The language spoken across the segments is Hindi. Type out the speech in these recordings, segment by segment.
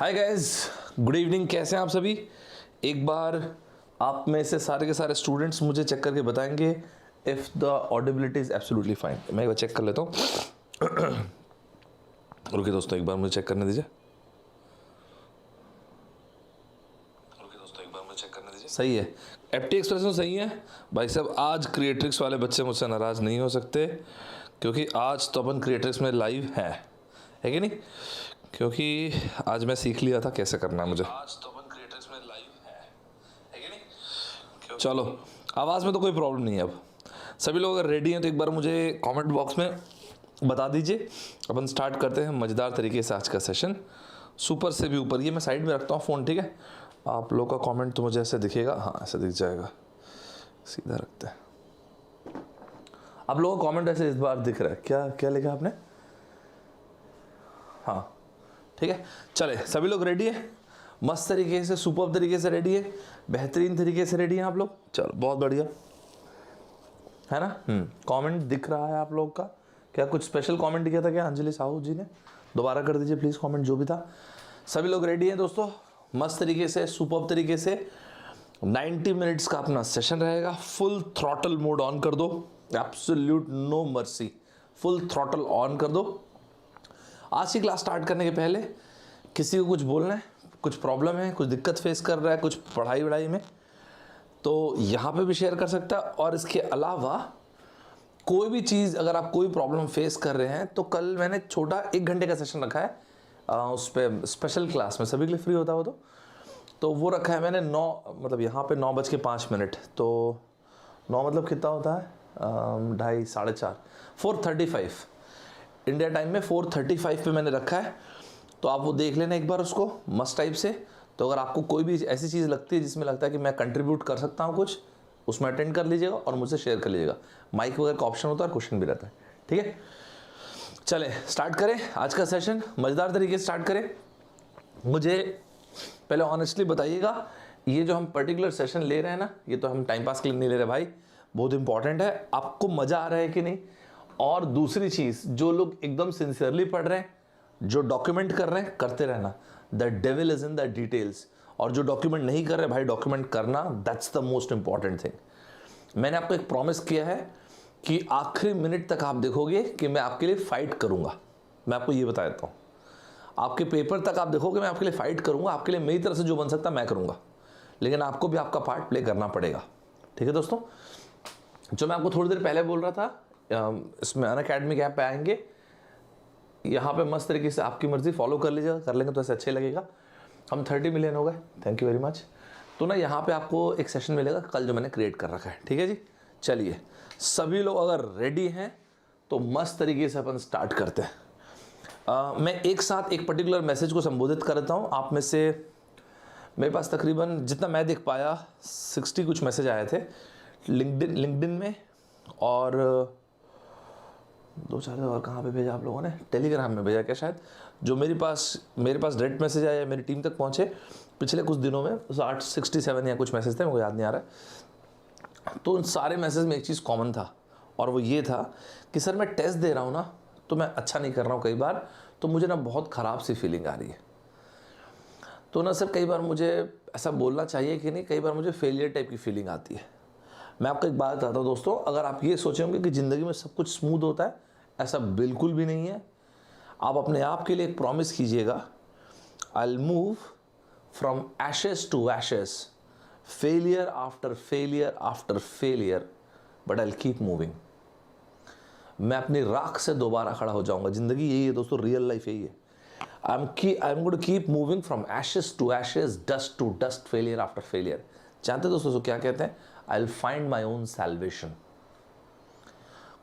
Hi guys, good evening. कैसे हैं आप सभी? एक बार आप में से सारे के सारे स्टूडेंट्स मुझे चेक करके बताएंगे if the audibility is absolutely fine. मैं एक बार चेक कर लेता हूँ। रुकिए दोस्तों, एक बार मुझे चेक करने दीजिए। सही है, एप्टी एक्सप्रेशन सही है भाई साहब। आज क्रिएट्रिक्स वाले बच्चे मुझसे नाराज़ नहीं हो सकते, क्योंकि आज तो अपन क्रिएट्रिक्स में लाइव है कि नहीं? क्योंकि आज मैं सीख लिया था कैसे करना है मुझे। आज तो अपन क्रिएटर्स में लाइव है कि नहीं? चलो, आवाज़ में तो कोई प्रॉब्लम नहीं है। अब सभी लोग अगर रेडी हैं तो एक बार मुझे कमेंट बॉक्स में बता दीजिए। अपन स्टार्ट करते हैं मज़ेदार तरीके से आज का सेशन। सुपर से भी ऊपर, ये मैं साइड में रखता हूँ फ़ोन, ठीक है? आप लोग का कमेंट तो मुझे ऐसे दिखेगा, हाँ ऐसे दिख जाएगा। सीधा रखते हैं। आप लोगों का कमेंट ऐसे इस बार दिख रहा है क्या? क्या लिखा आपने? हाँ ठीक है, चले सभी लोग रेडी है? मस्त तरीके से, सुपर तरीके से रेडी है, बेहतरीन तरीके से रेडी हैं आप लोग? चलो बहुत बढ़िया है ना। कमेंट दिख रहा है आप लोग का? क्या कुछ स्पेशल कमेंट किया था क्या अंजलि साहू जी ने? दोबारा कर दीजिए प्लीज़ कमेंट जो भी था। सभी लोग रेडी हैं दोस्तों? मस्त तरीके से, सुपर तरीके से 90 मिनट्स का अपना सेशन रहेगा। फुल थ्रॉटल मोड ऑन कर दो, absolute no mercy, full throttle on कर दो। आज की क्लास स्टार्ट करने के पहले किसी को कुछ बोलना है, कुछ प्रॉब्लम है, कुछ दिक्कत फेस कर रहा है कुछ पढ़ाई वढ़ाई में, तो यहाँ पे भी शेयर कर सकता है। और इसके अलावा कोई भी चीज़, अगर आप कोई प्रॉब्लम फेस कर रहे हैं तो कल मैंने छोटा 1 घंटे का सेशन रखा है उस पर स्पेशल क्लास में, सभी के लिए फ्री होता हो तो वो रखा है मैंने 9, मतलब यहाँ पे 9:05। तो 9 मतलब कितना होता है? 2:30, 4:30, 4:35 इंडिया टाइम में 4:35 पे मैंने रखा है। तो आप वो देख लेना एक बार उसको मस्त टाइप से। तो अगर आपको कोई भी ऐसी चीज़ लगती है जिसमें लगता है कि मैं कंट्रीब्यूट कर सकता हूँ कुछ, उसमें अटेंड कर लीजिएगा और मुझसे शेयर कर लीजिएगा। माइक वगैरह का ऑप्शन होता है और क्वेश्चन भी रहता है, ठीक है? चलें स्टार्ट करें आज का सेशन, मज़ेदार तरीके से स्टार्ट करें। मुझे पहले ऑनेस्टली बताइएगा, ये जो हम पर्टिकुलर सेशन ले रहे हैं ना, ये तो हम टाइम पास के लिए नहीं ले रहे भाई, बहुत इंपॉर्टेंट है। आपको मज़ा आ रहा है कि नहीं? और दूसरी चीज़, जो लोग एकदम सिंसियरली पढ़ रहे हैं, जो डॉक्यूमेंट कर रहे हैं, करते रहना। The devil is in the details. और जो डॉक्यूमेंट नहीं कर रहे भाई, डॉक्यूमेंट करना, that's the most important thing. मैंने आपको एक प्रॉमिस किया है कि आखिरी मिनट तक आप देखोगे कि मैं आपके लिए फाइट करूंगा। मैं आपको ये बता देता हूँ, आपके पेपर तक आप देखोगे मैं आपके लिए फाइट करूंगा। आपके लिए मेरी तरफ से जो बन सकता मैं करूंगा, लेकिन आपको भी आपका पार्ट प्ले करना पड़ेगा, ठीक है दोस्तों? जो मैं आपको थोड़ी देर पहले बोल रहा था, इसमें अनअकैडमी ऐप पे आएंगे, यहाँ पे मस्त तरीके से आपकी मर्जी फॉलो कर लीजिएगा, कर लेंगे तो ऐसे अच्छे लगेगा। हम 30 मिलियन हो गए, थैंक यू वेरी मच। तो ना यहाँ पे आपको एक सेशन मिलेगा कल जो मैंने क्रिएट कर रखा है, ठीक है जी? चलिए सभी लोग अगर रेडी हैं तो मस्त तरीके से अपन स्टार्ट करते हैं। मैं एक साथ एक पर्टिकुलर मैसेज को संबोधित कर देता हूँ। आप में से, मेरे पास तकरीबन जितना मैं देख पाया 60 कुछ मैसेज आए थे लिंक्डइन में, और 2-4 और कहाँ पे भेजा आप लोगों ने? टेलीग्राम में भेजा क्या शायद? जो मेरे पास डायरेक्ट मैसेज आया, मेरी टीम तक पहुँचे पिछले कुछ दिनों में 67 या कुछ मैसेज थे, मुझे याद नहीं आ रहा है। तो उन सारे मैसेज में एक चीज़ कॉमन था, और वो ये था कि सर मैं टेस्ट दे रहा हूँ ना, तो मैं अच्छा नहीं कर रहा हूँ कई बार, तो मुझे ना बहुत ख़राब सी फीलिंग आ रही है। तो ना सर कई बार मुझे ऐसा बोलना चाहिए कि नहीं, कई बार मुझे फेलियर टाइप की फीलिंग आती है। मैं आपको एक बात बताता हूँ दोस्तों, अगर आप ये सोचेंगे कि ज़िंदगी में सब कुछ स्मूथ होता है, ऐसा बिल्कुल भी नहीं है। आप अपने आप के लिए एक प्रॉमिस कीजिएगा, I will move from ashes to ashes, failure after failure after failure, but I will keep moving. मैं अपनी राख से दोबारा खड़ा हो जाऊंगा। ज़िंदगी यही है दोस्तों, रियल लाइफ यही है। I am going to keep moving from ashes to ashes, dust to dust, failure after failure. जानते दोस्तों क्या कहते हैं? I will find my own salvation.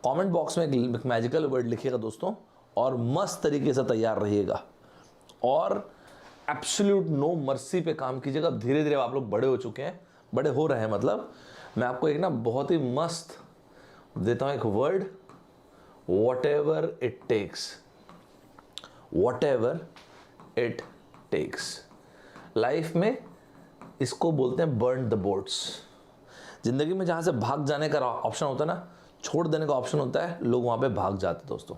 Comment box में एक मैजिकल वर्ड लिखिएगा दोस्तों, और मस्त तरीके से तैयार रहिएगा, और एब्सोल्यूट नो मर्सी पे काम कीजिएगा। धीरे धीरे आप लोग बड़े हो चुके हैं, बड़े हो रहे हैं मतलब। मैं आपको एक ना बहुत ही मस्त देता हूँ एक word, whatever it takes. Whatever it takes. Life में इसको बोलते हैं बर्न द बोट्स। ज़िंदगी में जहाँ से भाग जाने का ऑप्शन होता है ना, छोड़ देने का ऑप्शन होता है, लोग वहाँ पे भाग जाते दोस्तों।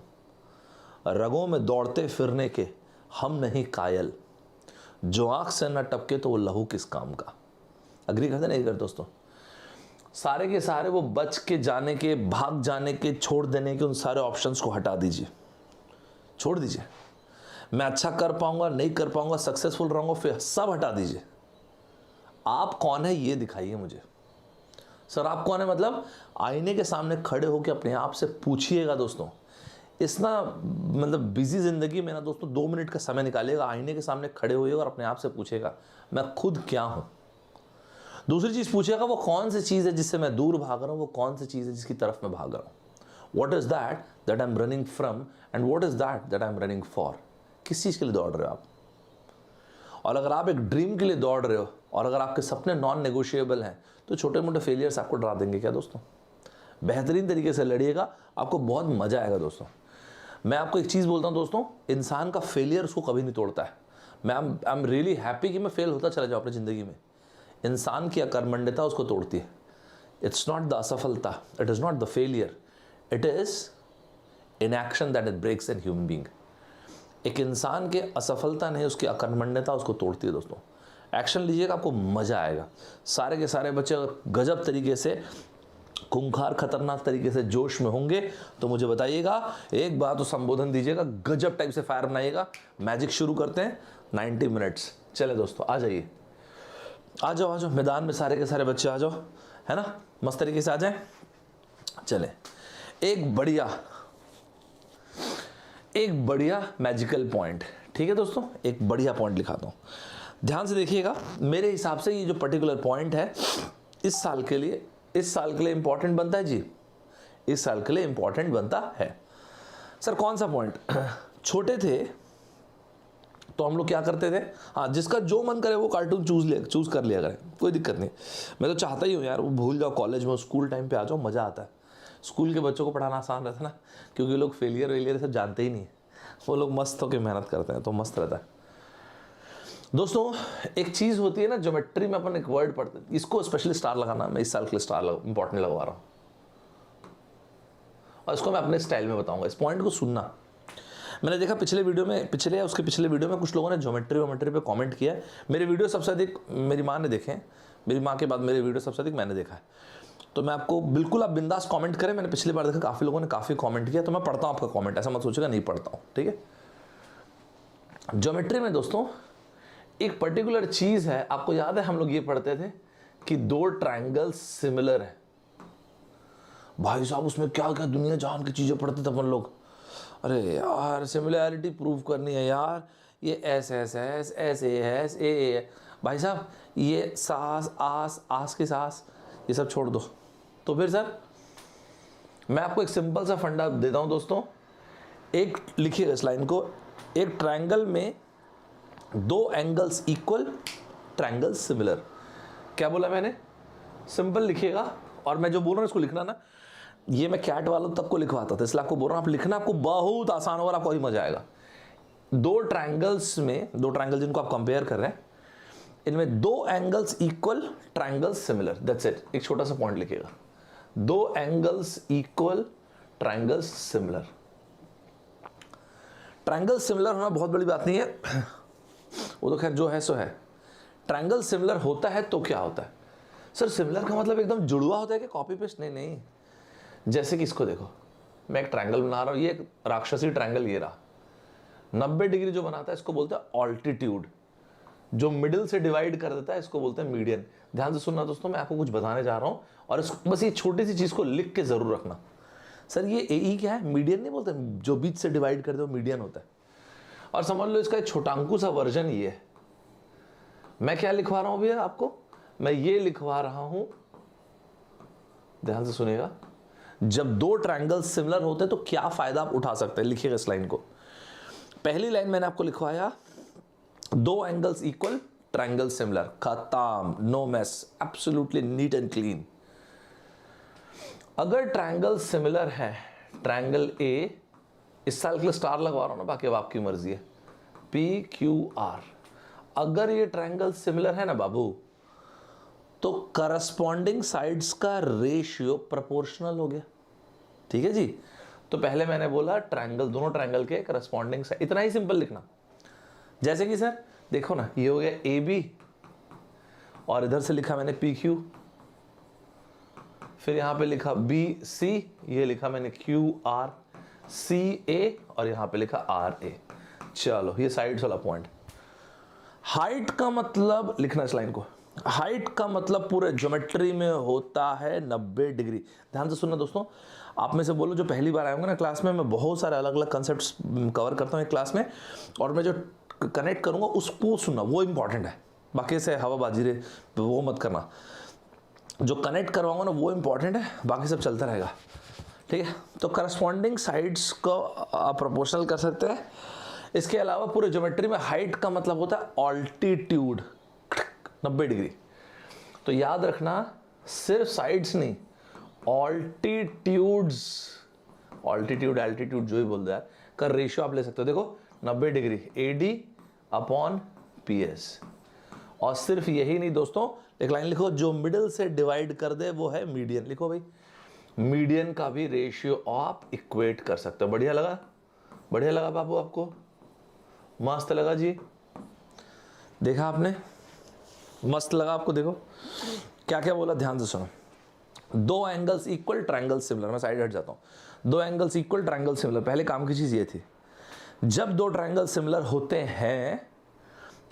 रगों में दौड़ते फिरने के हम नहीं कायल, जो आंख से न टपके तो वो लहू किस काम का। अग्री करते नहीं करते दोस्तों? सारे के सारे वो बच के जाने के, भाग जाने के, छोड़ देने के उन सारे ऑप्शंस को हटा दीजिए, छोड़ दीजिए। मैं अच्छा कर पाऊंगा, नहीं कर पाऊंगा, सक्सेसफुल रहूंगा, फिर सब हटा दीजिए। आप कौन है ये दिखाइए मुझे। सर आप कौन है मतलब? आईने के सामने खड़े होकर अपने आप से पूछिएगा दोस्तों। इस ना मतलब बिजी जिंदगी में ना दोस्तों 2 मिनट का समय निकालिएगा, आईने के सामने खड़े होइएगा और अपने आप से पूछेगा मैं खुद क्या हूं। दूसरी चीज पूछिएगा वो कौन सी चीज है जिससे मैं दूर भाग रहा हूं, वो कौन सी चीज है जिसकी तरफ मैं भाग रहा हूं। What is that I am running from and what is that I am running for. किस चीज के लिए दौड़ रहे हो आप? और अगर आप एक ड्रीम के लिए दौड़ रहे हो और अगर आपके सपने नॉन नेगोशिएबल हैं तो छोटे मोटे फेलियर्स आपको डरा देंगे क्या दोस्तों? बेहतरीन तरीके से लड़िएगा, आपको बहुत मजा आएगा दोस्तों। मैं आपको एक चीज बोलता हूं दोस्तों, इंसान का फेलियर उसको कभी नहीं तोड़ता है। आई एम रियली हैप्पी कि मैं फेल होता चला जाऊं अपनी जिंदगी में। इंसान की अकर्मण्यता उसको तोड़ती है। इट्स नॉट द असफलता, it is not the failure, it is inaction that it breaks an human being. एक इंसान के असफलता नहीं, उसकी अकर्मण्यता उसको तोड़ती है दोस्तों। एक्शन लीजिएगा, आपको मजा आएगा। सारे के सारे बच्चे गजब तरीके से, खूंखार खतरनाक तरीके से जोश में होंगे तो मुझे बताइएगा, एक बार तो संबोधन दीजिएगा, गजब टाइप से फायर बनाइएगा। मैजिक शुरू करते हैं 90 मिनट्स। चले दोस्तों आ जाइए, आ जाओ मैदान में सारे के सारे बच्चे आ जाओ, है ना, मस्त तरीके से आ जाए। चले एक बढ़िया मैजिकल पॉइंट, ठीक है दोस्तों, एक बढ़िया पॉइंट लिखाता हूं, ध्यान से देखिएगा। मेरे हिसाब से ये जो पर्टिकुलर पॉइंट है इस साल के लिए इंपॉर्टेंट बनता है जी, इस साल के लिए इंपॉर्टेंट बनता है। सर कौन सा पॉइंट? छोटे थे तो हम लोग क्या करते थे, हाँ जिसका जो मन करे वो कार्टून चूज कर लिया करें, कोई दिक्कत नहीं। मैं तो चाहता ही हूँ यार वो भूल जाओ, कॉलेज में स्कूल टाइम पे आ जाओ, मज़ा आता है। स्कूल के बच्चों को पढ़ाना आसान रहता है ना, क्योंकि लोग फेलियर सब जानते ही नहीं, वो लोग मस्त होकर मेहनत करते हैं तो मस्त रहता है। दोस्तों एक चीज़ होती है ना, ज्योमेट्री में अपन एक वर्ड पढ़ते हैं, इसको स्पेशली स्टार लगाना, मैं इस साल के लिए स्टार इंपॉर्टेंट लगवा रहा हूँ और इसको मैं अपने स्टाइल में बताऊंगा। इस पॉइंट को सुनना। मैंने देखा पिछले वीडियो में कुछ लोगों ने ज्योमेट्री पे कमेंट किया है। मेरे वीडियो सबसे अधिक मेरी माँ ने देखे हैं, मेरी माँ के बाद मेरे वीडियो सबसे अधिक मैंने देखा है। तो मैं आपको बिल्कुल, आप बिंदास कमेंट करें। मैंने पिछली बार देखा काफ़ी लोगों ने काफ़ी कमेंट किया, तो मैं पढ़ता हूँ आपका कमेंट, ऐसा मत सोचेगा नहीं पढ़ता हूँ, ठीक है। ज्योमेट्री में दोस्तों एक पर्टिकुलर चीज़ है, आपको याद है हम लोग ये पढ़ते थे कि 2 ट्रायंगल्स सिमिलर है। भाई साहब उसमें क्या क्या दुनिया जान की चीज़ें पढ़ते थे अपन लोग। अरे यार सिमिलैरिटी प्रूव करनी है यार, ये S S S S A भाई साहब ये सास आस की सास, ये सब छोड़ दो। तो फिर सर मैं आपको एक सिंपल सा फंडा देता हूँ दोस्तों, एक लिखिएगा इस लाइन को, एक ट्रायंगल में 2 एंगल्स इक्वल, ट्रायंगल सिमिलर। क्या बोला मैंने? सिंपल लिखिएगा, और मैं जो बोल रहा हूँ इसको लिखना ना, ये मैं कैट वालों तक को लिखवाता था, इसलिए आपको बोल रहा हूँ आप लिखना, आपको बहुत आसान होगा, आपको ही मजा आएगा। 2 ट्रायंगल्स में, 2 ट्रायंगल जिनको आप कंपेयर कर रहे हैं, इनमें 2 angles equal, triangle similar, that's it. एक छोटा सा पॉइंट लिखिएगा, 2 angles equal, triangle similar. Triangle similar होना बहुत बड़ी बात नहीं है, वो तो खैर जो है सो है। ट्रायंगल सिमिलर होता है तो क्या होता है? सर सिमिलर का मतलब एकदम जुड़वा होता है कि कॉपी पेस्ट? नहीं। जैसे कि इसको देखो, मैं एक ट्रायंगल बना रहा हूँ, ये एक राक्षसी ट्रायंगल ये रहा, 90 डिग्री जो बनाता है इसको बोलते हैं ऑल्टीट्यूड, जो मिडिल से डिवाइड कर देता है इसको बोलते हैं मीडियन। ध्यान से सुनना दोस्तों, मैं आपको कुछ बताने जा रहा हूँ और इसको बस ये छोटी सी चीज़ को लिख के ज़रूर रखना। सर ये ए क्या है? मीडियन नहीं बोलते, जो बीच से डिवाइड कर दे वो मीडियन होता है। और समझ लो इसका एक छोटांकू सा वर्जन ये है। मैं क्या लिखवा रहा हूँ भैया आपको? मैं ये लिखवा रहा हूँ, ध्यान से सुनिएगा, जब 2 ट्रायंगल सिमिलर होते हैं तो क्या फायदा आप उठा सकते हैं। लिखिएगा इस लाइन को। पहली लाइन मैंने आपको लिखवाया, 2 एंगल्स इक्वल, ट्रायंगल सिमिलर, खत्म, no mess, absolutely neat and clean. अगर ट्रायंगल सिमिलर है, ट्रायंगल ए, इस साल के लिए स्टार लगवा रहा हूं ना, बाकी अब आपकी मर्जी है, PQR। अगर ये ट्रायंगल सिमिलर है ना बाबू, तो करस्पॉन्डिंग साइड्स का रेशियो प्रोपोर्शनल हो गया, ठीक है जी। तो पहले मैंने बोला ट्रायंगल, दोनों ट्रायंगल के करस्पॉन्डिंग साइड, इतना ही सिंपल लिखना। जैसे कि सर देखो ना, ये हो गया ए बी और इधर से लिखा मैंने पी क्यू, फिर यहां पे लिखा बी सी, ये लिखा मैंने क्यू आर, सी ए और यहां पे लिखा आर ए। चलो ये साइड्स वाला पॉइंट। हाइट का मतलब लिखना इस लाइन को, हाइट का मतलब पूरे ज्योमेट्री में होता है 90 डिग्री। ध्यान से सुनना दोस्तों, आप में से बोलो जो पहली बार आए होंगे ना क्लास में, मैं बहुत सारे अलग अलग कंसेप्ट्स कवर करता हूँ एक क्लास में, और मैं जो कनेक्ट करूंगा उसको सुनना, वो इंपॉर्टेंट है। बाकी से हवाबाजी रे वो मत करना, जो कनेक्ट करवाऊंगा ना वो इंपॉर्टेंट है, बाकी सब चलता रहेगा, ठीक है। तो करस्पॉन्डिंग साइड्स को आप प्रोपोर्शनल कर सकते हैं। इसके अलावा पूरे ज्योमेट्री में हाइट का मतलब होता है ऑल्टीट्यूड, 90 डिग्री। तो याद रखना सिर्फ साइड्स नहीं, ऑल्टीट्यूड्स, ऑल्टीट्यूड एल्टीट्यूड जो ही बोल रहा है का रेशियो आप ले सकते हो। देखो 90 डिग्री AD अपॉन PS। और सिर्फ यही नहीं दोस्तों, एक लाइन लिखो, जो मिडिल से डिवाइड कर दे वो है मीडियन। लिखो भाई, मीडियन का भी रेशियो आप इक्वेट कर सकते हो। बढ़िया लगा, बढ़िया लगा बाबू आपको, मस्त लगा जी, देखा आपने, मस्त लगा आपको। देखो क्या क्या बोला, ध्यान से सुनो। दो एंगल्स इक्वल, ट्रायंगल सिमिलर। मैं साइड हट जाता हूं। दो एंगल्स इक्वल, ट्रायंगल सिमिलर। पहले काम की चीज ये थी, जब दो ट्रायंगल सिमिलर होते हैं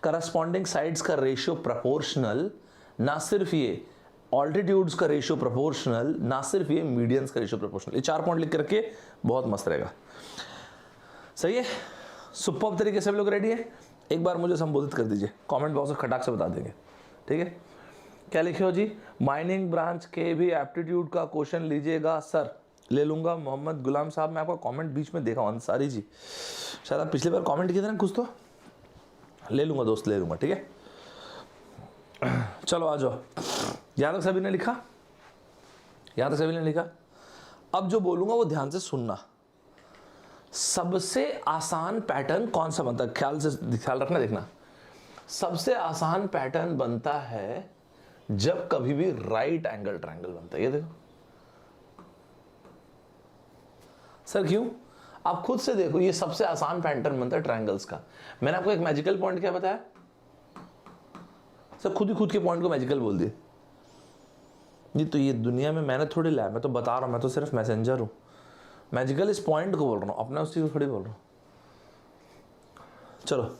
करस्पॉन्डिंग साइड्स का रेशियो प्रोपोर्शनल, ना सिर्फ ये ऑल्टीट्यूड्स का रेशियो प्रोपोर्शनल, ना सिर्फ ये मीडियंस का रेशियो प्रोपोर्शनल। ये 4 पॉइंट लिख के रखिए, बहुत मस्त रहेगा। सही है, सुपर्ब तरीके से हम लोग रेडी है। एक बार मुझे संबोधित कर दीजिए, कमेंट बॉक्स में खटाक से बता देंगे, ठीक है। क्या लिखे हो जी, माइनिंग ब्रांच के भी एप्टीट्यूड का क्वेश्चन लीजिएगा सर। ले लूंगा मोहम्मद गुलाम साहब। मैं आपका कमेंट बीच में देखा, अंसारी जी शायद आप पिछली बार कमेंट किए थे ना कुछ, तो ले लूंगा दोस्त, ले लूंगा, ठीक है। चलो आ जाओ। यहाँ तक सभी ने लिखा, यहाँ तक सभी ने लिखा। अब जो बोलूंगा वो ध्यान से सुनना। सबसे आसान पैटर्न कौन सा बनता है, ख्याल रखना, देखना। सबसे आसान पैटर्न बनता है जब कभी भी राइट एंगल ट्रायंगल बनता है। ये देखो सर क्यों, आप खुद से देखो, ये सबसे आसान पैटर्न बनता है ट्रायंगल्स का। मैंने आपको एक मैजिकल पॉइंट क्या बताया सर, खुद ही खुद के पॉइंट को मैजिकल बोल दिए। नहीं तो ये दुनिया में मैंने थोड़ी लाया, मैं तो बता रहा हूं, मैं तो सिर्फ मैसेंजर हूं। मैजिकल इस पॉइंट को बोल रहा हूं, अपना उस चीज को थोड़ी बोल रहा हूं। चलो,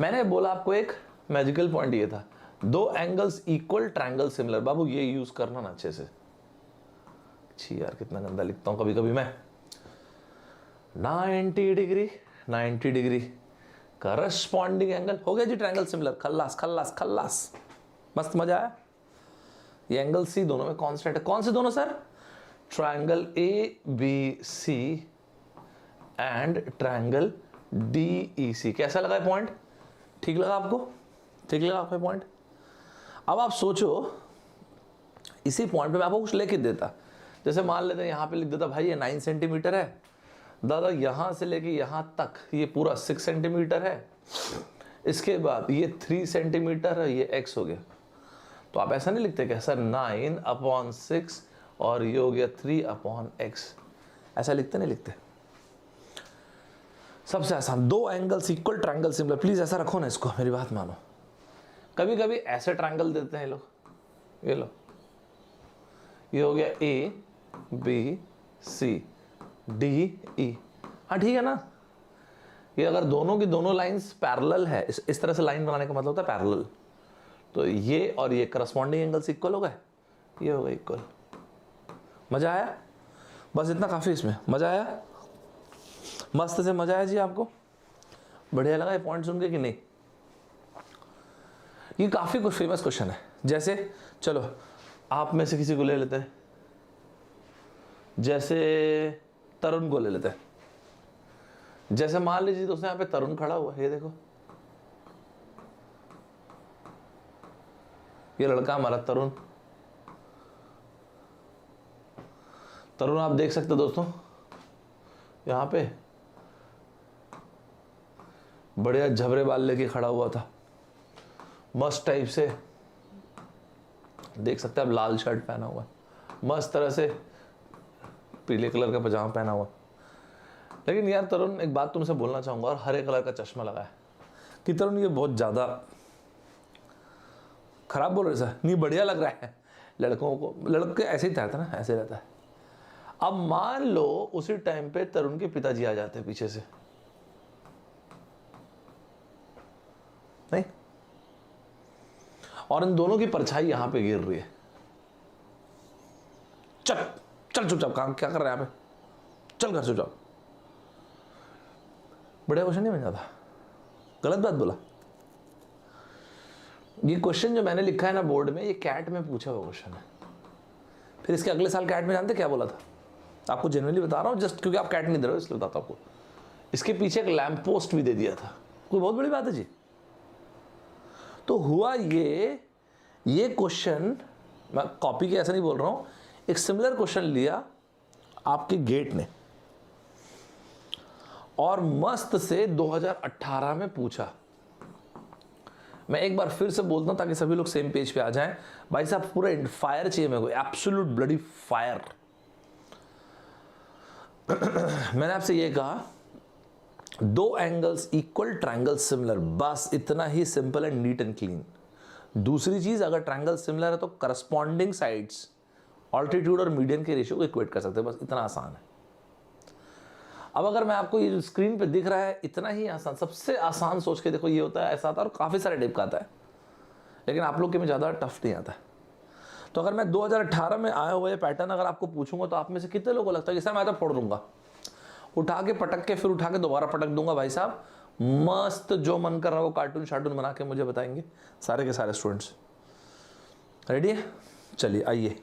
मैंने बोला आपको एक मैजिकल पॉइंट ये था, दो एंगल्स इक्वल, ट्रायंगल सिमिलर। बाबू ये यूज करना ना अच्छे से। छी यार कितना गंदा लिखता हूं कभी कभी मैं। 90 डिग्री, 90 डिग्री करस्पॉन्डिंग एंगल हो गया जी ट्रायंगल सिमिलर। खल्लास खल्लास खल्लास, मस्त, मजा आया। ये एंगल सी दोनों में कांस्टेंट है। कौन से दोनों sir, triangle ABC and triangle DEC। कैसा लगा पॉइंट, ठीक लगा आपको, ठीक लगा आपको पॉइंट। अब आप सोचो, इसी पॉइंट पे मैं आपको कुछ लेके देता, जैसे मान लेते हैं यहाँ पे लिख देता भाई ये 9 सेंटीमीटर है दादा, यहां से लेके यहां तक ये पूरा 6 सेंटीमीटर है, इसके बाद ये 3 सेंटीमीटर है, ये x हो गया। तो आप ऐसा नहीं लिखते क्या सर 9/6 और ये हो गया 3/x, ऐसा लिखते नहीं लिखते। सबसे आसान, दो angles equal, triangle similar. Please ऐसा रखो ना इसको, मेरी बात मानो। कभी कभी ऐसे ट्रायंगल देते हैं लोग, ये लो, ये हो गया ABCDE। हाँ ठीक है ना, ये अगर दोनों की दोनों लाइंस पैरेलल है, इस तरह से लाइन बनाने का मतलब होता है पैरेलल, तो ये और ये करस्पॉन्डिंग एंगल्स इक्वल हो गए, ये हो गए इक्वल। मजा आया, बस इतना काफी। इसमें मजा आया, मस्त से मजा आया जी आपको, बढ़िया लगा ये पॉइंट सुन के कि नहीं। ये काफी कुछ फेमस क्वेश्चन है। जैसे चलो आप में से किसी को ले लेते हैं, जैसे तरुण को ले लेते हैं। जैसे मान लीजिए दोस्तों यहाँ पे तरुण खड़ा हुआ है, ये देखो, ये लड़का हमारा तरुण। तरुण आप देख सकते हो दोस्तों, यहाँ पे बढ़िया झबरे बाल लेके खड़ा हुआ था, मस्त टाइप से, देख सकते हैं आप, लाल शर्ट पहना हुआ, मस्त तरह से पीले कलर का पजामा पहना हुआ। लेकिन यार तरुण, एक बात तुमसे बोलना चाहूंगा, और हरे कलर का चश्मा लगाया। कि तरुण ये बहुत ज़्यादा खराब बोल रहे सर, नहीं बढ़िया लग रहा है लड़कों को, लड़के ऐसे ही रहता है ना, ऐसे रहता है। अब मान लो उसी टाइम पे तरुण के पिताजी आ जाते हैं पीछे से, नहीं, और इन दोनों की परछाई यहां पे गिर रही है। चल चल चुपचाप, काम क्या कर रहा है यहाँ पे, चल घर चुपचाप। बढ़िया क्वेश्चन नहीं बन जाता? गलत बात बोला। ये क्वेश्चन जो मैंने लिखा है ना बोर्ड में, ये कैट में पूछा हुआ क्वेश्चन है। फिर इसके अगले साल कैट में जानते क्या बोला था? आपको जेन्युइनली बता रहा हूँ, जस्ट क्योंकि आप कैट नहीं दे रहे हो इसलिए बताता हूँ आपको। इसके पीछे एक लैंप पोस्ट भी दे दिया था। कोई बहुत बड़ी बात है जी। तो हुआ ये क्वेश्चन, मैं कॉपी के ऐसा नहीं बोल रहा हूँ, एक सिमिलर क्वेश्चन लिया आपके गेट ने और मस्त से 2018 में पूछा। मैं एक बार फिर से बोलता हूं ताकि सभी लोग सेम पेज पे आ जाएं। भाई साहब पूरा फायर चाहिए मेरे को, एब्सोल्यूट ब्लडी फायर। मैंने आपसे ये कहा, दो एंगल्स इक्वल, ट्रायंगल सिमिलर, बस इतना ही simple and neat and clean. दूसरी चीज, अगर ट्रायंगल सिमिलर है तो करस्पॉन्डिंग साइड्स ऑल्टीट्यूड और मीडियन के रेशियो को इक्वेट कर सकते हैं, बस इतना आसान है। अब अगर मैं आपको ये जो स्क्रीन पे दिख रहा है, इतना ही आसान, सबसे आसान सोच के देखो, ये होता है, ऐसा आता है, और काफ़ी सारे टाइप का आता है, लेकिन आप लोग के में ज़्यादा टफ नहीं आता है। तो अगर मैं 2018 में आया हुआ ये पैटर्न अगर आपको पूछूंगा तो आप में से कितने लोगों को लगता है कि सर मैं तो फोड़ दूंगा, उठा के पटक के फिर उठा के दोबारा पटक दूंगा? भाई साहब मस्त, जो मन कर रहा है वो कार्टून शार्टून बना के मुझे बताएंगे सारे के सारे स्टूडेंट्स। रेडी है? चलिए आइए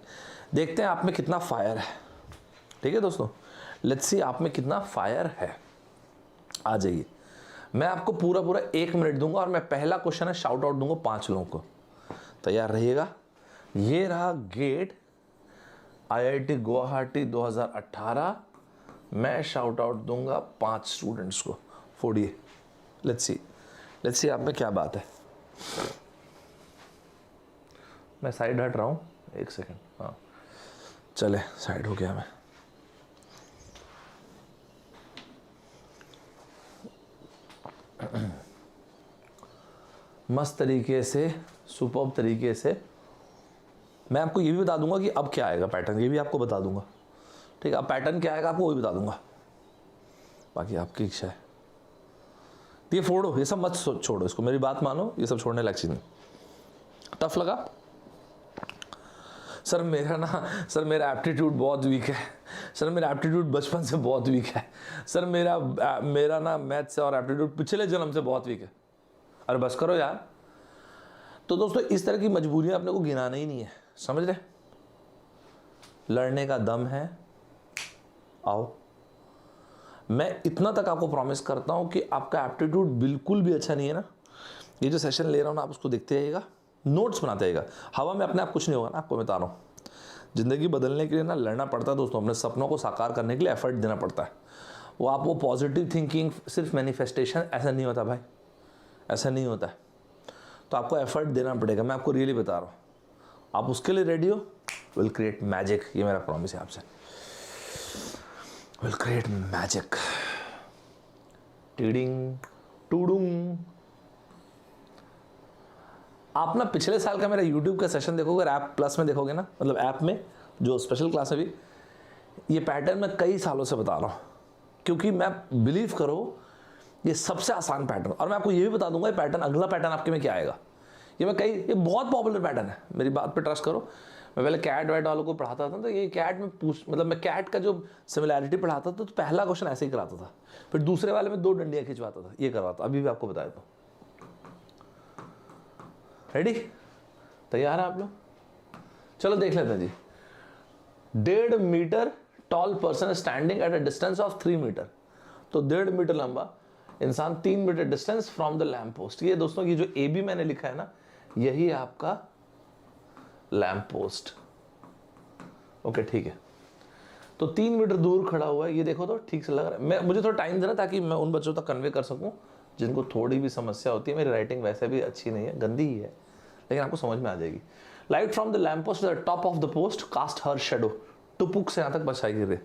देखते हैं आप में कितना फायर है। ठीक है दोस्तों, लेट्स सी आप में कितना फायर है। आ जाइए, मैं आपको पूरा 1 मिनट दूंगा और मैं पहला क्वेश्चन है शाउट आउट दूंगा 5 लोगों को। तैयार रहिएगा। ये रहा गेट IIT गुवाहाटी 2018। मैं शाउट आउट दूंगा 5 स्टूडेंट्स को। फोड़िए, लेट्स सी आप में क्या बात है। मैं साइड हट रहा हूं, 1 सेकेंड। हाँ चले, साइड हो गया मैं। मस्त तरीके से, सुपर्ब तरीके से मैं आपको ये भी बता दूंगा कि अब क्या आएगा पैटर्न, ये भी आपको बता दूंगा। ठीक है, अब पैटर्न क्या आएगा आपको वो भी बता दूंगा, बाकी आपकी इच्छा है। ये फोड़ो, ये सब मत छोड़ो, इसको मेरी बात मानो, ये सब छोड़ने लायक चीज नहीं। टफ लगा? सर मेरा एप्टीट्यूड बहुत वीक है। सर मेरा एप्टीट्यूड बचपन से बहुत वीक है। सर मेरा ना मैथ से और एप्टीट्यूड पिछले जन्म से बहुत वीक है। अरे बस करो यार। तो दोस्तों इस तरह की मजबूरियां अपने को गिनाना ही नहीं है, समझ रहे? लड़ने का दम है, आओ। मैं इतना तक आपको प्रॉमिस करता हूं कि आपका एप्टीट्यूड बिल्कुल भी अच्छा नहीं है ना, ये जो सेशन ले रहा हूं ना, आप उसको देखते रहिएगा, नोट्स बनाते रहिएगा। हवा में अपने आप कुछ नहीं होगा ना, आपको बता रहा हूँ। जिंदगी बदलने के लिए ना लड़ना पड़ता है दोस्तों, अपने सपनों को साकार करने के लिए एफर्ट देना पड़ता है। वो पॉजिटिव थिंकिंग सिर्फ मैनिफेस्टेशन ऐसा नहीं होता भाई, ऐसा नहीं होता है। तो आपको एफर्ट देना पड़ेगा, मैं आपको रियली बता रहा हूँ। आप उसके लिए रेडी हो? विल क्रिएट मैजिक, ये मेरा प्रॉमिस है आपसे। Will create magic. टीडिंग टूडूंग। आप ना पिछले साल का मेरा YouTube का सेशन देखोगे, ऐप प्लस में देखोगे ना, मतलब ऐप में जो स्पेशल क्लास है भी, ये पैटर्न मैं कई सालों से बता रहा हूँ, क्योंकि मैं बिलीव करो ये सबसे आसान पैटर्न। और मैं आपको ये भी बता दूंगा ये पैटर्न, अगला पैटर्न आपके में क्या आएगा। ये बहुत पॉपुलर पैटर्न है, मेरी बात पे ट्रस्ट करो। मैं पहले कैट वैट वालों को पढ़ाता था, तो ये कैट में मतलब मैं कैट का जो सिमिलैरिटी पढ़ाता था, तो पहला क्वेश्चन ऐसे ही कराता था, फिर दूसरे वाले में 2 डंडियाँ खिंचवाता था, ये करवाता। अभी भी आपको बताया तो। रेडी? तैयार है आप लोग? चलो देख लेते हैं जी। 1.5 metre tall person standing at a distance of 3 metre. तो 1.5 मीटर लंबा इंसान 3 metre distance from the lamp post. ये दोस्तों ये जो AB मैंने लिखा है ना, यही आपका लैंप पोस्ट। ओके ठीक है, तो 3 मीटर दूर खड़ा हुआ है, ये देखो तो ठीक से लग रहा है। मुझे थोड़ा टाइम देना ताकि मैं उन बच्चों तक कन्वे कर सकूं जिनको थोड़ी भी समस्या होती है। मेरी राइटिंग वैसे भी अच्छी नहीं है, गंदी ही है, लेकिन आपको समझ में आ जाएगी। Light from the lamp post the top of the post cast her shadow. टुपुक से यहां तक बचाई गिरे।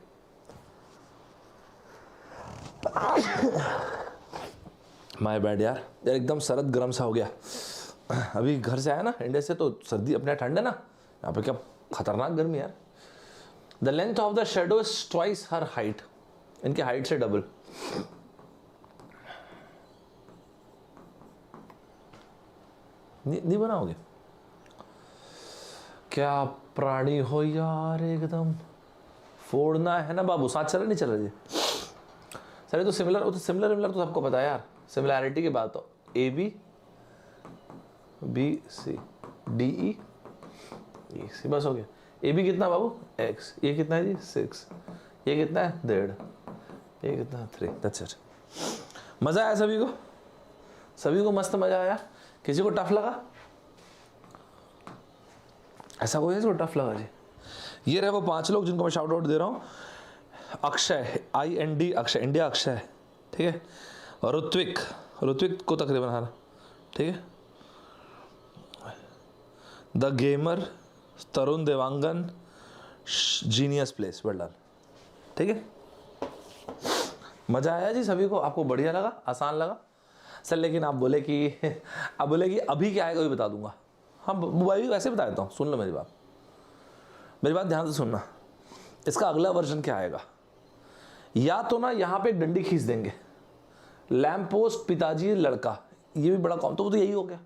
माय बैड यार एकदम सरद गर्म सा हो गया। अभी घर से आया ना इंडिया से, तो सर्दी अपने ठंड है ना, यहाँ पे क्या खतरनाक गर्मी यार। The length of the shadow is twice her height, इनके हाइट से डबल। नहीं बनाओगे क्या? प्राणी हो यार एकदम, फोड़ना है ना बाबू। साथ चला नहीं चला जी सर? ये तो सिमिलर, वो तो सिमिलर तो सबको पता है यार, सिमिलैरिटी की बात हो। A B B C D E C, बस हो गया। ए बी कितना बाबू? एक्स। ये कितना है जी? 6। ये कितना है? 1.5। ये कितना है? 3। That's it. मजा आया सभी को? सभी को मस्त मजा आया? किसी को टफ लगा? ऐसा कोई है जिसको टफ लगा जी? ये रहे वो 5 लोग जिनको मैं शाउट आउट दे रहा हूँ। अक्षय, IND अक्षय, इंडिया अक्षय, ठीक है। और ऋत्विक को तकरीबन हारा, ठीक है। The gamer, Tarun Dewangan, genius place, well done, ठीक है। मजा आया जी सभी को? आपको बढ़िया लगा? आसान लगा सर? लेकिन आप बोले कि अभी क्या आएगा भी बता दूंगा। हाँ भाई वैसे बता देता हूँ, सुन लो मेरी बात ध्यान से सुनना। इसका अगला वर्जन क्या आएगा? या तो ना यहाँ पे एक डंडी खींच देंगे, लैम्प पोस्ट पिताजी लड़का, ये भी बड़ा कॉम, तो वो तो यही हो गया।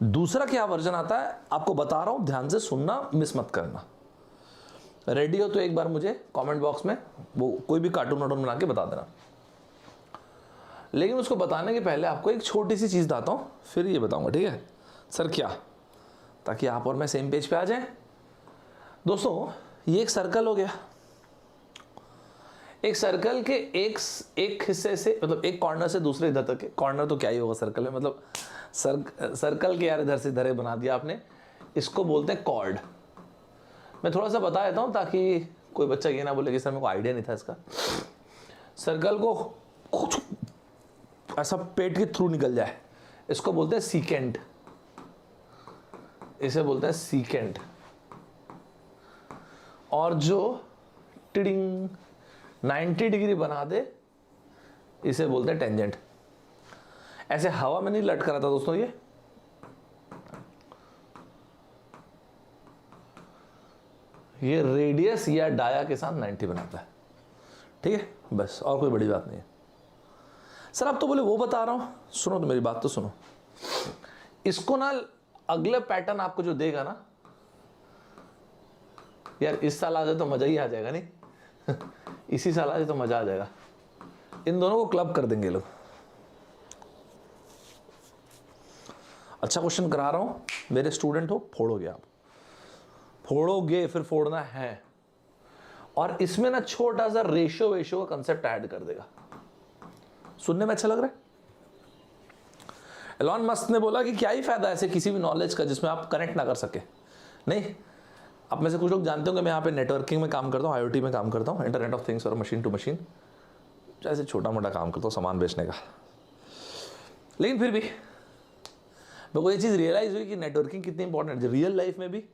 दूसरा क्या वर्जन आता है आपको बता रहा हूं, ध्यान से सुनना, मिस मत करना। रेडी हो तो एक बार मुझे कमेंट बॉक्स में वो कोई भी कार्टून वार्टून बना के बता देना। लेकिन उसको बताने के पहले आपको एक छोटी सी चीज बताता हूं, फिर ये बताऊंगा, ठीक है सर? क्या? ताकि आप और मैं सेम पेज पे आ जाएं। दोस्तों ये एक सर्कल हो गया। एक सर्कल के एक हिस्से से, मतलब एक कॉर्नर से दूसरे इधर तक, कॉर्नर तो क्या ही होगा सर्कल में, मतलब सर्कल के यार इधर से इधर बना दिया आपने। इसको बोलते हैं कॉर्ड। मैं थोड़ा सा बता देता हूं ताकि कोई बच्चा ये ना बोले कि सर मेरे को आइडिया नहीं था इसका। सर्कल को कुछ ऐसा पेट के थ्रू निकल जाए, इसको बोलते हैं सीकेंट। इसे बोलते हैं सीकेंट। और जो टिडिंग 90 डिग्री बना दे, इसे बोलते हैं टेंजेंट। ऐसे हवा में नहीं लटका रहा था दोस्तों, ये रेडियस या डाया के साथ 90 बनाता है, ठीक है। बस, और कोई बड़ी बात नहीं है। सर आप तो बोले वो बता रहा हूं, सुनो तो मेरी बात तो सुनो। इसको ना अगले पैटर्न आपको जो देगा ना यार, इस साल आ जाए तो मजा ही आ जाएगा नहीं? इसी साल आ जाए तो मजा आ जाएगा। इन दोनों को क्लब कर देंगे लोग। अच्छा क्वेश्चन करा रहा हूं, मेरे स्टूडेंट हो, फोड़ोगे आप, फोड़ोगे, फिर फोड़ना है। और इसमें ना छोटा सा रेशियो का कंसेप्ट ऐड कर देगा। सुनने में अच्छा लग रहा है? एलॉन मस्क ने बोला कि क्या ही फायदा ऐसे किसी भी नॉलेज का जिसमें आप कनेक्ट ना कर सके। नहीं, आप में से कुछ लोग जानते होंगे मैं यहाँ पे नेटवर्किंग में काम करता हूँ, IoT में काम करता हूँ, इंटरनेट ऑफ थिंग्स और मशीन टू मशीन, जैसे छोटा मोटा काम करता हूँ सामान बेचने का। लेकिन फिर भी मेरे को ये चीज़ रियलाइज हुई कि नेटवर्किंग कितनी इंपॉर्टेंट है रियल लाइफ में भी,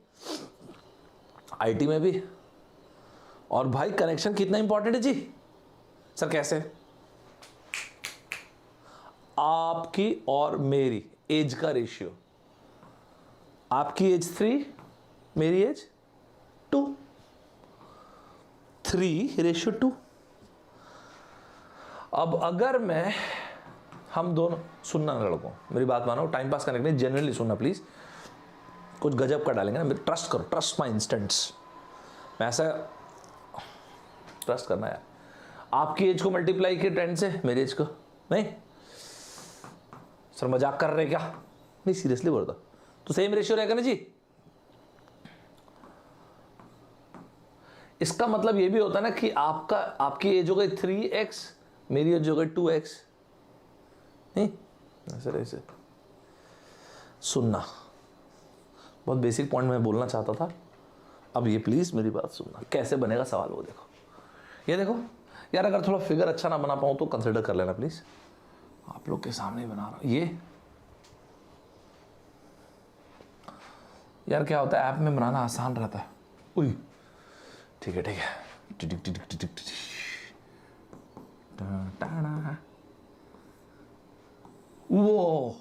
IT में भी। और भाई कनेक्शन कितना इंपॉर्टेंट है जी। सर कैसे? आपकी और मेरी एज का रेशियो, आपकी एज 3, मेरी एज 2, 3:2। अब अगर मैं, हम दोनों, सुनना लड़कों मेरी बात मानो, टाइम पास करने के लिए जनरली सुनना प्लीज। कुछ गजब का डालेंगे ना, ट्रस्ट करो, ट्रस्ट माई इंस्टेंट्स। मैं ऐसा ट्रस्ट करना यार। आपकी एज को मल्टीप्लाई किए 10 से, मेरी एज को नहीं। सर मजाक कर रहे क्या? नहीं सीरियसली बोलता, तो सेम रेशियो रहेगा ना जी। इसका मतलब ये भी होता है ना कि आपकी एज हो गई 3x, मेरी एज हो गई 2x। नहीं ऐसे सुनना, बहुत बेसिक पॉइंट मैं बोलना चाहता था। अब ये प्लीज मेरी बात सुनना, कैसे बनेगा सवाल वो देखो। ये देखो यार, अगर थोड़ा फिगर अच्छा ना बना पाऊँ तो कंसिडर कर लेना प्लीज। आप लोग के सामने ही बना रहा हूँ। ये यार क्या होता है, ऐप में बनाना आसान रहता है। उई ठीक है, वो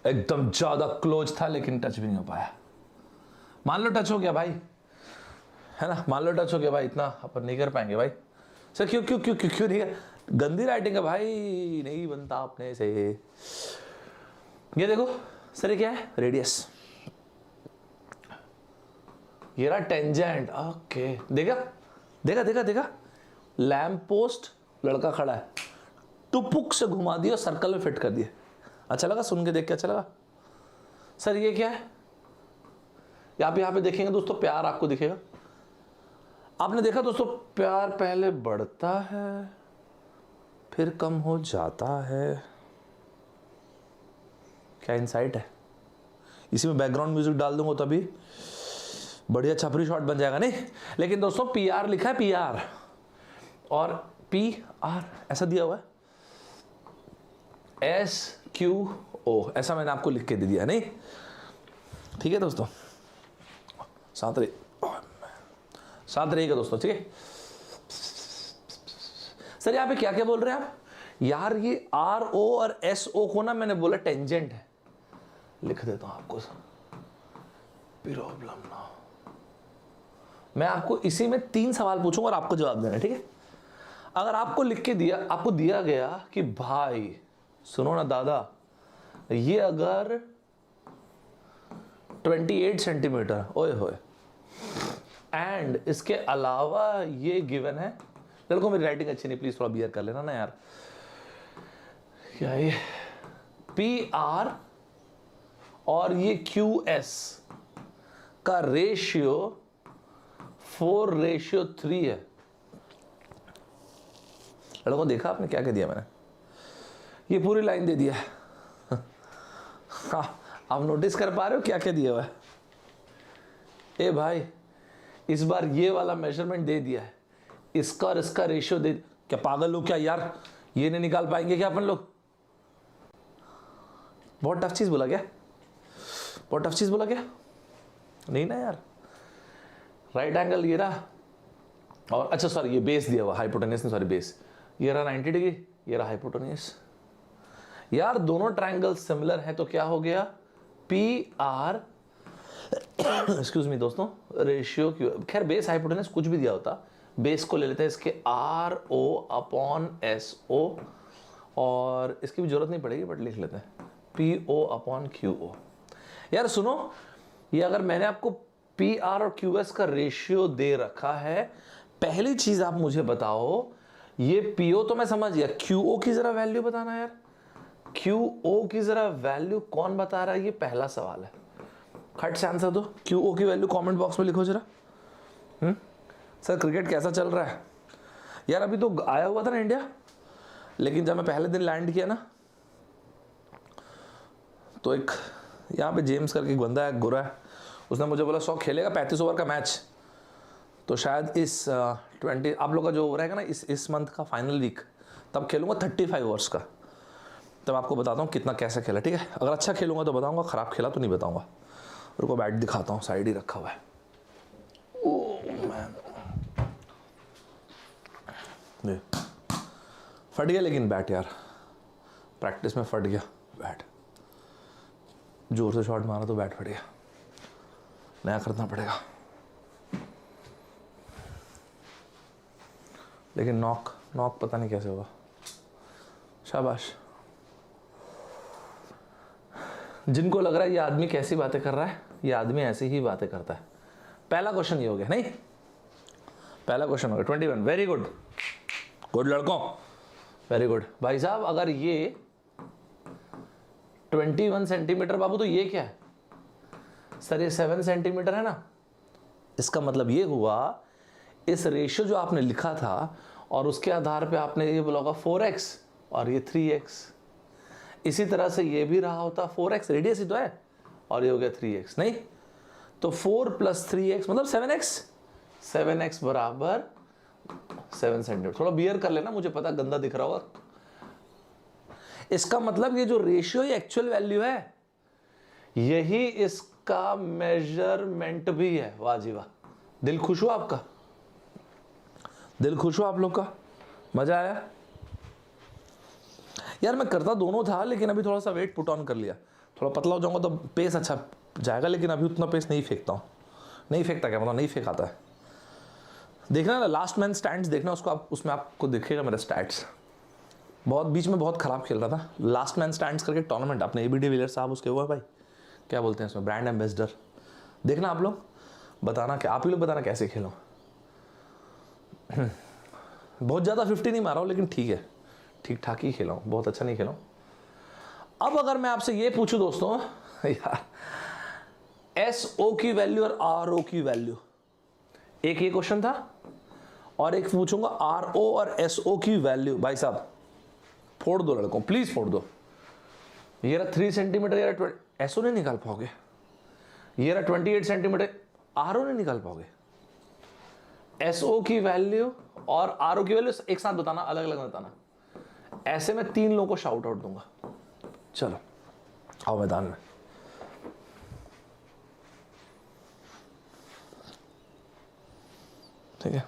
एकदम ज्यादा क्लोज था लेकिन टच भी नहीं हो पाया। मान लो टच हो गया भाई, है ना, मान लो टच हो गया भाई, इतना अपन नहीं कर पाएंगे भाई। सर क्यों क्यों क्यों क्यों क्यों नहीं है? गंदी राइटिंग है भाई, नहीं बनता अपने से। ये देखो सर, ये क्या है? रेडियस। ये रहा टेंजेंट। ओके, देखा देखा देखा देखा, लैम्प पोस्ट, लड़का खड़ा है, टुपुक से घुमा दिया, सर्कल में फिट कर दिया। अच्छा लगा सुन के, देख के अच्छा लगा। सर ये क्या है? यहाँ पे देखेंगे दोस्तों, प्यार आपको दिखेगा। आपने देखा दोस्तों, प्यार पहले बढ़ता है फिर कम हो जाता है। क्या इंसाइट है? इसी में बैकग्राउंड म्यूजिक डाल दूंगा तभी बढ़िया छपरी शॉट बन जाएगा। नहीं लेकिन दोस्तों PR लिखा है, PR और PR ऐसा दिया हुआ है, SQO ऐसा मैंने आपको लिख के दे दिया। नहीं ठीक है दोस्तों, साथ रहिएगा दोस्तों, ठीक है। सर यहाँ पे क्या क्या बोल रहे हैं आप? यार ये RO और SO को ना मैंने बोला टेंजेंट है, लिख देता हूं आपको। प्रॉब्लम ना, मैं आपको इसी में 3 सवाल पूछूंगा और आपको जवाब देना है, ठीक है। अगर आपको लिख के दिया, आपको दिया गया कि भाई सुनो ना दादा, ये अगर 28 सेंटीमीटर, ओए होए, एंड इसके अलावा ये गिवन है। लड़कों मेरी राइटिंग अच्छी नहीं, प्लीज थोड़ा बियर कर लेना ना यार। क्या ये PR और ये QS का रेशियो 4:3 है। लड़कों देखा आपने क्या क्या दिया मैंने? ये पूरी लाइन दे दिया है। हाँ, आप नोटिस कर पा रहे हो क्या क्या दिया हुआ है? ए भाई इस बार ये वाला मेजरमेंट दे दिया है, इसका और इसका रेशियो दे। क्या पागल हो क्या यार? ये नहीं निकाल पाएंगे क्या अपन लोग? बहुत टफ चीज बोला क्या? बहुत टफ चीज बोला क्या? नहीं ना यार। राइट एंगल ये रहा, और अच्छा सॉरी ये बेस दिया हुआ, हाइपोटेन्यूस नहीं, सॉरी बेस। ये रहा 90 डिग्री, ये रहा हाइपोटेन्यूस। यार दोनों ट्रायंगल सिमिलर है तो क्या हो गया? PR एक्सक्यूज मी दोस्तों, रेशियो क्यू, खैर बेस हाइपोटेन्यूस कुछ भी दिया होता, बेस को ले लेते हैं इसके RO/SO, और इसकी भी जरूरत नहीं पड़ेगी बट लिख लेते हैं PO/QO। यार सुनो, ये अगर मैंने आपको PR और QS का रेशियो दे रखा है, पहली चीज आप मुझे बताओ, ये PO तो मैं समझ गया, QO की जरा वैल्यू बताना यार। QO की जरा वैल्यू कौन बता रहा है? ये पहला सवाल है, खट से आंसर दो। QO की वैल्यू कमेंट बॉक्स में लिखो जरा। सर क्रिकेट कैसा चल रहा है? यार अभी तो आया हुआ था ना इंडिया, लेकिन जब मैं पहले दिन लैंड किया ना, तो एक यहाँ पे जेम्स करके एक बंदा है, गोरा है, उसने मुझे बोला 100 खेलेगा 35 ओवर का मैच। तो शायद इस 20 आप लोग का जो रहेगा ना इस मंथ का फाइनल वीक, तब खेलूंगा 35 ओवर्स का। तब आपको बताता हूँ कितना कैसे खेला, ठीक है। अगर अच्छा खेलूंगा तो बताऊंगा, खराब खेला तो नहीं बताऊंगा। रुको बैट दिखाता हूँ, साइड ही रखा हुआ है। फट गया लेकिन बैट यार, प्रैक्टिस में फट गया बैट, जोर से शॉट मारा तो बैट फट गया, नया खरीदना पड़ेगा। लेकिन नॉक पता नहीं कैसे होगा। शाबाश। जिनको लग रहा है ये आदमी कैसी बातें कर रहा है, ये आदमी ऐसी ही बातें करता है। पहला क्वेश्चन ये हो गया, नहीं पहला क्वेश्चन हो गया 21। वेरी गुड, गुड लड़कों, वेरी गुड। भाई साहब अगर ये 21 सेंटीमीटर, बाबू तो ये क्या है? सर ये 7 सेंटीमीटर है ना। इसका मतलब ये हुआ, इस रेशियो जो आपने लिखा था और उसके आधार पे आपने ये बोला होगा 4x और ये 3x। इसी तरह से ये भी रहा होता 4x, रेडियस ही तो है, और ये हो गया 3x। नहीं तो 4 + 3x मतलब 7x। 7x बराबर 7 सेंटीमीटर। थोड़ा बियर कर लेना, मुझे पता गंदा दिख रहा होगा। इसका मतलब ये जो रेशियो ये एक्चुअल वैल्यू है, यही इसका मेजरमेंट भी है। वाह जी वाह, दिल खुश हुआ आपका? दिल खुश हुआ आप लोग का? मजा आया? यार मैं करता दोनों था, लेकिन अभी थोड़ा सा वेट पुट ऑन कर लिया, थोड़ा पतला हो जाऊंगा तो पेस अच्छा जाएगा, लेकिन अभी उतना पेस नहीं फेंकता हूँ। नहीं फेंकता क्या मतलब, नहीं फेंकाता है। देखना ना लास्ट मैन स्टैंड्स देखना उसको, आप उसमें आपको दिखेगा मेरे स्टैट्स। बहुत बीच में बहुत ख़राब खेल रहा था। लास्ट मैन स्टैंड्स करके टूर्नामेंट अपने ए बी डिविलियर्स साहब उसके हुआ भाई, क्या बोलते हैं उसमें, ब्रांड एम्बेसडर। देखना आप लोग, बताना क्या, आप ही लोग बताना कैसे खेलो। बहुत ज़्यादा 50 नहीं मारा हूँ, लेकिन ठीक है, ठीक ठाक ही खेला हूँ, बहुत अच्छा नहीं खेला हूँ। अब अगर मैं आपसे ये पूछूं दोस्तों यार, SO की वैल्यू और RO की वैल्यू, एक ये क्वेश्चन था, और एक पूछूंगा RO और SO की वैल्यू। भाई साहब फोड़ दो लड़कों, प्लीज फोड़ दो। ये रहा 3 सेंटीमीटर, ये रहा SO नहीं निकाल पाओगे। ये रहा 28 सेंटीमीटर, RO नहीं निकाल पाओगे। SO की वैल्यू और RO की वैल्यू एक साथ बताना, अलग अलग बताना। ऐसे में 3 लोगों को शाउट आउट दूंगा। चलो आओ मैदान में। ठीक है,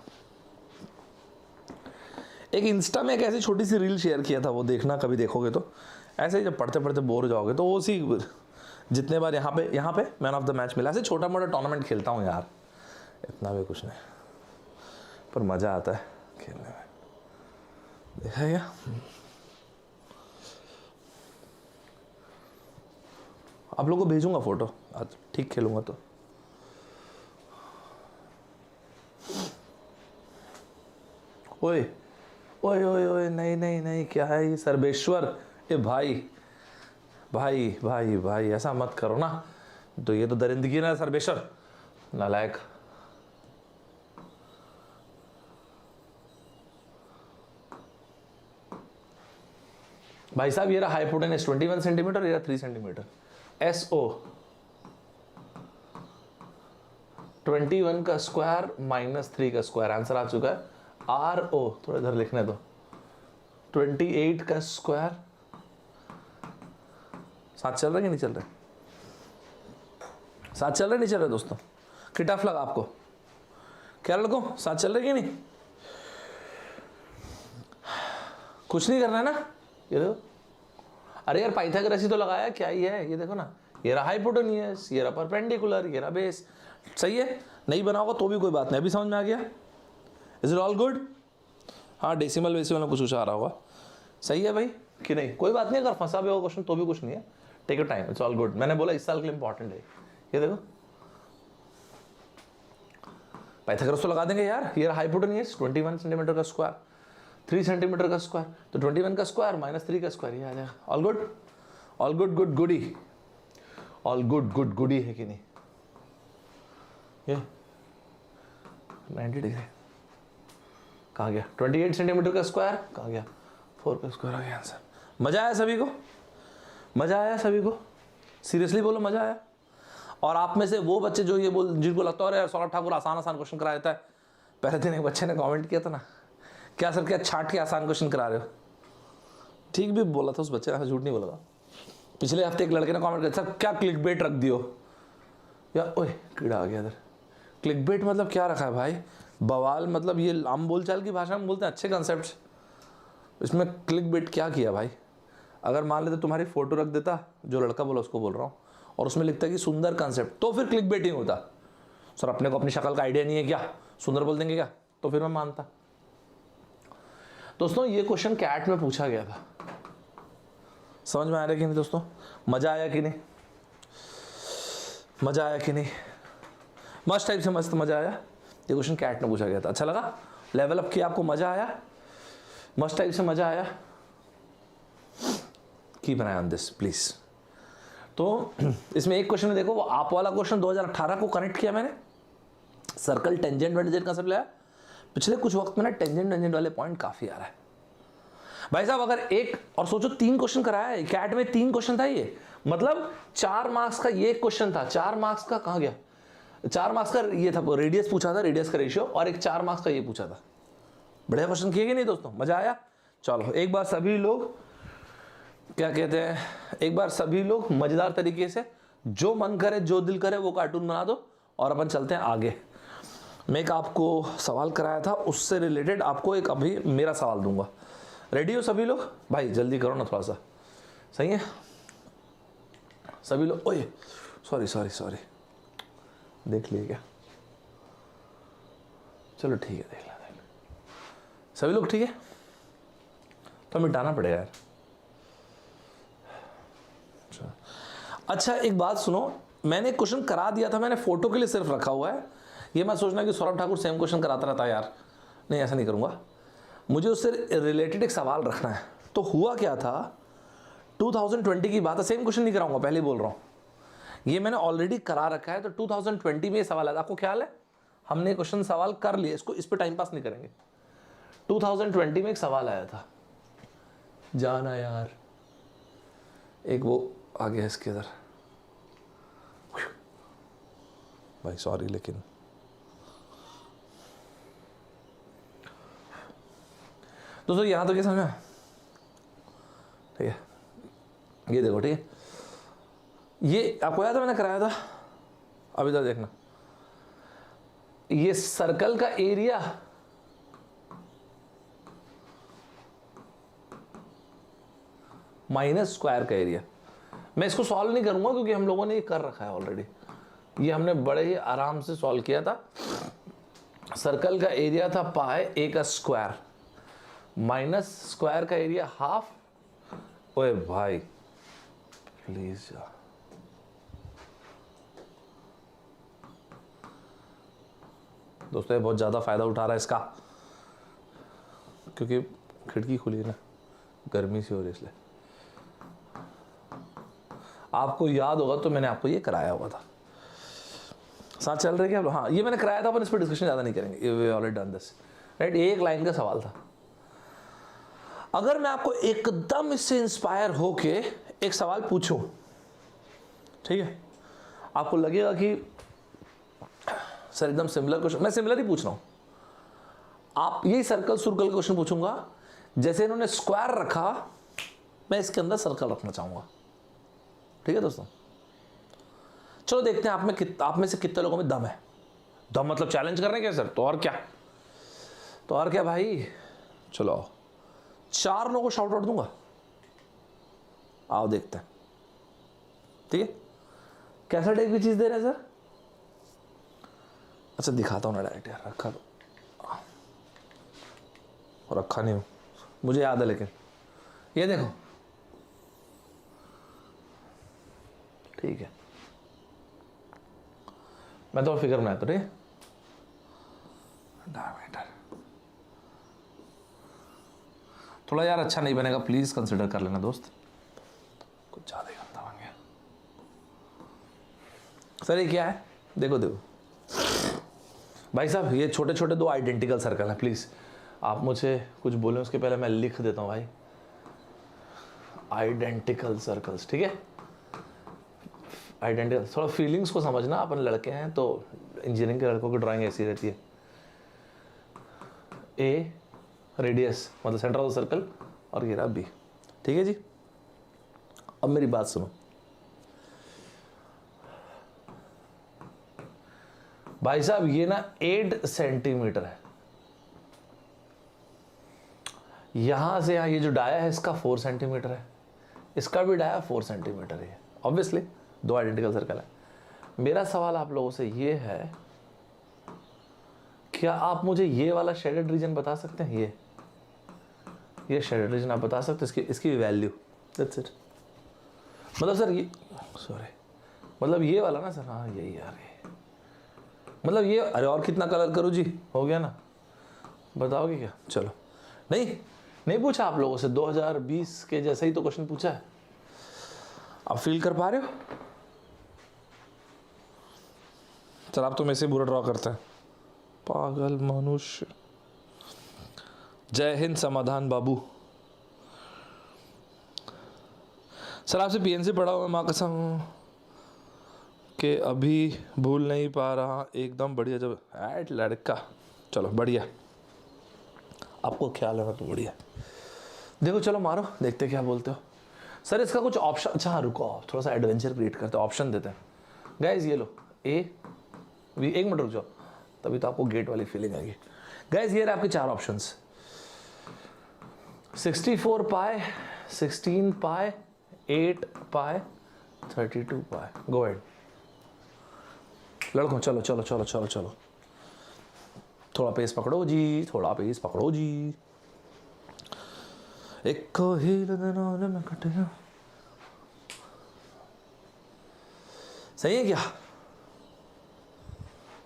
एक इंस्टा में एक ऐसी छोटी सी रील शेयर किया था, वो देखना कभी देखोगे तो। ऐसे ही जब पढ़ते पढ़ते बोर हो जाओगे तो वो उसी, जितने बार यहाँ पे मैन ऑफ द मैच मिला, ऐसे छोटा मोटा टूर्नामेंट खेलता हूँ यार, इतना भी कुछ नहीं, पर मज़ा आता है खेलने में। देखा है क्या, आप लोगों को भेजूंगा फोटो आज, ठीक खेलूंगा तो। ओए ओए ओए ओए, नहीं नहीं नहीं, क्या है ये सर्वेश्वर, ए भाई भाई भाई भाई ऐसा मत करो ना, तो ये तो दरिंदगी ना सर्वेश्वर, नालायक। भाई साहब ये रहा हाइपोटेनस 21 सेंटीमीटर, ये रहा 3 सेंटीमीटर। SO 21 का स्क्वायर माइनस 3 का स्क्वायर, आंसर आ चुका है। RO थोड़ा इधर लिखने दो, 28 का स्क्वायर, साथ चल रहे कि नहीं चल रहे, साथ चल रहे नहीं चल रहे दोस्तों, कि टफ लगा आपको, क्या लड़कों साथ चल रहे कि नहीं, कुछ नहीं करना है ना। ये देखो, अरे यार पाइथागोरस ही तो लगाया, क्या ही है, ये देखो ना, ये रहा हाइपोटेनियस, ये रहा परपेंडिकुलर, ये रहा बेस, सही है। नहीं बनाओगे तो भी कोई बात नहीं, अभी समझ में आ गया, इज इट ऑल गुड। हाँ डेसिमल वेसिमल में कुछ आ रहा होगा, सही है भाई कि नहीं, कोई बात नहीं, अगर फंसा भी होगा क्वेश्चन तो भी कुछ नहीं है, take your time, it's all good. मैंने बोला इस साल के लिए इंपॉर्टेंट है, ये देखो पाइथागोरस तो लगा देंगे यार। ये हाइपोटेनियस 21 सेंटीमीटर का स्क्वायर, 3 सेंटीमीटर का स्क्वायर, तो 21 का स्क्वायर माइनस 3 का स्क्वायर, ये आ जाएगा। All good, all good good goody, all good good goody है कि नहीं। ये 90 डिग्री कहाँ गया, 28 सेंटीमीटर का स्क्वायर कहाँ गया, 4 का स्क्वायर आ गया आंसर। मजा आया सभी को, मजा आया सभी को, सीरियसली बोलो मजा आया। और आप में से वो बच्चे जो ये बोल, जिनको लगता है यार सौरभ ठाकुर आसान आसान क्वेश्चन करा देता है, पहले दिन एक बच्चे ने कमेंट किया था ना, क्या सर क्या छाट के आसान क्वेश्चन करा रहे हो, ठीक भी बोला था उस बच्चे ने, झूठ नहीं बोला था। पिछले हफ्ते एक लड़के ने कमेंट किया सर क्या क्लिक बेट रख दियो, यार ओए कीड़ा आ गया इधर। क्लिक बेट मतलब क्या रखा है भाई, बवाल, मतलब ये आम बोलचाल की भाषा में बोलते हैं अच्छे कंसेप्ट, इसमें क्लिक बेट क्या किया भाई। अगर मान लेते तुम्हारी फोटो रख देता, जो लड़का बोला उसको बोल रहा हूँ, और उसमें लिखता है कि सुंदर कंसेप्ट, तो फिर क्लिक बेटिंग होता। सर अपने को अपनी शक्ल का आइडिया नहीं है क्या, सुंदर बोल देंगे क्या, तो फिर मैं मानता। दोस्तों ये क्वेश्चन कैट में पूछा गया था, समझ में आ रहा है कि नहीं दोस्तों, मजा आया कि नहीं, मजा आया कि नहीं, मस्त टाइप से मस्त मजा आया। ये क्वेश्चन कैट में पूछा गया था, अच्छा लगा, लेवल अप किया, आपको मजा आया, मस्त टाइप से मजा आया, keep an I on this please. तो इसमें एक क्वेश्चन में देखो, वो आप वाला क्वेश्चन 2018 को कनेक्ट किया मैंने, सर्कल टेंजेंट वेंजेंट का सब लाया। पिछले कुछ वक्त में ना टेंजेंट वेंजेंट वाले पॉइंट काफी आ रहा है भाई साहब। अगर एक और सोचो 3 क्वेश्चन कराया है कैट में, 3 क्वेश्चन था ये, मतलब 4 मार्क्स का ये क्वेश्चन था, 4 मार्क्स का कहाँ गया, 4 मार्क्स का ये था, रेडियस पूछा था, रेडियस का रेशियो, और एक 4 मार्क्स का ये पूछा था। बढ़िया क्वेश्चन किए कि नहीं दोस्तों, मजा आया। चलो एक बार सभी लोग क्या कहते हैं, एक बार सभी लोग मजेदार तरीके से जो मन करे जो दिल करे वो कार्टून बना दो, और अपन चलते हैं आगे। मैं एक आपको सवाल कराया था, उससे रिलेटेड आपको एक अभी मेरा सवाल दूंगा। रेडी हो सभी लोग? भाई जल्दी करो ना थोड़ा सा, सही है सभी लोग? ओए सॉरी सॉरी सॉरी, देख लिए क्या? चलो ठीक है, देख ला सभी लोग, ठीक है? तो मिटाना पड़ेगा यार। अच्छा एक बात सुनो, मैंने क्वेश्चन करा दिया था, मैंने फोटो के लिए सिर्फ रखा हुआ है। ये मत सोचना कि सौरभ ठाकुर सेम क्वेश्चन कराता रहता है यार, नहीं ऐसा नहीं करूँगा। मुझे उससे रिलेटेड एक सवाल रखना है। तो हुआ क्या था, 2020 की बात है, सेम क्वेश्चन नहीं कराऊंगा, पहले ही बोल रहा हूँ। ये मैंने ऑलरेडी करा रखा है, तो 2020 में ये सवाल आया, आपको ख्याल है? हमने क्वेश्चन सवाल कर लिए, इसको इस पर टाइम पास नहीं करेंगे। 2020 में एक सवाल आया था, जाना यार, एक वो आ गया इसके इधर, भाई सॉरी, लेकिन दोस्तों यहां तो क्या समझा, ठीक है? ये देखो, ठीक है, ये आपको याद है मैंने कराया था, अभी तक देखना, ये सर्कल का एरिया माइनस स्क्वायर का एरिया। मैं इसको सॉल्व नहीं करूंगा क्योंकि हम लोगों ने ये कर रखा है ऑलरेडी, ये हमने बड़े ही आराम से सॉल्व किया था। सर्कल का एरिया था पाई ए का स्क्वायर माइनस स्क्वायर का एरिया हाफ। ओए भाई प्लीज यार, दोस्तों ये बहुत ज़्यादा फ़ायदा उठा रहा है इसका, क्योंकि खिड़की खुली है ना, गर्मी सी हो रही है इसलिए। आपको याद होगा तो मैंने आपको ये कराया हुआ था, साथ चल रहे क्या? हाँ ये मैंने कराया था, पर इस पर डिस्कशन ज़्यादा नहीं करेंगे, we already done this, right? एक लाइन का सवाल था। अगर मैं आपको एकदम इससे इंस्पायर होके एक सवाल पूछूं, ठीक है, आपको लगेगा कि सर एकदम सिमिलर क्वेश्चन, मैं सिमिलर ही पूछ रहा हूं, आप यही सर्कल सर्कल क्वेश्चन पूछूंगा, जैसे इन्होंने स्क्वायर रखा, मैं इसके अंदर सर्कल रखना चाहूंगा, ठीक है दोस्तों? चलो देखते हैं आप में से कितने लोगों में दम है। दम मतलब चैलेंज कर रहे हैं क्या सर? तो और क्या, तो और क्या भाई, चलो आओ, 4 लोगों को शाउट आउट दूंगा, आओ देखते हैं, ठीक है? कैसा टाइप की चीज दे रहे हैं सर? अच्छा दिखाता हूँ ना डायरेक्ट यार, रखा तो और रखा नहीं हूँ, मुझे याद है, लेकिन ये देखो, ठीक है, मैं तो फिगर बनाया तो, ठीक है? डायमीटर थोड़ा यार अच्छा नहीं बनेगा, प्लीज कंसिडर कर लेना दोस्त, कुछ ज्यादा ही गंदा बन गया। सर ये क्या है? देखो देखो भाई साहब, ये छोटे छोटे 2 आइडेंटिकल सर्कल हैं, प्लीज आप मुझे कुछ बोले उसके पहले मैं लिख देता हूँ भाई, आइडेंटिकल सर्कल्स, ठीक है? आइडेंटिकल, थोड़ा फीलिंग्स को समझना, अपन लड़के हैं तो इंजीनियरिंग के लड़कों की ड्राइंग ऐसी रहती है। ए रेडियस मतलब सेंटर ऑफ द सर्कल, और ये रहा बी, ठीक है जी? अब मेरी बात सुनो भाई साहब, ये ना 8 सेंटीमीटर है, यहां से यहां ये जो डाया है इसका 4 सेंटीमीटर है, इसका भी डाया 4 सेंटीमीटर है, ऑब्वियसली 2 आइडेंटिकल सर्कल है। मेरा सवाल आप लोगों से ये है, क्या आप मुझे ये वाला शेडेड रीजन बता सकते हैं? ये शेडेड रीजन आप बता सकते हैं, इसकी वैल्यू, दैट्स इट। मतलब सर ये, सॉरी, मतलब ये वाला ना सर, हाँ यही यार, ये मतलब ये, अरे और कितना कलर करूँ जी, हो गया ना? बताओगे क्या? चलो, नहीं पूछा आप लोगों से, 2020 के जैसा ही तो क्वेश्चन पूछा है, आप फील कर पा रहे हो? सर आप तो मेरे से बुरा ड्रॉ करते हैं, पागल मनुष्य। जय हिंद समाधान बाबू। सर आपसे पीएनसी पढ़ा हुआ, माँ कसम कि अभी भूल नहीं पा रहा, एकदम बढ़िया, जब ऐट लड़का, चलो बढ़िया, आपको ख्याल है तो बढ़िया। देखो चलो मारो, देखते क्या बोलते हो। सर इसका कुछ ऑप्शन, अच्छा हाँ रुको, थोड़ा सा एडवेंचर क्रिएट करते हैं, ऑप्शन देते हैं गाइज। ये लो ए बी, 1 मिनट रुक जाओ, तभी तो आपको गेट वाली फीलिंग आएगी। गाइज ये रहे आपके 4 ऑप्शंस, 64 पाई, 16 पाई, 8 पाई, 32 पाई। गो अहेड लड़कों, चलो चलो चलो चलो चलो, थोड़ा पेस पकड़ो जी, थोड़ा पेस पकड़ो जी। एक हील में कटे, सही है क्या?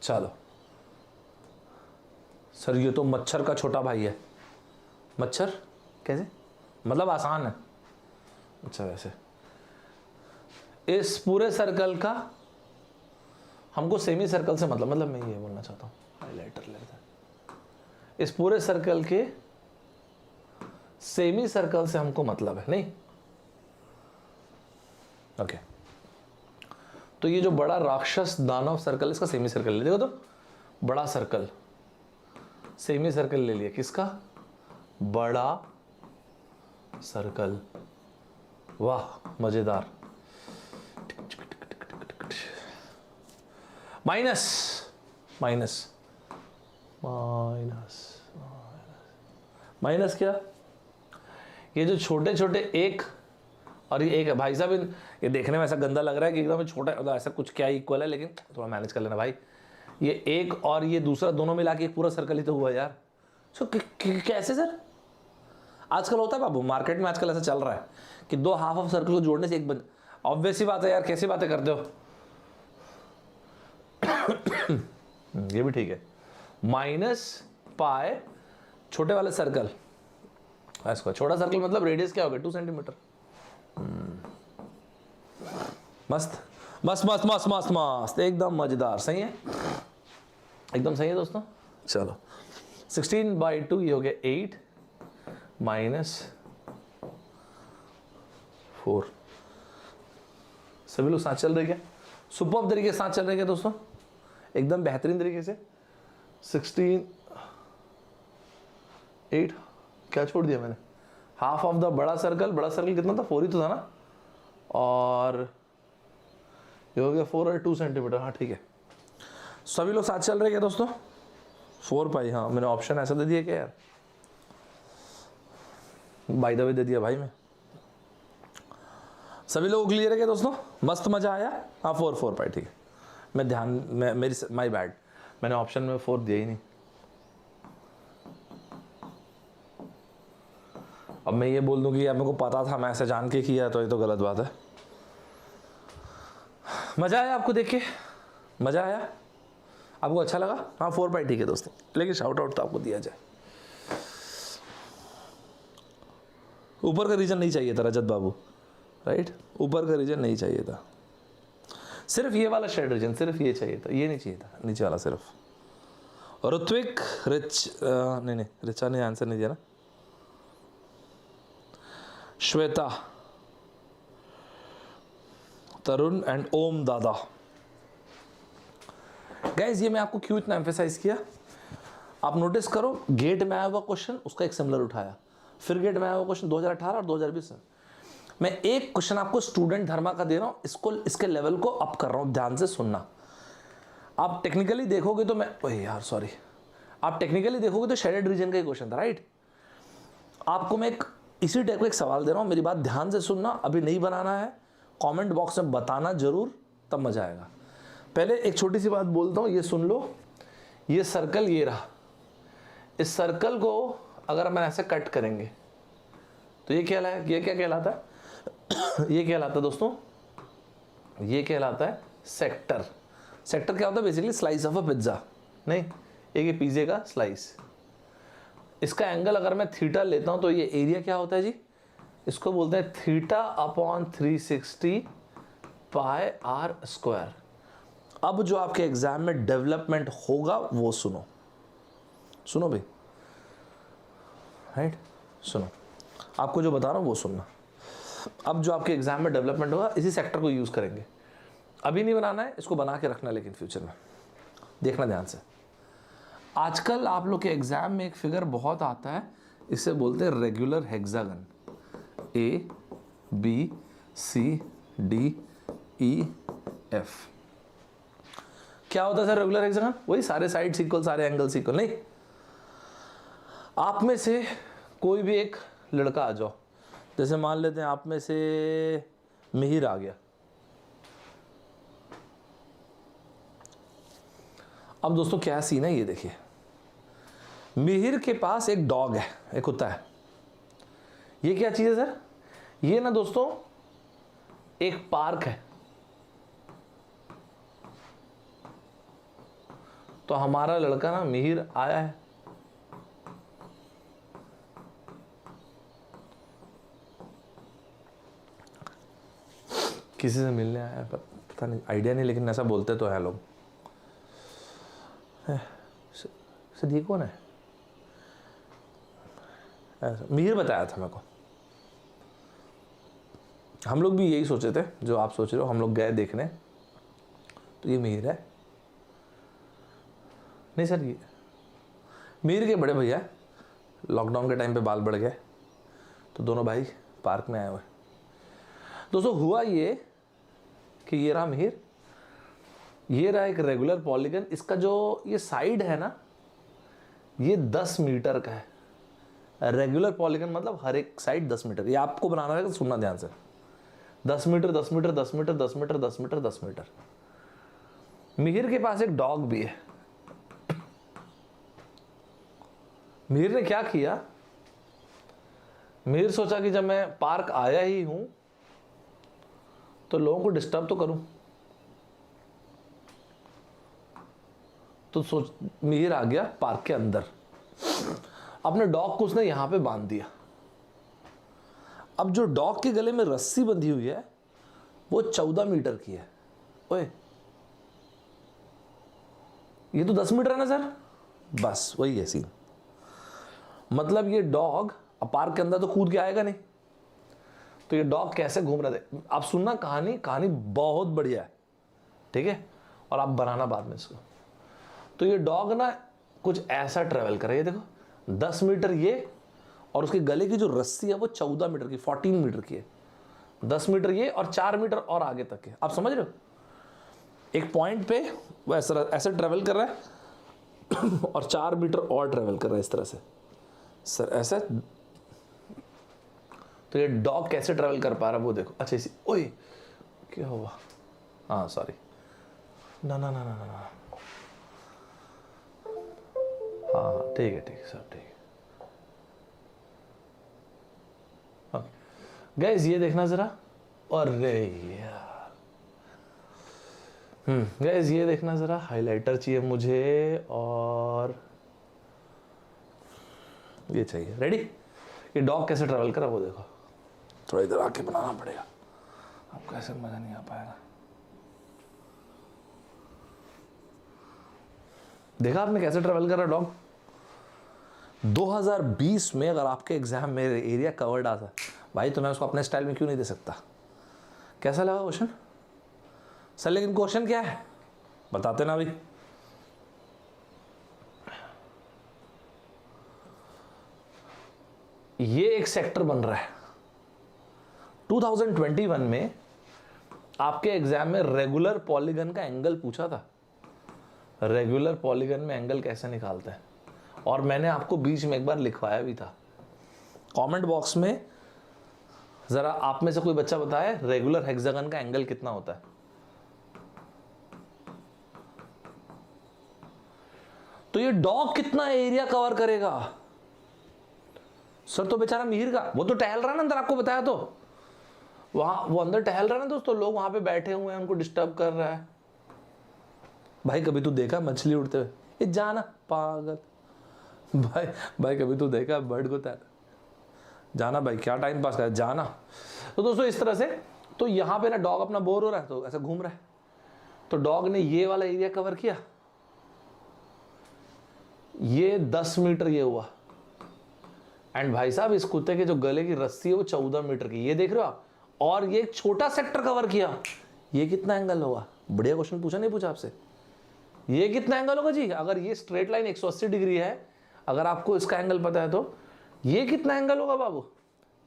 चलो सर ये तो मच्छर का छोटा भाई है। मच्छर कैसे? मतलब आसान है। अच्छा वैसे इस पूरे सर्कल का हमको सेमी सर्कल से मतलब मैं ये बोलना चाहता हूँ, हाइलाइटर लेते हैं, इस पूरे सर्कल के सेमी सर्कल से हमको मतलब है नहीं? ओके तो ये जो बड़ा राक्षस दानव सर्कल, इसका सेमी सर्कल ले, देखो तो बड़ा सर्कल, सेमी सर्कल ले लिया, किसका? बड़ा सर्कल। वाह मजेदार। माइनस माइनस माइनस माइनस क्या? ये जो छोटे छोटे एक और ये एक है भाई साहब, ये देखने में ऐसा गंदा लग रहा है कि एकदम छोटा, मतलब ऐसा कुछ क्या इक्वल है, लेकिन थोड़ा मैनेज कर लेना भाई। ये एक और ये दूसरा दोनों मिला के एक पूरा सर्कल ही तो हुआ यार। सो कैसे सर? आजकल होता है बाबू, मार्केट में आजकल ऐसा चल रहा है कि दो हाफ ऑफ सर्कल को जोड़ने से एक बन। ऑब्वियस ही बात है यार, कैसी बातें करते हो? ये भी ठीक है। माइनस पाई छोटे वाले सर्कल, इसको छोटा सर्कल मतलब रेडियस क्या हो गया? 2 सेंटीमीटर। मस्त मस्त मस्त मस्त मस्त मस्त, एकदम मजेदार। सही है, एकदम सही है दोस्तों। चलो 16/2 ये हो गया 8 माइनस 4। सभी लोग साथ चल रहे क्या? सुपर्ब तरीके से साथ चल रहे क्या दोस्तों? एकदम बेहतरीन तरीके से। 16 8 क्या छोड़ दिया मैंने? हाफ ऑफ द बड़ा सर्कल कितना था? 4 ही तो था ना, और ये हो गया 4 और 2 सेंटीमीटर। हाँ ठीक है, सभी लोग साथ चल रहे क्या दोस्तों? 4 पाई, हाँ मैंने ऑप्शन ऐसा दे दिया क्या यार? बाय द वे दे दिया भाई मैं। सभी लोग क्लियर है क्या दोस्तों? मस्त मजा आया? हाँ 4 पाई ठीक है। मेरी माय बैड, मैंने ऑप्शन में 4 दिया ही नहीं। अब मैं ये बोल दूं कि यार मेरे को पता था, मैं ऐसे जान के किया, तो ये तो गलत बात है। मजा आया आपको देख के? मजा आया आपको? अच्छा लगा? हाँ 4 पाई ठीक है दोस्तों, लेकिन शाउट आउट तो आपको दिया जाए। ऊपर का रीजन नहीं चाहिए था रजत बाबू, राइट? ऊपर का रीजन नहीं चाहिए था, सिर्फ ये वाला शेड रीजन, सिर्फ ये चाहिए था, ये नहीं चाहिए था नीचे वाला सिर्फ। ऋत्विक नहीं रिचा ने आंसर नहीं दिया ना। श्वेता, तरुण एंड ओम दादा। गाइज ये मैं आपको क्यों इतना एम्फेसाइज किया? आप नोटिस करो, गेट में आया हुआ क्वेश्चन उसका एक सिमिलर उठाया, फिर गेट में आया हुआ क्वेश्चन 2018 और 2020 में। मैं एक क्वेश्चन आपको स्टूडेंट धर्मा का दे रहा हूं, इसको इसके लेवल को अप कर रहा हूं, ध्यान से सुनना। आप टेक्निकली देखोगे तो आप टेक्निकली देखोगे तो शेडेड रीजन का ही क्वेश्चन था, राइट? आपको मैं इसी टाइप का एक सवाल दे रहा हूं, मेरी बात ध्यान से सुनना। अभी नहीं बनाना है, कमेंट बॉक्स में बताना जरूर, तब मजा आएगा। पहले एक छोटी सी बात बोलता हूं, ये सुन लो। ये सर्कल ये रहा, इस सर्कल को अगर हम ऐसे कट करेंगे तो ये क्या कहलाता है? ये कहलाता है दोस्तों, ये कहलाता है सेक्टर। सेक्टर क्या होता है? Basically slice of a pizza, नहीं एक पिज्जे का स्लाइस। इसका एंगल अगर मैं थीटा लेता हूं तो ये एरिया क्या होता है जी? इसको बोलते हैं theta upon 360 pi R square. अब जो आपके एग्जाम में डेवलपमेंट होगा वो सुनो भाई, राइट? सुनो, आपको जो बता रहा हूं वो सुनना। अब जो आपके एग्जाम में डेवलपमेंट होगा इसी सेक्टर को यूज करेंगे। अभी नहीं बनाना है, इसको बना के रखना, लेकिन फ्यूचर में देखना ध्यान से। आजकल आप लोग के एग्जाम में एक फिगर बहुत आता है, इसे बोलते हैं regular hexagon. A B C D E F। क्या होता है सर रेगुलर हेक्सागन? वही सारे साइड्स इक्वल, सारे एंगल्स इक्वल। नहीं, आप में से कोई भी एक लड़का आ जाओ। जैसे मान लेते हैं आप में से मिहिर आ गया। अब दोस्तों क्या सीन है ये देखिए, मिहिर के पास एक डॉग है, एक कुत्ता है। ये क्या चीज है सर? ये ना दोस्तों एक पार्क है। तो हमारा लड़का ना मिहिर आया है, किसी से मिलने आया है, पता नहीं, आइडिया नहीं, लेकिन ऐसा बोलते तो है लोग। सर ये कौन है? मिहिर बताया था मेरे को। हम लोग भी यही सोचे थे जो आप सोच रहे हो। हम लोग गए देखने, तो ये मिहिर है। नहीं सर, ये मिहिर के बड़े भैया, लॉकडाउन के टाइम पे बाल बढ़ गए तो दोनों भाई पार्क में आए हुए। दोस्तों हुआ ये कि ये रहा मिहिर, ये रहा एक रेगुलर पॉलीगन। इसका जो ये साइड है ना, ये 10 मीटर का है। रेगुलर पॉलीगन मतलब हर एक साइड 10 मीटर। ये आपको बनाना है तो सुनना ध्यान से। 10 metre 10 metre 10 metre 10 metre 10 metre 10 metre. Mihir के पास एक डॉग भी है। मिहिर ने क्या किया, मिहिर सोचा कि जब मैं पार्क आया ही हूं तो लोगों को डिस्टर्ब तो करूं। तो सोच मिहिर आ गया पार्क के अंदर, अपने डॉग को उसने यहां पे बांध दिया। अब जो डॉग के गले में रस्सी बंधी हुई है वो 14 मीटर की है। ओए, ये तो 10 मीटर है ना सर? बस वही है सीन। मतलब ये डॉग अब पार्क के अंदर तो कूद के आएगा नहीं, तो ये डॉग कैसे घूम रहे थे आप सुनना। कहानी बहुत बढ़िया है, ठीक है, और आप बनाना बाद में इसको। तो ये डॉग ना कुछ ऐसा ट्रेवल कर रहा है, ये देखो 10 मीटर ये, और उसके गले की जो रस्सी है वो 14 मीटर की, 14 मीटर की है। 10 मीटर ये और 4 मीटर और आगे तक है। आप समझ रहे हो? एक पॉइंट पे वो ऐसे ट्रेवल कर रहा है और 4 मीटर और ट्रेवल कर रहा है इस तरह से सर, ऐसा। तो ये डॉग कैसे ट्रेवल कर पा रहा है वो देखो। अच्छा इसी, ओए क्या हुआ? हाँ सॉरी, ना ना ना ना ना, हाँ ठीक है सब ठीक है। गाइस ये देखना जरा, अरे यार, गाइस ये देखना जरा, हाइलाइटर चाहिए मुझे और ये चाहिए। रेडी? ये डॉग कैसे ट्रैवल करा वो देखो। थोड़ा इधर आके बनाना पड़ेगा, आपको ऐसे मजा नहीं आ पाएगा। देखा आपने कैसे ट्रैवल कर रहा डॉग? 2020 में अगर आपके एग्जाम में एरिया कवर्ड आता भाई, तो मैं उसको अपने स्टाइल में क्यों नहीं दे सकता? कैसा लगा क्वेश्चन सर? लेकिन क्वेश्चन क्या है बताते ना भाई। ये एक सेक्टर बन रहा है। 2021 में आपके एग्जाम में रेगुलर पॉलीगन का एंगल पूछा था। रेगुलर पॉलीगन में एंगल कैसे निकालते हैं, और मैंने आपको बीच में एक बार लिखवाया भी था। कमेंट बॉक्स में जरा आप में से कोई बच्चा बताए रेगुलर हेक्सागन का एंगल कितना होता है। तो ये डॉग कितना एरिया कवर करेगा सर? तो बेचारा मिहिर का वो तो टहल रहा है ना अंदर, आपको बताया तो। वहां वो अंदर टहल रहा है ना दोस्तों, लोग वहां पे बैठे हुए हैं, उनको डिस्टर्ब कर रहा है। भाई कभी तू देखा मछली उड़ते हुए? ये जाना पागल। भाई कभी तू देखा बर्ड को तैर? जाना भाई, क्या टाइम पास कर जाना। तो दोस्तों इस तरह से, तो यहां पे ना डॉग अपना बोर हो रहा है तो ऐसा घूम रहा है, तो डॉग ने ये वाला एरिया कवर किया। ये 10 मीटर ये हुआ, एंड भाई साहब इस कुत्ते के जो गले की रस्सी है वो 14 मीटर की, ये देख रहे हो आप। और ये एक छोटा सेक्टर कवर किया। ये कितना एंगल होगा? बढ़िया क्वेश्चन पूछा नहीं पूछा आपसे? ये कितना एंगल होगा जी? अगर ये स्ट्रेट लाइन 180 डिग्री है, अगर आपको इसका एंगल पता है तो ये कितना एंगल होगा बाबू?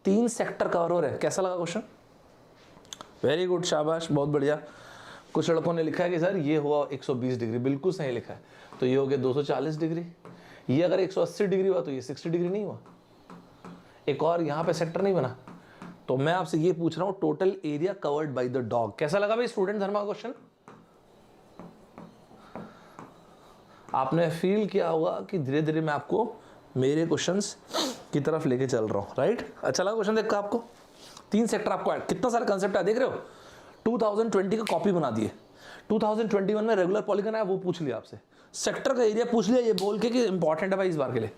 3 सेक्टर कवर हो रहे हैं। कैसा लगा क्वेश्चन? वेरी गुड, शाबाश, बहुत बढ़िया। कुछ लड़कों ने लिखा है कि सर ये हुआ 120 डिग्री, बिल्कुल सही लिखा है। तो ये हो गया 240 डिग्री। ये अगर 180 डिग्री हुआ तो ये 60 डिग्री नहीं हुआ। एक और यहाँ पे सेक्टर नहीं बना, तो मैं आपसे ये पूछ रहा हूँ total area covered by the dog. कैसा लगा भाई स्टूडेंट धर्मा क्वेश्चन? आपने फील किया होगा कि धीरे धीरे मैं आपको मेरे क्वेश्चंस की तरफ लेके चल रहा हूँ, राइट? अच्छा लगा क्वेश्चन देखा आपको? 3 सेक्टर आपको ऐड, कितना सारा कंसेप्ट है देख रहे हो? 2020 का कॉपी बना दिए, 2021 में रेगुलर पॉलीगन आया वो पूछ लिया आपसे, सेक्टर का एरिया पूछ लिया ये बोल के कि इंपॉर्टेंट है भाई इस बार के लिए।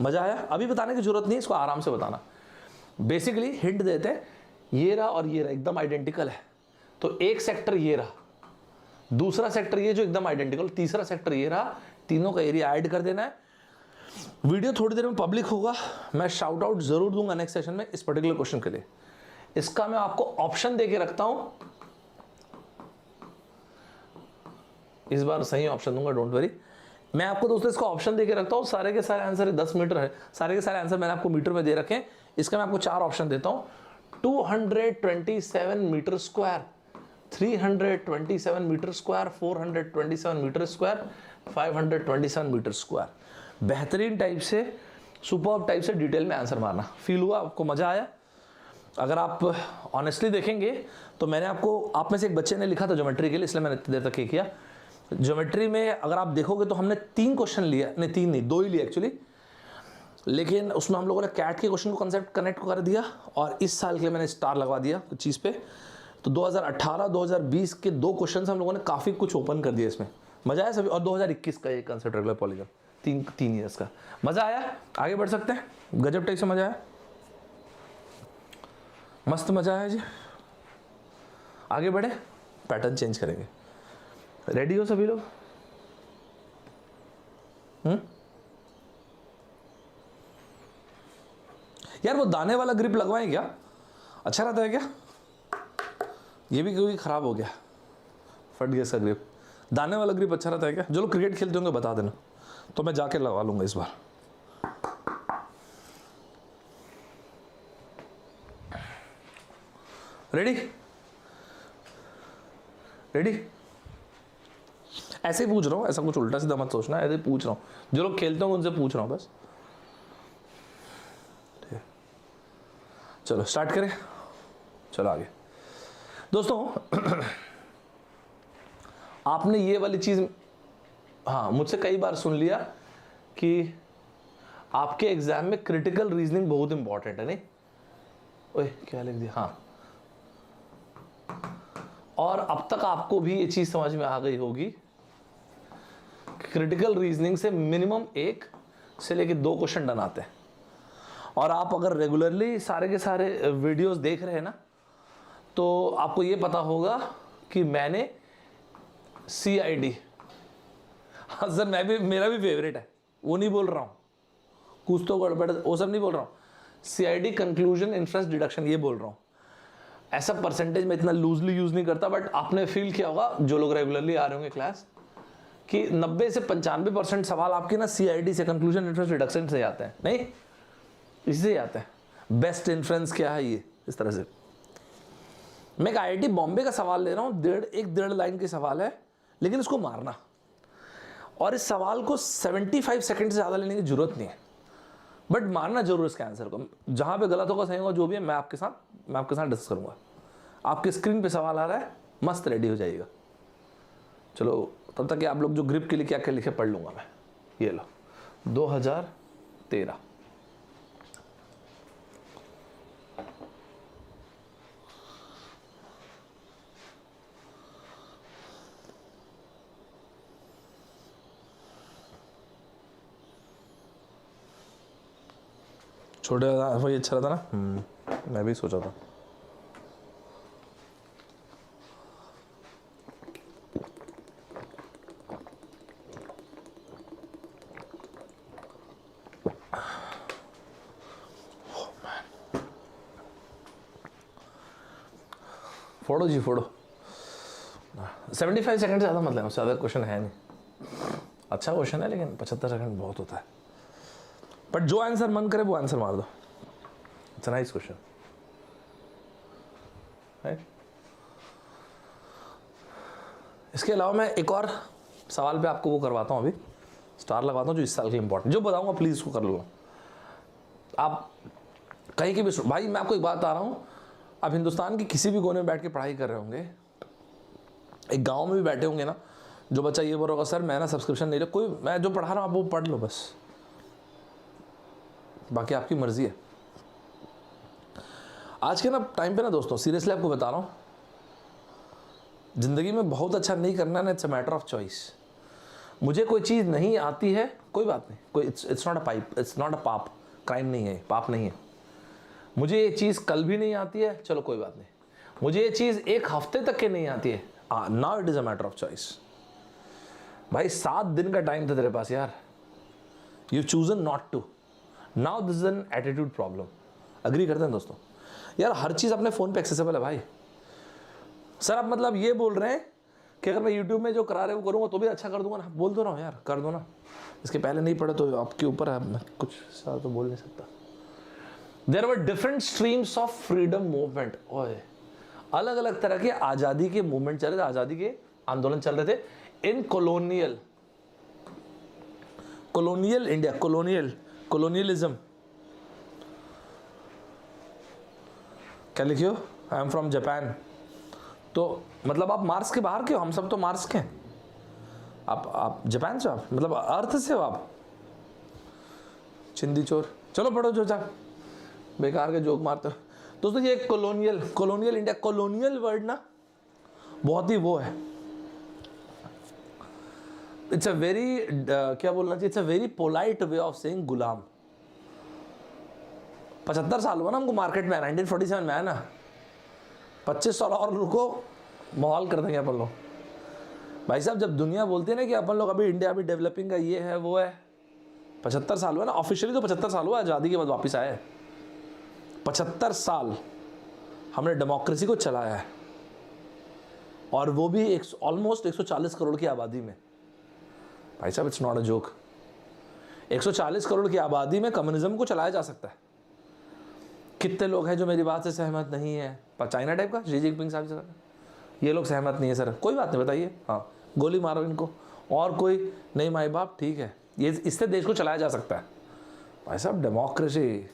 मजा आया? अभी बताने की जरूरत नहीं है, इसको आराम से बताना। बेसिकली हिंट देते हैं, ये रहा और ये रहा एकदम आइडेंटिकल है, तो एक सेक्टर ये रहा, दूसरा सेक्टर ये जो एकदम आइडेंटिकल, तीसरा सेक्टर ये रहा, तीनों का एरिया ऐड कर देना है। वीडियो थोड़ी देर में पब्लिक होगा, मैं शाउट आउट जरूर दूंगा नेक्स्ट सेशन में इस पर्टिकुलर क्वेश्चन के लिए। इसका मैं आपको ऑप्शन देके रखता हूं, इस बार सही ऑप्शन दूंगा, डोंट वरी। मैं आपको दोस्तों इसका ऑप्शन देके रखता हूं, सारे के सारे आंसर 10 मीटर है, सारे के सारे आंसर मैंने आपको मीटर में दे रखे हैं। इसका मैं आपको 4 ऑप्शन देता हूं, 227 metre square, 327 metre square, 427 metre square, 527 metre square. बेहतरीन टाइप से, सुपर्ब टाइप से डिटेल में आंसर मारना। फील हुआ आपको? मजा आया? अगर आप ऑनेस्टली देखेंगे तो मैंने आपको, आप में से एक बच्चे ने लिखा था ज्योमेट्री के लिए, इसलिए मैंने इतनी देर तक ये किया। ज्योमेट्री में अगर आप देखोगे तो हमने 3 क्वेश्चन लिया, नहीं 3 नहीं 2 ही लिए एक्चुअली, लेकिन उसमें हम लोगों ने कैट के क्वेश्चन को कंसेप्ट कनेक्ट कर दिया और इस साल के लिए मैंने स्टार लगवा दिया कुछ चीज़ पे। तो 2018-2020 के 2 क्वेश्चन हम लोगों ने काफ़ी कुछ ओपन कर दिया इसमें। मजा आया सभी? और 2021 का ये कंसेप्ट रेगुलर पॉलीगन, 3 ईयर्स का। मजा आया? आगे बढ़ सकते हैं? गजब टाइप से मजा आया, मस्त मजा आया जी। आगे बढ़े, पैटर्न चेंज करेंगे। रेडी हो सभी लोग? यार वो दाने वाला ग्रिप लगवाएं क्या? अच्छा रहता है क्या? ये भी क्योंकि खराब हो गया, फट गया इसका ग्रिप। दाने वाला ग्रिप अच्छा रहता है क्या? जो लोग क्रिकेट खेलते होंगे बता देना, तो मैं जाके लगा लूंगा इस बार। रेडी? रेडी? ऐसे ही पूछ रहा हूँ, ऐसा कुछ उल्टा सीधा मत सोचना, ऐसे ही पूछ रहा हूँ, जो लोग खेलते होंगे उनसे पूछ रहा हूँ बस। चलो स्टार्ट करें, चलो आगे। दोस्तों आपने ये वाली चीज, हाँ, मुझसे कई बार सुन लिया कि आपके एग्जाम में क्रिटिकल रीजनिंग बहुत इंपॉर्टेंट है, नहीं? ओए क्या लिख दिया? हाँ, और अब तक आपको भी ये चीज समझ में आ गई होगी, क्रिटिकल रीजनिंग से मिनिमम 1 से लेके 2 क्वेश्चन डन आते हैं। और आप अगर रेगुलरली सारे के सारे वीडियोस देख रहे हैं ना, तो आपको ये पता होगा कि मैंने CID, हाँ सर मैं भी, मेरा भी फेवरेट है, वो नहीं बोल रहा हूँ, कुछ तो गड़बड़ वो सब नहीं बोल रहा हूँ, CID कंक्लूजन इन्फरेंस डिडक्शन ये बोल रहा हूँ। ऐसा परसेंटेज में इतना लूजली यूज नहीं करता, बट आपने फील किया होगा जो लोग रेगुलरली आ रहे होंगे क्लास, कि 90 से 95% सवाल आपके ना CID से, कंक्लूजन इन्फरेंस डिडक्शन से आते हैं, नहीं इससे आते हैं। बेस्ट इन्फ्रेंस क्या है, ये इस तरह से। मैं एक IIT बॉम्बे का सवाल ले रहा हूँ, 1.5 लाइन के सवाल है, लेकिन इसको मारना, और इस सवाल को 75 सेकंड से ज़्यादा लेने की जरूरत नहीं है, बट मारना जरूर इसके आंसर को। जहाँ पे गलत होगा सही होगा जो भी है, मैं आपके साथ डिस्कस करूँगा। आपके स्क्रीन पे सवाल आ रहा है, मस्त रेडी हो जाइएगा। चलो तब तक आप लोग जो ग्रिप के लिए क्या क्या लिखे पढ़ लूँगा मैं। ये लो 2013, छोटे वही अच्छा रहता ना। मैं भी सोचा था। फोड़ो जी फोड़ो। 75 सेकंड से ज़्यादा मतलब, उससे ज़्यादा क्वेश्चन है नहीं। अच्छा क्वेश्चन है लेकिन 75 सेकंड बहुत होता है। बट जो आंसर मन करे वो आंसर मार दो। It's a nice question, right? इसके अलावा मैं एक और सवाल पे आपको वो करवाता हूँ, अभी स्टार लगवाता हूँ, जो इस साल के इंपॉर्टेंट, जो बताऊँगा प्लीज़ उसको कर लो। आप कहीं की भी भाई मैं आपको एक बात बता रहा हूँ, अब हिंदुस्तान के किसी भी कोने में बैठ के पढ़ाई कर रहे होंगे, एक गांव में भी बैठे होंगे ना, जो बच्चा ये बोल रहा होगा सर मैं ना सब्सक्रिप्शन नहीं ले, कोई मैं जो पढ़ा रहा हूँ आप वो पढ़ लो बस, बाकी आपकी मर्जी है। आज के ना टाइम पे ना दोस्तों सीरियसली आपको बता रहा हूँ, ज़िंदगी में बहुत अच्छा नहीं करना ना, it's a matter of choice. मुझे कोई चीज़ नहीं आती है, कोई बात नहीं, कोई it's not a pipe, it's not a पाप, क्राइम नहीं है, पाप नहीं है। मुझे ये चीज़ कल भी नहीं आती है, चलो कोई बात नहीं। मुझे ये चीज़ एक हफ्ते तक के नहीं आती है, now it is a matter of choice. भाई 7 दिन का टाइम था तेरे पास यार, you chosen not to, now this is an attitude problem. Agree करते हैं दोस्तों? यार हर चीज़ अपने फ़ोन पे एक्सेसिबल है भाई। सर आप मतलब ये बोल रहे हैं कि अगर मैं यूट्यूब में जो करा रहे वो करूँगा तो भी अच्छा कर दूंगा ना? बोल दो ना यार, कर दो ना। इसके पहले नहीं पढ़े तो आपके ऊपर है, मैं कुछ सारा तो बोल नहीं सकता। There were different streams of freedom movement. ओए अलग अलग तरह के आज़ादी के मूवमेंट चल रहे थे, आज़ादी के आंदोलन चल रहे थे इन कॉलोनियल इंडिया, कॉलोनियलिज्म। क्या लिखियो? I am from Japan. तो मतलब आप मार्स के बाहर के हो, हम सब तो मार्स के हैं। आप जापान से, आप मतलब अर्थ से हो आप, चिंदी चोर। चलो पढ़ो जो जा, बेकार के जोक मारते हो दोस्तों। ये कॉलोनियल इंडिया, कॉलोनियल वर्ड ना बहुत ही वो है, इट्स अ वेरी क्या बोलना चाहिए, it's a very polite way of saying गुलाम। 75 साल हुआ ना हमको मार्केट में, 1947 में आया ना, 25 साल और रुको, माहौल कर देंगे अपन लोग। भाई साहब जब दुनिया बोलती है ना कि अपन लोग अभी इंडिया अभी डेवलपिंग का ये है वो है, 75 साल हुआ ना ऑफिशियली, तो 75 साल हुआ आज़ादी के बाद वापस आए। 75 साल हमने डेमोक्रेसी को चलाया है, और वो भी ऑलमोस्ट 140 करोड़ की आबादी में। भाई साहब it's not a joke. 140 crore की आबादी में कम्युनिज्म को चलाया जा सकता है। कितने लोग हैं जो मेरी बात से सहमत नहीं है? पर चाइना टाइप का शी जिनपिंग साहब, ये लोग सहमत नहीं है सर, कोई बात नहीं, बताइए, हाँ गोली मारो इनको। और कोई नहीं, माई बाप ठीक है, ये इससे देश को चलाया जा सकता है। भाई साहब डेमोक्रेसी,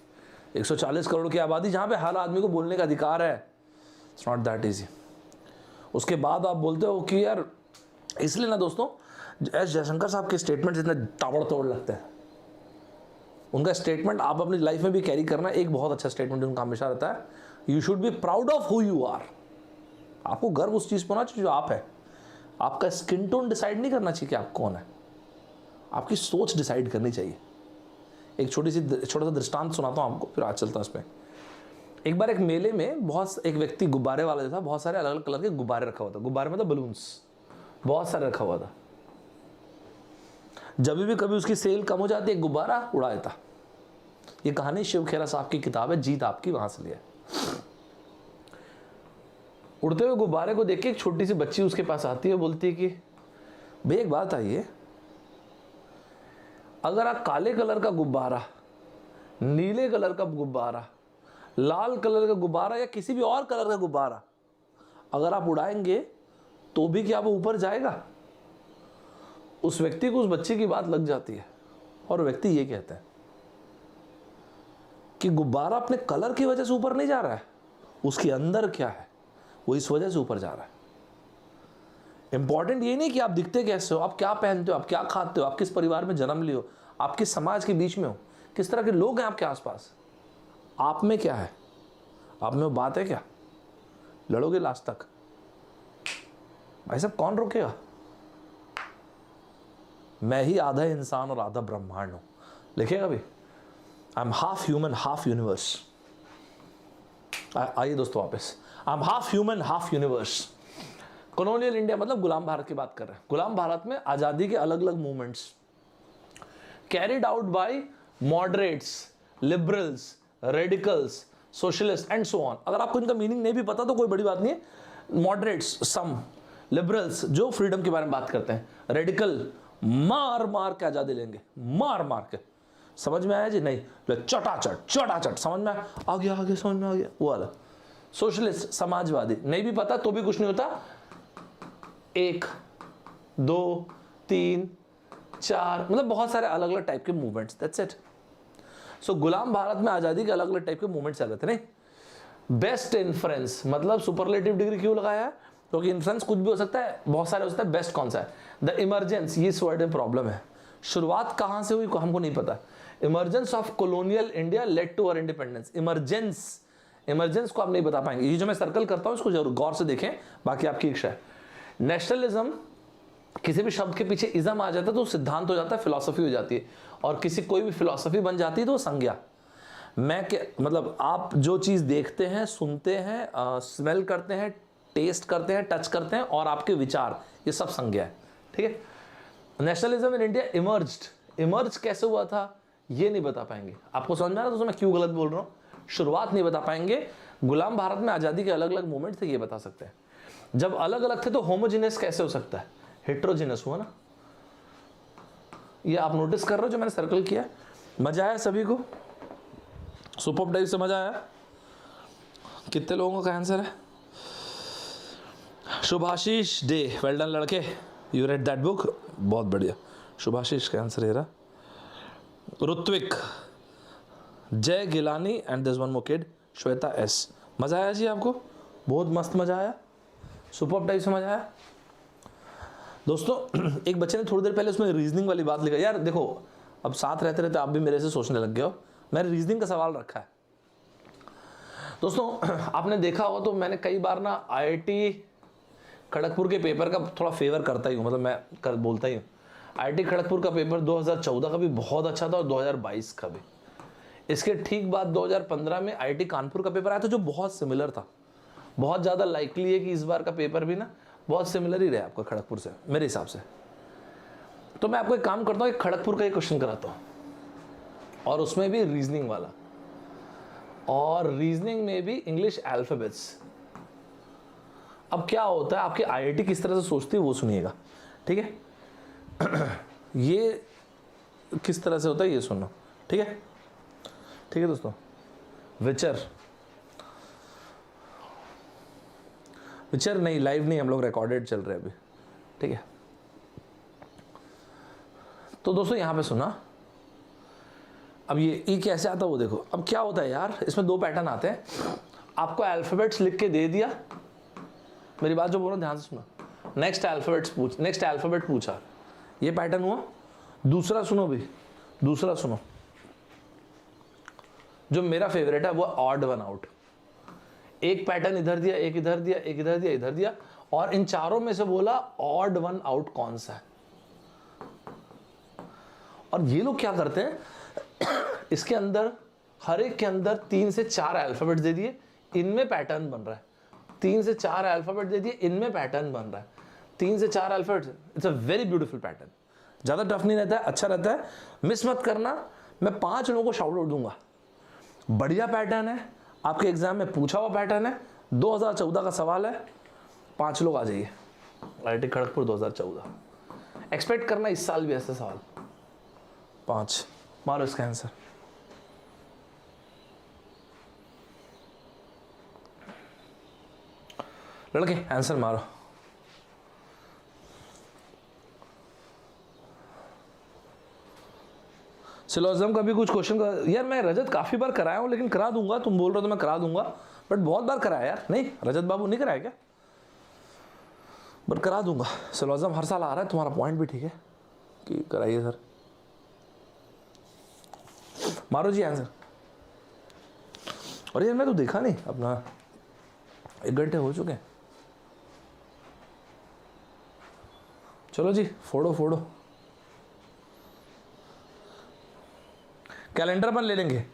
140 करोड़ की आबादी जहाँ पे हर आदमी को बोलने का अधिकार है, इट्स नॉट दैट ईजी। उसके बाद आप बोलते हो कि यार, इसलिए ना दोस्तों एस जयशंकर साहब के स्टेटमेंट इतने ताबड़तोड़ लगते हैं। उनका स्टेटमेंट आप अपनी लाइफ में भी कैरी करना, एक बहुत अच्छा स्टेटमेंट उनका हमेशा रहता है, you should be proud of who you are. आपको गर्व उस चीज़ पर होना चाहिए जो आप है। आपका स्किन टोन डिसाइड नहीं करना चाहिए कि आप कौन है, आपकी सोच डिसाइड करनी चाहिए। एक छोटा सा दृष्टांत सुनाता हूँ आपको, फिर आज चलता हूँ इस पर। एक बार एक मेले में एक व्यक्ति गुब्बारे वाला जो था, बहुत सारे अलग अलग कलर के गुब्बारे रखा हुआ था। गुब्बारे मतलब बलून्स बहुत सारे रखा हुआ था। जब भी कभी उसकी सेल कम हो जाती है, एक गुब्बारा उड़ा देता। ये कहानी शिव खेरा साहब की किताब है, जीत आपकी, वहां से लिया। उड़ते हुए गुब्बारे को देख के एक छोटी सी बच्ची उसके पास आती है, बोलती है कि भैया एक बात आइए, अगर आप काले कलर का गुब्बारा, नीले कलर का गुब्बारा, लाल कलर का गुब्बारा या किसी भी और कलर का गुब्बारा अगर आप उड़ाएंगे तो भी क्या वो ऊपर जाएगा? उस व्यक्ति को उस बच्चे की बात लग जाती है, और व्यक्ति ये कहता है कि गुब्बारा अपने कलर की वजह से ऊपर नहीं जा रहा है, उसके अंदर क्या है वो इस वजह से ऊपर जा रहा है। इंपॉर्टेंट ये नहीं कि आप दिखते कैसे हो, आप क्या पहनते हो, आप क्या खाते हो, आप किस परिवार में जन्म लिए हो, आप किस समाज के बीच में हो, किस तरह के लोग हैं आपके आसपास, आप में क्या है, आप में वो बात है क्या? लड़ोगे लास्ट तक। भाई साहब कौन रोकेगा? मैं ही आधा इंसान और आधा ब्रह्मांड हूं, लिखेगा भी। I am half human half universe. आइए दोस्तों वापस, I am half human half universe. Colonial India मतलब गुलाम भारत की बात कर रहे हैं। गुलाम भारत में आजादी के अलग अलग movements carried out by moderates, liberals, radicals, socialist and so on. अगर आपको इनका मीनिंग नहीं भी पता तो कोई बड़ी बात नहीं है। मॉडरेट्स सम, लिबरल्स जो फ्रीडम के बारे में बात करते हैं, रेडिकल मार मार के आजादी लेंगे, मार मार के। समझ में आया जी? नहीं, चटाचट समझ में आ गया, समझ में आ गया, वो वाला। सोशलिस्ट समाजवादी, नहीं भी पता तो भी कुछ नहीं होता, 1 2 3 4 मतलब बहुत सारे अलग अलग टाइप के मूवमेंट्स, दैट्स इट। सो गुलाम भारत में आजादी के अलग अलग टाइप के मूवमेंट चल रहे थे। नहीं, बेस्ट इन्फ्लुएंस मतलब सुपरलेटिव डिग्री क्यों लगाया है, क्योंकि इन्फ्लुएंस कुछ भी हो सकता है, बहुत सारे हो सकता है, बेस्ट कौन सा है। द इमरजेंस, ये इस वर्ड में प्रॉब्लम है, शुरुआत कहां से हुई हमको नहीं पता। Emergence of colonial India led to our independence. Emergence को आप नहीं बता पाएंगे। ये जो मैं सर्कल करता हूं इसको जरूर गौर से देखें, बाकी आपकी इच्छा है। नेशनलिज्म, किसी भी शब्द के पीछे इज्म आ जाता है तो सिद्धांत हो जाता है, फिलॉसफी हो जाती है, और किसी कोई भी फिलॉसफी बन जाती है तो वो संज्ञा। मैं क्या मतलब, आप जो चीज देखते हैं, सुनते हैं, स्मेल करते हैं, टेस्ट करते हैं, टच करते हैं, और आपके विचार, ये सब संज्ञा है। ठीक है। नेशनलिज्म इन इंडिया इमर्ज कैसे हुआ था ये नहीं बता पाएंगे। आपको समझ में आ रहा है तो मैं क्यों गलत बोल रहा हूं। शुरुआत नहीं बता पाएंगे। गुलाम भारत में आजादी के अलग अलग मूवमेंट थे ये बता सकते हैं। जब अलग अलग थे तो होमोजेनियस कैसे हो सकता है, हेट्रोजेनस हुआ ना। ये आप नोटिस कर रहे हो जो मैंने सर्कल किया। मजा आया सभी को, सुपर डाइव से मजा आया। कितने लोगों का आंसर है। शुभाशीष डे, वेल डन लड़के, यू रेड दैट बुक, बहुत बढ़िया। शुभाशीष का आंसर ये रहा। Ritwik, Jai Gilani and this one more kid, Shweta S. मजा आया जी आपको, बहुत मस्त मजा आया, सुपर डाइव से मजा आया। दोस्तों एक बच्चे ने थोड़ी देर पहले उसमें रीजनिंग वाली बात लिखा। यार देखो, अब साथ रहते रहते आप भी मेरे से सोचने लग गए हो। मैंने रीजनिंग का सवाल रखा है। दोस्तों आपने देखा हो तो मैंने कई बार ना IIT खड़गपुर के पेपर का थोड़ा फेवर करता ही हूँ, मतलब मैं बोलता ही हूँ। IIT खड़गपुर का पेपर 2014 का भी बहुत अच्छा था और 2022 का भी। इसके ठीक बाद 2015 में IIT कानपुर का पेपर आया था जो बहुत सिमिलर था। बहुत ज़्यादा लाइकली है कि इस बार का पेपर भी ना बहुत सिमिलर ही रहे आपका खड़गपुर से, मेरे हिसाब से। तो मैं आपको एक काम करता हूँ, एक खड़गपुर का एक क्वेश्चन कराता हूँ, और उसमें भी रीजनिंग वाला, और रीजनिंग में भी इंग्लिश अल्फाबेट्स। अब क्या होता है, आपकी IIT किस तरह से सोचती है वो सुनिएगा, ठीक है। ये किस तरह से होता है ये सुनो, ठीक है। ठीक है दोस्तों, विचर नहीं, लाइव नहीं, हम लोग रिकॉर्डेड चल रहे हैं अभी, ठीक है। तो दोस्तों यहां पे सुना, अब ये कैसे आता है वो देखो। अब क्या होता है यार, इसमें दो पैटर्न आते हैं। आपको अल्फाबेट्स लिख के दे दिया, मेरी बात जो बोल रहा हूं ध्यान से सुना। नेक्स्ट अल्फाबेट पूछा, ये पैटर्न हुआ। दूसरा सुनो भी, दूसरा सुनो, जो मेरा फेवरेट है वो ऑड वन आउट। एक पैटर्न इधर दिया, एक इधर दिया, एक इधर दिया, इधर दिया, और इन चारों में से बोला ऑड वन आउट कौन सा है। और ये लोग क्या करते हैं, इसके अंदर हर एक के अंदर 3 से 4 अल्फाबेट दे दिए, इनमें पैटर्न बन रहा है। 3 से 4 अल्फाबेट दे दिए, इनमें पैटर्न बन रहा है। 3 से 4 alphabet, it's a very beautiful pattern. ज्यादा टफ नहीं रहता है, अच्छा रहता है, मिस मत करना। मैं 5 लोगों को शाउट आउट दूंगा। बढ़िया पैटर्न है, आपके एग्जाम में पूछा हुआ पैटर्न है, 2014 का सवाल है। 5 लोग आ जाइए, IIT खड़गपुर 2014। एक्सपेक्ट करना इस साल भी ऐसे सवाल। 5 मारो इसका आंसर। लड़के आंसर मारो। सिलोजिज्म का भी कुछ क्वेश्चन का, यार मैं रजत काफी बार कराया हूं, लेकिन करा दूंगा, तुम बोल रहे हो तो मैं करा दूंगा, बट बहुत बार कराया यार। नहीं रजत बाबू नहीं कराया क्या, बट करा दूंगा। सिलोजिज्म हर साल आ रहा है, तुम्हारा पॉइंट भी ठीक है कि कराइए सर। मारो जी आंसर। और यार मैं तो देखा नहीं, अपना 1 घंटे हो चुके हैं। चलो जी फोड़ो। कैलेंडर पर ले लेंगे।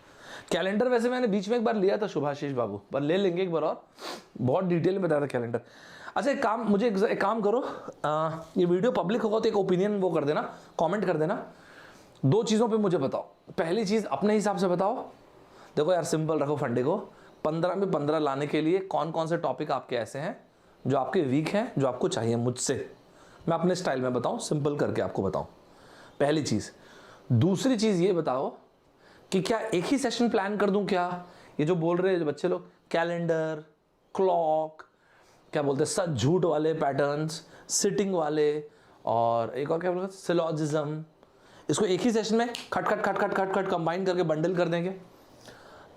कैलेंडर वैसे मैंने बीच में एक बार लिया था शुभाशीष बाबू, पर ले लेंगे एक बार और, बहुत डिटेल में बताया था कैलेंडर। अच्छा एक काम, मुझे एक काम करो, ये वीडियो पब्लिक होगा तो एक ओपिनियन वो कर देना, कमेंट कर देना। 2 चीज़ों पे मुझे बताओ। पहली चीज़ अपने हिसाब से बताओ। देखो यार सिंपल रखो फंडे को, 15 में 15 लाने के लिए कौन कौन से टॉपिक आपके ऐसे हैं जो आपके वीक हैं, जो आपको चाहिए मुझसे। मैं अपने स्टाइल में बताऊं, सिंपल करके आपको बताऊं, पहली चीज़। दूसरी चीज़ ये बताओ कि क्या एक ही सेशन प्लान कर दूं क्या। ये जो बोल रहे हैं जो बच्चे लोग, कैलेंडर, क्लॉक, क्या बोलते हैं सच झूठ वाले पैटर्न्स, सिटिंग वाले, और एक और क्या बोलते हैं सिलोजिज्म, इसको एक ही सेशन में खट खट खट खट खट खट कंबाइन करके बंडल कर देंगे।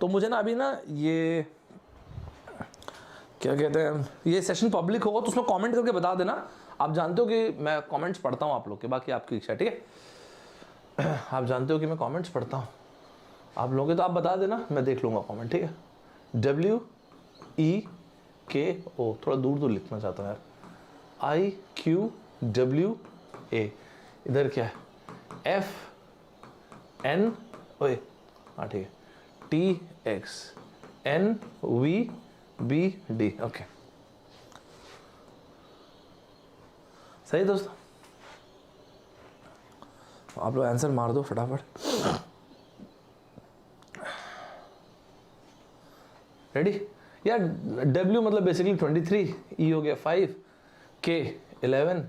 तो मुझे ना अभी ना ये क्या कहते हैं, ये सेशन पब्लिक होगा तो उसमें कमेंट करके बता देना। आप जानते हो कि मैं कमेंट्स पढ़ता हूँ आप लोग के, बाकी आपकी इच्छा, ठीक है। आप जानते हो कि मैं कमेंट्स पढ़ता हूँ आप लोगों के, तो आप बता देना, मैं देख लूँगा कमेंट, ठीक है। WEKO, थोड़ा दूर दूर लिखना चाहता हूँ यार। IQWA, इधर क्या है, FN, ओए हाँ ठीक है, TXNVBD, ओके सही दोस्तों। आप लोग आंसर मार दो फटाफट। रेडी यार। W मतलब बेसिकली 23, E हो गया 5, K 11,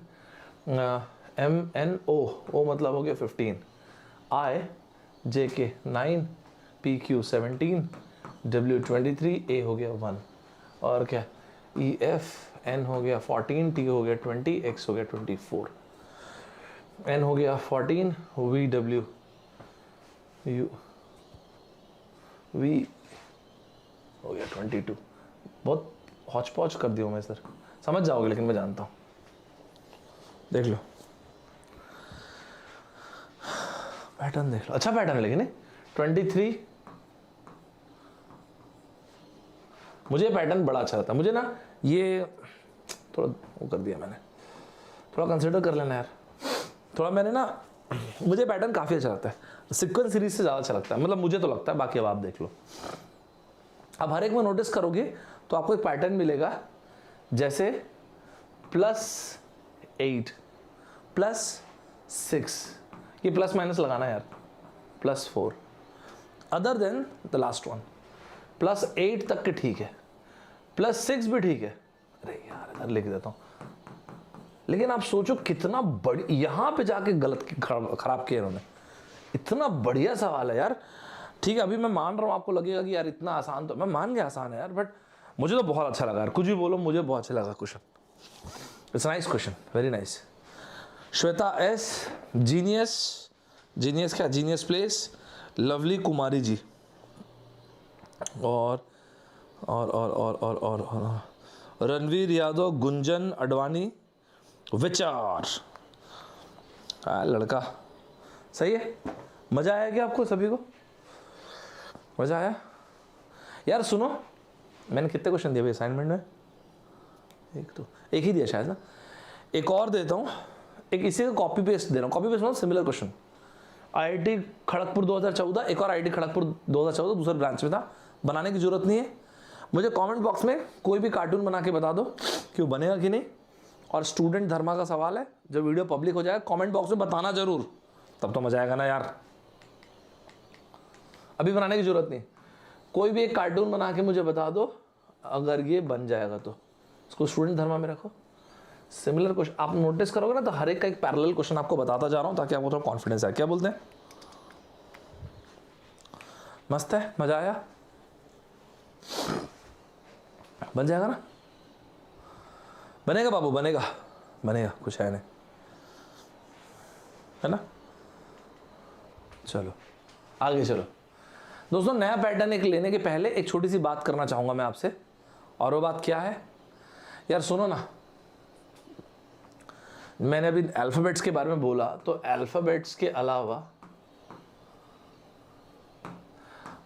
MNO मतलब हो गया 15, IJK 9, PQ 17, W 23, A हो गया 1, और क्या EFN हो गया 14, T हो गया 20, X हो गया 24, N हो गया 14, VW V हो गया 22। बहुत हौच पौच कर दिया मैं सर, समझ जाओगे लेकिन मैं जानता हूँ। देख लो पैटर्न, देख लो अच्छा पैटर्न है लेकिन 23। मुझे पैटर्न बड़ा अच्छा लगता है, मुझे ना ये थोड़ा वो कर दिया मैंने, थोड़ा कंसिडर कर लेना यार थोड़ा। मैंने ना, मुझे पैटर्न काफ़ी अच्छा लगता है, सीक्वेंस सीरीज से ज़्यादा अच्छा लगता है, मतलब मुझे तो लगता है, बाकी अब आप देख लो। अब हर एक में नोटिस करोगे तो आपको एक पैटर्न मिलेगा, जैसे +8 +6, ये प्लस माइनस लगाना है यार, +4, other than the last one. +8 तक के ठीक है, +6 भी ठीक है। अरे यार इधर लिख देता हूँ, लेकिन आप सोचो कितना बड़ी, यहां पे जाके गलत खराब किया इन्होंने। इतना बढ़िया सवाल है यार, ठीक है। अभी मैं मान रहा हूं आपको लगेगा कि यार इतना आसान, तो मैं मान गया आसान है यार, बट मुझे तो बहुत अच्छा लगा यार, कुछ भी बोलो मुझे बहुत अच्छा लगा question. It's nice question, very nice. Shweta S, genius, genius क्या, genius place, lovely Kumari ji, और रणवीर यादव, गुंजन अडवाणी, विचार, लड़का सही है। मजा आया क्या आपको सभी को, मजा आया यार। सुनो मैंने कितने क्वेश्चन दिए भाई असाइनमेंट में, एक ही दिया शायद ना, एक और देता हूँ, एक इसी का कॉपी पेस्ट दे रहा हूँ, कॉपी पेस्ट मतलब सिमिलर क्वेश्चन। IIT खड़गपुर 2014, एक और IIT खड़गपुर 2014 दूसरे ब्रांच में था, बनाने की जरूरत नहीं है। मुझे कमेंट बॉक्स में कोई भी कार्टून बना के बता दो कि वो बनेगा कि नहीं, और स्टूडेंट धर्मा का सवाल है, जब वीडियो पब्लिक हो जाएगा कमेंट बॉक्स में बताना जरूर, तब तो मजा आएगा ना यार। अभी बनाने की जरूरत नहीं, कोई भी एक कार्टून बना के मुझे बता दो, अगर ये बन जाएगा तो इसको स्टूडेंट धर्मा में रखो। सिमिलर क्वेश्चन आप नोटिस करोगे ना, तो हर एक का एक पैरेलल क्वेश्चन आपको बताता जा रहा हूं, ताकि आपको थोड़ा कॉन्फिडेंस आए। क्या बोलते हैं, मस्त है, मजा आया, बन जाएगा ना, बनेगा बाबू, बनेगा बनेगा, कुछ है नहीं, है ना। चलो आगे चलो दोस्तों। नया पैटर्न एक लेने के पहले एक छोटी सी बात करना चाहूंगा मैं आपसे, और वो बात क्या है यार, सुनो ना। मैंने अभी अल्फाबेट्स के बारे में बोला, तो अल्फाबेट्स के अलावा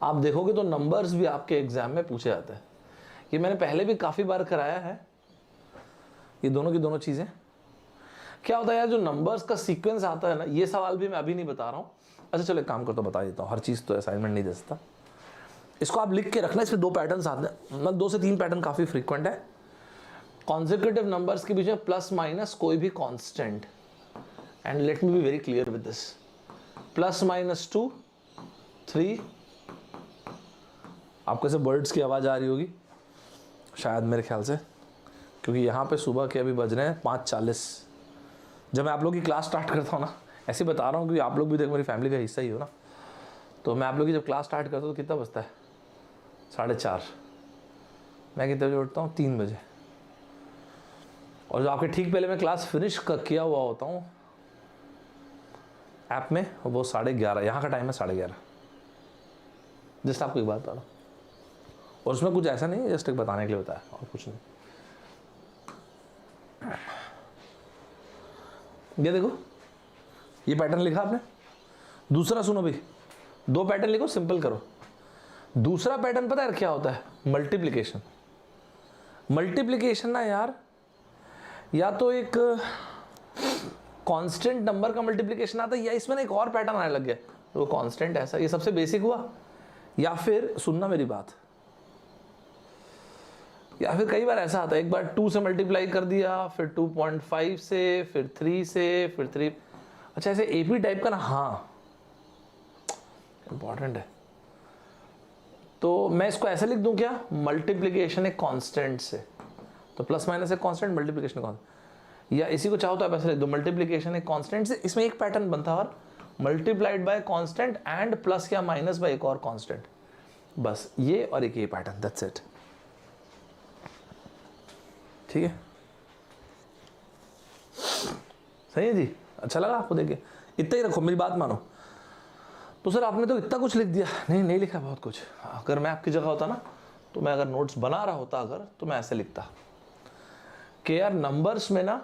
आप देखोगे तो नंबर्स भी आपके एग्जाम में पूछे जाते हैं। ये मैंने पहले भी काफी बार कराया है, ये दोनों की दोनों चीजें। क्या होता है यार, जो नंबर्स का सीक्वेंस आता है ना, ये सवाल भी मैं अभी नहीं बता रहा हूं। अच्छा चलो एक काम कर, तो बता देता हूँ, हर चीज तो असाइनमेंट नहीं दे सकता। इसको आप लिख के रखना, इसमें 2 पैटर्न आते हैं, मतलब 2 से 3 पैटर्न काफी फ्रीक्वेंट है। कॉन्सेक्यूटिव नंबर्स के बीच में प्लस माइनस कोई भी constant, and let me be very clear with this, +-2 3, आपको ऐसे बर्ड्स की आवाज आ रही होगी शायद मेरे ख्याल से, क्योंकि यहाँ पे सुबह के अभी बज रहे हैं 5:40। जब मैं आप लोग की क्लास स्टार्ट करता हूँ ना, ऐसे बता रहा हूँ क्योंकि आप लोग भी देखो मेरी फैमिली का हिस्सा ही हो ना, तो मैं आप लोग की जब क्लास स्टार्ट करता हूँ तो कितना बजता है, 4:30। मैं कितने बजे उठता हूँ, 3 बजे, और जो आपके ठीक पहले मैं क्लास फिनिश किया हुआ होता हूँ ऐप में वो 11:30, यहाँ का टाइम है 11:30। जस्ट आपको एक बात बता रहा हूँ, और उसमें कुछ ऐसा नहीं है, जस्ट एक बताने के लिए बताया और कुछ नहीं। ये देखो, ये पैटर्न लिखा आपने। दूसरा सुनो भाई, 2 पैटर्न लिखो, सिंपल करो। दूसरा पैटर्न पता है क्या होता है? मल्टीप्लिकेशन। मल्टीप्लिकेशन ना यार, या तो एक कांस्टेंट नंबर का मल्टीप्लिकेशन आता है, या इसमें ना एक और पैटर्न आने लग गया, वो कांस्टेंट ऐसा, ये सबसे बेसिक हुआ। या फिर सुनना मेरी बात, या फिर कई बार ऐसा आता है, एक बार 2 से मल्टीप्लाई कर दिया, फिर 2.5 से, फिर 3 से, फिर 3। अच्छा, ऐसे एपी टाइप का ना, हाँ इंपॉर्टेंट है। तो मैं इसको ऐसा लिख दूं क्या? मल्टीप्लिकेशन एक कांस्टेंट से, तो प्लस माइनस एक कांस्टेंट, मल्टीप्लिकेशन कांस्टेंट। या इसी को चाहो तो आप ऐसे लिख दो, मल्टीप्लिकेशन एक कांस्टेंट से, इसमें एक पैटर्न बनता है, और multiplied by constant and plus या माइनस बाय एक और कांस्टेंट। बस ये और एक ये पैटर्न, दैट्स इट। ठीक है, सही है जी? अच्छा लगा आपको देख के? इतना ही रखो, मेरी बात मानो। तो सर आपने तो इतना कुछ लिख दिया। नहीं लिखा बहुत कुछ। अगर मैं आपकी जगह होता ना, तो मैं अगर नोट्स बना रहा होता अगर, तो मैं ऐसे लिखता कि यार नंबर्स में ना,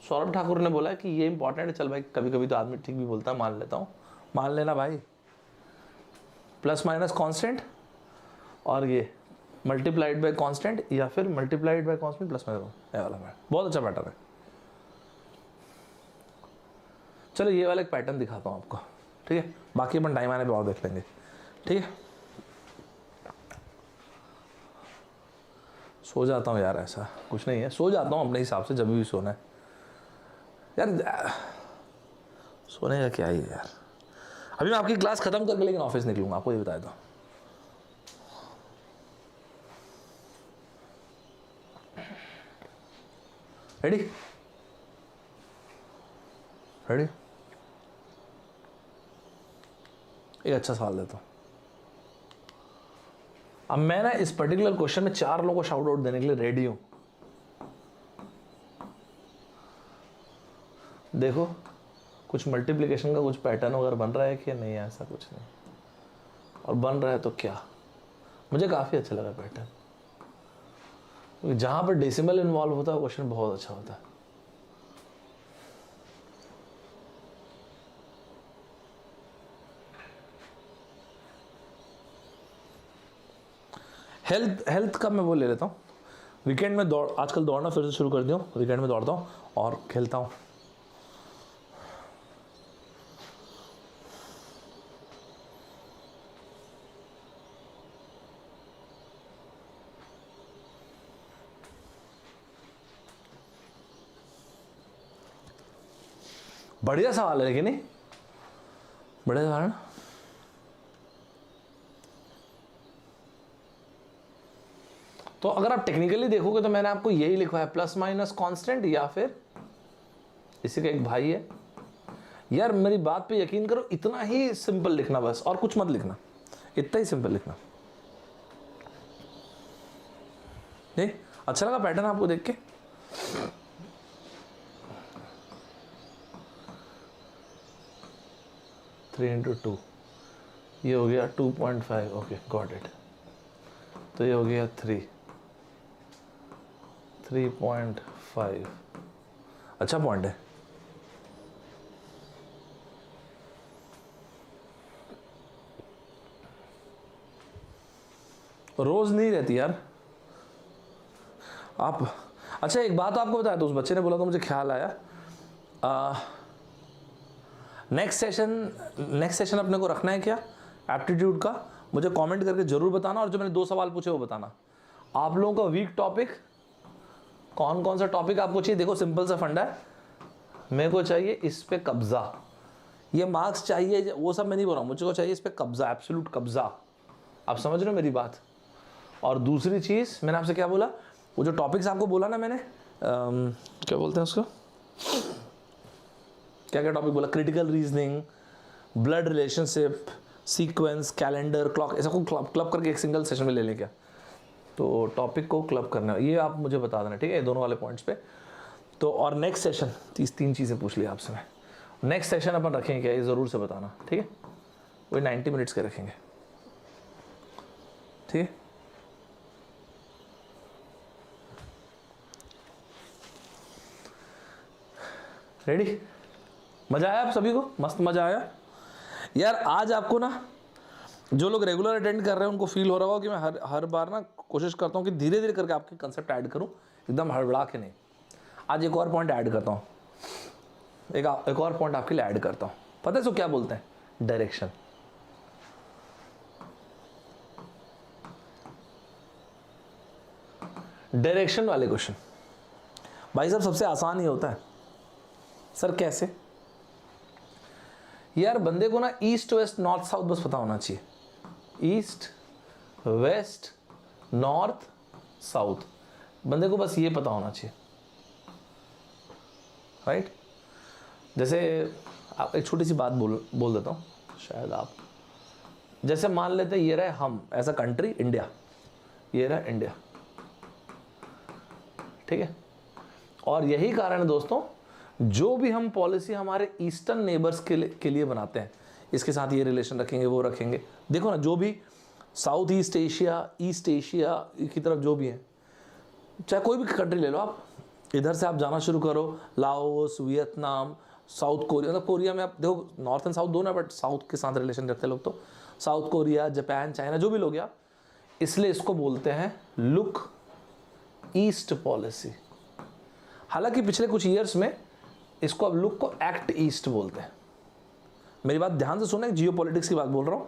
सौरभ ठाकुर ने बोला कि ये इंपॉर्टेंट है। चल भाई, कभी कभी तो आदमी ठीक भी बोलता है, मान लेता हूँ, मान लेना भाई। प्लस माइनस कांस्टेंट, और ये मल्टीप्लाइड बाय कांस्टेंट, या फिर multiplied by constant plus minus, ये वाला पैटर्न बहुत अच्छा पैटर्न है। चलो ये वाला एक पैटर्न दिखाता हूँ आपको, ठीक है? बाकी अपन टाइम आने पे और देख लेंगे, ठीक है? सो जाता हूँ यार, ऐसा कुछ नहीं है, सो जाता हूँ अपने हिसाब से, जब भी सोना है यार। सोने का क्या ही है यार। अभी मैं आपकी क्लास खत्म करके लेकिन ऑफिस निकलूंगा, आपको ये बताया था। रेडी? रेडी? एक अच्छा सवाल देता हूँ। अब मैं ना इस पर्टिकुलर क्वेश्चन में 4 लोगों को शाउट आउट देने के लिए रेडी हूं। देखो, कुछ मल्टीप्लिकेशन का कुछ पैटर्न वगैरह बन रहा है कि नहीं, ऐसा कुछ नहीं, और बन रहा है तो क्या। मुझे काफ़ी अच्छा लगा पैटर्न, जहां पर डेसिमल इन्वॉल्व होता है क्वेश्चन बहुत अच्छा होता है। हेल्थ का मैं वो ले लेता हूँ। वीकेंड में आजकल दौड़ना फिर से शुरू कर दिया हूँ, वीकेंड में दौड़ता हूँ और खेलता हूँ। बढ़िया सवाल है, लेकिन नहीं बढ़िया सवाल है ना? तो अगर आप टेक्निकली देखोगे तो मैंने आपको यही लिखा है, प्लस माइनस कांस्टेंट, या फिर इसी का एक भाई है। यार मेरी बात पे यकीन करो, इतना ही सिंपल लिखना बस, और कुछ मत लिखना, इतना ही सिंपल लिखना। नहीं अच्छा लगा पैटर्न आपको देख के? थ्री इंटू टू, ये हो गया 2.5, ओके गॉट इट। तो ये हो गया 3.5, अच्छा पॉइंट है। रोज नहीं रहती यार आप। अच्छा एक बात आपको बताया, तो उस बच्चे ने बोला तो मुझे ख्याल आया, नेक्स्ट सेशन अपने को रखना है क्या एप्टीट्यूड का? मुझे कमेंट करके जरूर बताना, और जो मैंने 2 सवाल पूछे वो बताना। आप लोगों का वीक टॉपिक कौन कौन सा टॉपिक आपको चाहिए? देखो सिंपल सा फंडा है, मेरे को चाहिए इस पे कब्जा, ये मार्क्स चाहिए वो सब मैं नहीं बोल रहा हूँ, मुझे को चाहिए इस पे कब्जा, एब्सोल्यूट कब्जा। आप समझ रहे हो मेरी बात? और दूसरी चीज़ मैंने आपसे क्या बोला, वो जो टॉपिक्स आपको बोला ना मैंने, क्या बोलते हैं उसको, क्या क्या टॉपिक बोला? Critical reasoning, blood relationship, sequence, calendar, clock, ऐसा को क्लब करके एक सिंगल सेशन में ले लें क्या? तो टॉपिक को क्लब करना, ये आप मुझे बता देना, ठीक है? दोनों वाले पॉइंट्स पे। तो और नेक्स्ट सेशन 3 चीज़ें पूछ लिया आपसे मैं, नेक्स्ट सेशन अपन रखेंगे क्या, ये ज़रूर से बताना, ठीक है। वही 90 मिनट्स के रखेंगे, ठीक है। रेडी? मज़ा आया आप सभी को? मस्त मज़ा आया यार। आज आपको ना, जो लोग रेगुलर अटेंड कर रहे हैं उनको फील हो रहा होगा कि मैं हर बार ना कोशिश करता हूँ कि धीरे धीरे करके आपके कंसेप्ट ऐड करूँ, एकदम हड़बड़ा के नहीं। आज एक और पॉइंट ऐड करता हूँ, एक और पॉइंट आपके लिए ऐड करता हूँ। पता है इसको क्या बोलते हैं? डायरेक्शन। डायरेक्शन वाले क्वेश्चन भाई साहब सबसे आसान ही होता है। सर कैसे? यार बंदे को ना ईस्ट वेस्ट नॉर्थ साउथ बस पता होना चाहिए। ईस्ट वेस्ट नॉर्थ साउथ, बंदे को बस ये पता होना चाहिए, राइट। जैसे आप एक छोटी सी बात बोल देता हूँ, शायद आप जैसे मान लेते हैं ये रहे हम एज अ कंट्री इंडिया, ये रहा इंडिया, ठीक है। और यही कारण है दोस्तों, जो भी हम पॉलिसी हमारे ईस्टर्न नेबर्स के लिए बनाते हैं, इसके साथ ये रिलेशन रखेंगे, वो रखेंगे। देखो ना, जो भी साउथ ईस्ट एशिया की तरफ जो भी है, चाहे कोई भी कंट्री ले लो आप, इधर से आप जाना शुरू करो, लाओस, वियतनाम, साउथ कोरिया। मतलब कोरिया में आप देखो, नॉर्थ एंड साउथ दो ना, बट साउथ के साथ रिलेशन रखते हैं लोग, तो साउथ कोरिया, जापान, चाइना, जो भी लोग आप, इसलिए इसको बोलते हैं लुक ईस्ट पॉलिसी। हालांकि पिछले कुछ ईयर्स में इसको अब लुक को एक्ट ईस्ट बोलते हैं। मेरी बात ध्यान से सुने, जियोपॉलिटिक्स की बात बोल रहा हूँ,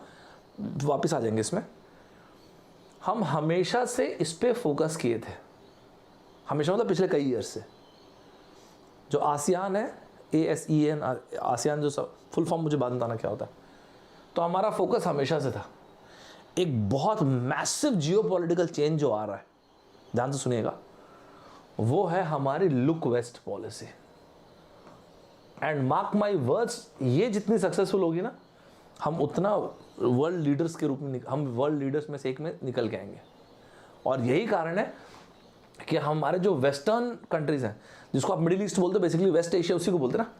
वापस आ जाएंगे इसमें। हम हमेशा से इस पे फोकस किए थे, हमेशा मतलब पिछले कई ईयर से। जो आसियान है, ASEAN, आसियान जो सब फुल फॉर्म मुझे बाद में बताना क्या होता है, तो हमारा फोकस हमेशा से था। एक बहुत मैसिव जियोपॉलिटिकल चेंज जो आ रहा है, ध्यान से सुनिएगा, वो है हमारी look west policy. And mark my words, ये जितनी सक्सेसफुल होगी ना, हम उतना वर्ल्ड लीडर्स के रूप में, हम वर्ल्ड लीडर्स में से एक में निकल के आएंगे। और यही कारण है कि हमारे जो वेस्टर्न कंट्रीज हैं, जिसको आप मिडिल ईस्ट बोलते हो, बेसिकली वेस्ट एशिया उसी को बोलते हैं ना,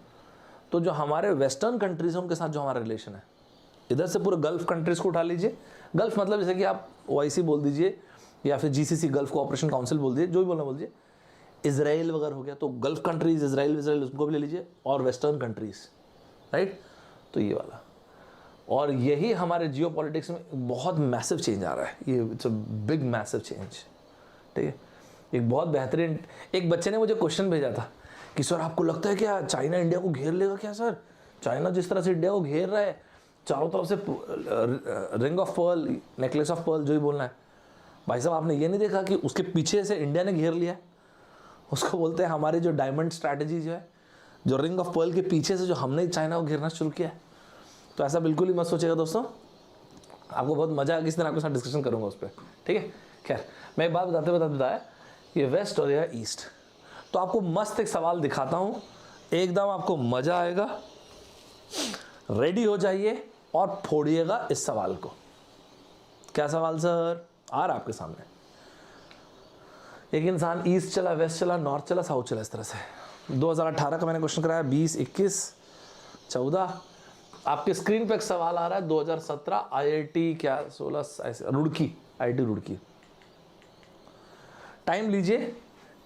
तो जो हमारे वेस्टर्न कंट्रीज हैं उनके साथ जो हमारा रिलेशन है, इधर से पूरे गल्फ कंट्रीज को उठा लीजिए। गल्फ मतलब जैसे कि आप OIC बोल दीजिए, या फिर GCC, गल्फ कोऑपरेशन काउंसिल बोल दीजिए, जो भी बोलना बोल दीजिए। इजराइल वगैरह हो गया, तो गल्फ कंट्रीज, इजराइल उसको भी ले लीजिए, और वेस्टर्न कंट्रीज, राइट। तो ये वाला, और यही हमारे जियो पॉलिटिक्स में बहुत मैसिव चेंज आ रहा है। ये it's a big massive change, ठीक है। एक बहुत बेहतरीन, एक बच्चे ने मुझे क्वेश्चन भेजा था कि सर आपको लगता है क्या चाइना इंडिया को घेर लेगा क्या? सर चाइना जिस तरह से इंडिया को घेर रहा है, चारों तरफ से ring of pearl, necklace of pearl, जो ही बोलना है। भाई साहब आपने ये नहीं देखा कि उसके पीछे से इंडिया ने घेर लिया है? उसको बोलते हैं हमारी जो डायमंड स्ट्रैटेजी जो है, जो रिंग ऑफ पर्ल के पीछे से जो हमने चाइना को घेरना शुरू किया है। तो ऐसा बिल्कुल ही मत सोचेगा दोस्तों, आपको बहुत मजा आएगा, किसी दिन आपके साथ डिस्कशन करूंगा उस पर, ठीक है। खैर, मैं एक बात बताते बताया, ये वेस्ट और ये ईस्ट। तो आपको मस्त एक सवाल दिखाता हूँ, एकदम आपको मजा आएगा। रेडी हो जाइए और फोड़िएगा इस सवाल को। क्या सवाल सर? आ रहा आपके सामने। एक इंसान ईस्ट चला, वेस्ट चला, नॉर्थ चला, साउथ चला, इस तरह से। 2018 का मैंने क्वेश्चन कराया, 20, 21, 14। आपके स्क्रीन पे एक सवाल आ रहा है 2017 IIT क्या 16 रुड़की, IIT रुड़की। टाइम लीजिए,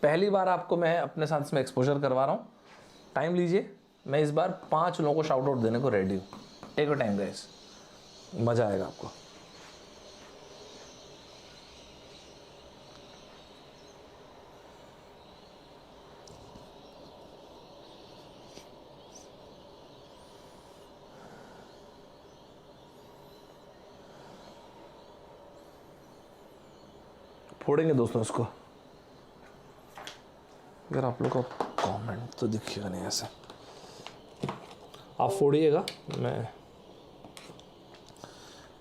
पहली बार आपको मैं अपने साथ इसमें एक्सपोजर करवा रहा हूँ। टाइम लीजिए, मैं इस बार 5 लोगों को शाउट आउट देने को रेडी हूँ। टेक योर टाइम गाइस, मजा आएगा आपको। फोड़ेंगे दोस्तों इसको। अगर आप लोग का कमेंट तो दिखिएगा नहीं, ऐसे आप फोड़िएगा। मैं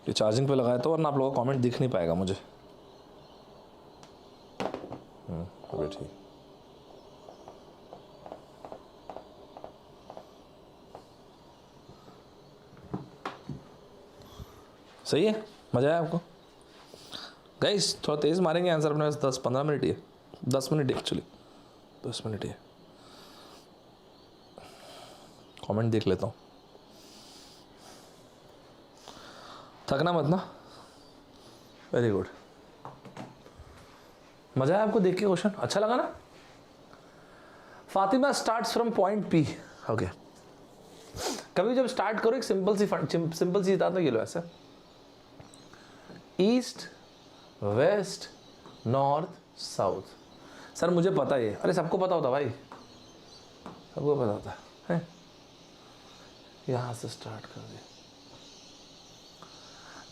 ये चार्जिंग पे लगाया था, वरना आप लोगों का कमेंट दिख नहीं पाएगा मुझे। अभी ठीक, सही है, मजा आया आपको गाइस? थोड़ा तेज मारेंगे आंसर अपने पास 10-15 मिनट ही है, 10 मिनट एक्चुअली, 10 मिनट ही है। कमेंट देख लेता हूँ, थकना मत ना। वेरी गुड, मजा आया आपको देख के? क्वेश्चन अच्छा लगा ना? Fatima starts from point P. Okay, कभी जब स्टार्ट करो एक सिंपल सी था, ये लो ऐसे, east west north south. Sir मुझे पता है, अरे सबको पता होता भाई, सबको पता होता है। यहां से स्टार्ट कर दे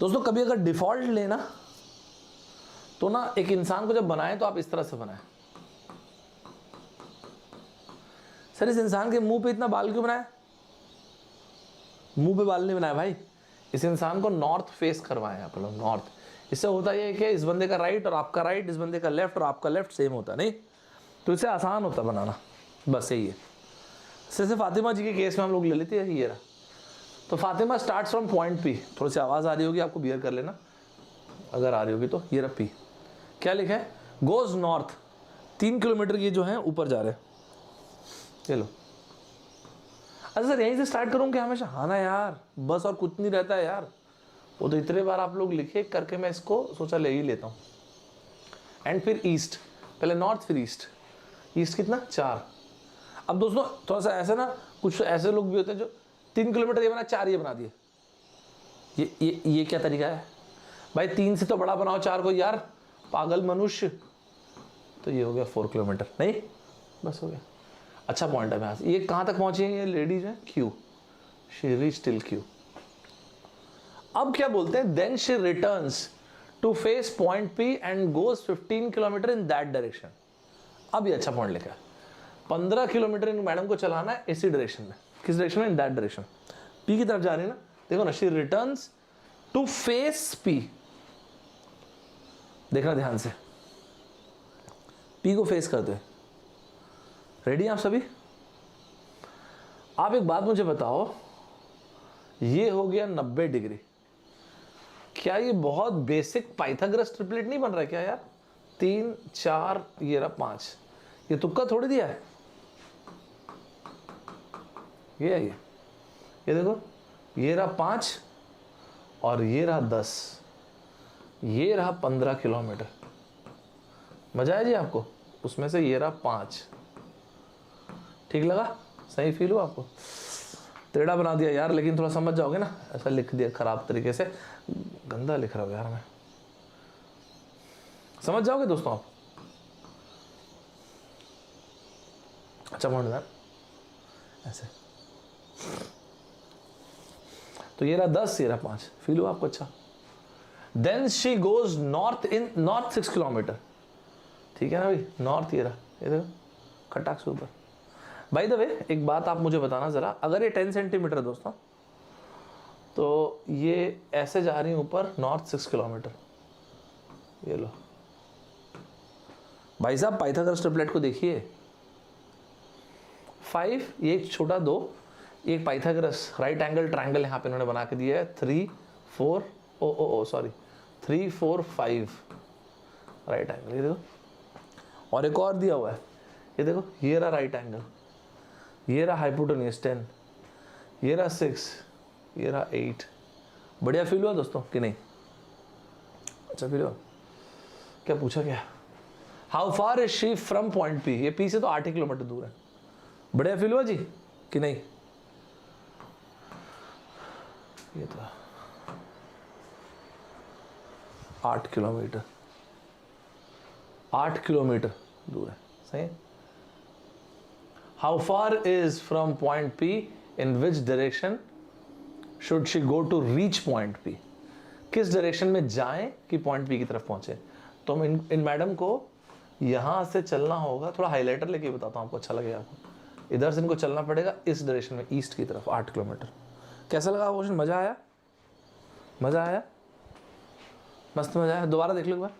दोस्तों। कभी अगर डिफॉल्ट लेना तो ना, एक इंसान को जब बनाए तो आप इस तरह से बनाए। सर इस इंसान के मुंह पे इतना बाल क्यों बनाया? मुंह पे बाल नहीं बनाया भाई, इस इंसान को नॉर्थ फेस करवाए आप लोग, नॉर्थ। इससे होता यह है कि इस बंदे का राइट और आपका राइट, इस बंदे का लेफ्ट और आपका लेफ्ट सेम होता नहीं, तो इससे आसान होता बनाना, बस यही है। जैसे फातिमा जी के केस में हम लोग ले लेते हैं ये रहा, तो Fatima start from point P. थोड़ी सी आवाज़ आ रही होगी आपको, बियर कर लेना अगर आ रही होगी तो। ये रहा पी, क्या लिखा है? गोज नॉर्थ, 3 किलोमीटर ये जो है ऊपर जा रहे हैं। चलो अच्छा सर यहीं से स्टार्ट करूँ क्या हमेशा? हाँ ना यार, बस और कुछ नहीं रहता है यार, वो तो इतने बार आप लोग लिखे करके मैं इसको सोचा ले ही लेता हूँ। एंड फिर ईस्ट, पहले नॉर्थ फिर ईस्ट। ईस्ट कितना? 4। अब दोस्तों थोड़ा सा ऐसे ना, कुछ ऐसे लोग भी होते हैं जो 3 किलोमीटर ये बना, 4 ये बना दिए। ये क्या तरीका है भाई? 3 से तो बड़ा बनाओ 4 को यार, पागल मनुष्य। तो ये हो गया 4 किलोमीटर, नहीं बस हो गया। अच्छा पॉइंट है। यहाँ से ये कहाँ तक पहुंची है ये लेडीज है? Q, she reach till Q. अब क्या बोलते हैं? Then she returns to face point P and goes 15 kilometre in that direction. अब ये अच्छा पॉइंट लिखा है, 15 किलोमीटर इन मैडम को चलाना है इसी डायरेक्शन में। किस डायरेक्शन में? इन दैट डायरेक्शन, पी की तरफ जा रही है ना। देखो ना, she returns to face P, देखना ध्यान से, पी को फेस करते हैं। रेडी आप सभी? आप एक बात मुझे बताओ, ये हो गया 90 डिग्री। क्या ये बहुत बेसिक पाइथागोरस ट्रिपलेट नहीं बन रहा है क्या यार? 3 4 ये रहा 5, ये तुक्का थोड़ी दिया है, ये है ये देखो, ये रहा 5 और ये रहा 10, ये रहा 15 किलोमीटर। मजा आया जी आपको? उसमें से ये रहा 5। ठीक लगा? सही फील हुआ आपको? टेढ़ा बना दिया यार, लेकिन थोड़ा समझ जाओगे ना। ऐसा लिख दिया खराब तरीके से, गंदा लिख रहा हूँ यार मैं, समझ जाओगे दोस्तों आप? अच्छा पॉइंट यार, ऐसे। तो ये रहा 10, ये रहा 5। फील हुआ आपको? अच्छा। Then she goes north in north 6 kilometre. ठीक है ना भाई? नॉर्थ ये रहा, ये देखो खटाक से ऊपर। बाय द वे एक बात आप मुझे बताना जरा, अगर ये 10 सेंटीमीटर है दोस्तों, तो ये ऐसे जा रही है ऊपर नॉर्थ 6 किलोमीटर। ये लो भाई साहब, पाइथागोरस ट्रिपलेट को देखिए। 5, ये एक छोटा 2, एक पाइथागोरस राइट एंगल ट्रायंगल यहाँ पे इन्होंने बना के दिया है। 3 4 3 4 5 राइट एंगल, ये देखो। और एक और दिया हुआ है, ये देखो, ये रहा राइट एंगल, ये रहा हाइपोटेन्यूज 10, ये रहा 6, ये रहा 8। बढ़िया फील हुआ दोस्तों कि नहीं? अच्छा फील हुआ? क्या पूछा क्या? How far is she from point P? ये पी से तो 8 किलोमीटर दूर है। बढ़िया फील हुआ जी कि नहीं? ये तो 8 किलोमीटर, 8 किलोमीटर दूर है, सही है। How far is from point P, in which direction should she go to reach point P? किस डायरेक्शन में जाएं कि पॉइंट पी की तरफ पहुंचे? तो हम इन मैडम को यहां से चलना होगा। थोड़ा हाईलाइटर लेके बताता हूं आपको, अच्छा लगेगा आपको। इधर से इनको चलना पड़ेगा इस डायरेक्शन में, ईस्ट की तरफ 8 किलोमीटर। कैसा लगा क्वेश्चन? मजा आया? मजा आया? मस्त मजा आया। दोबारा देख लो एक बार।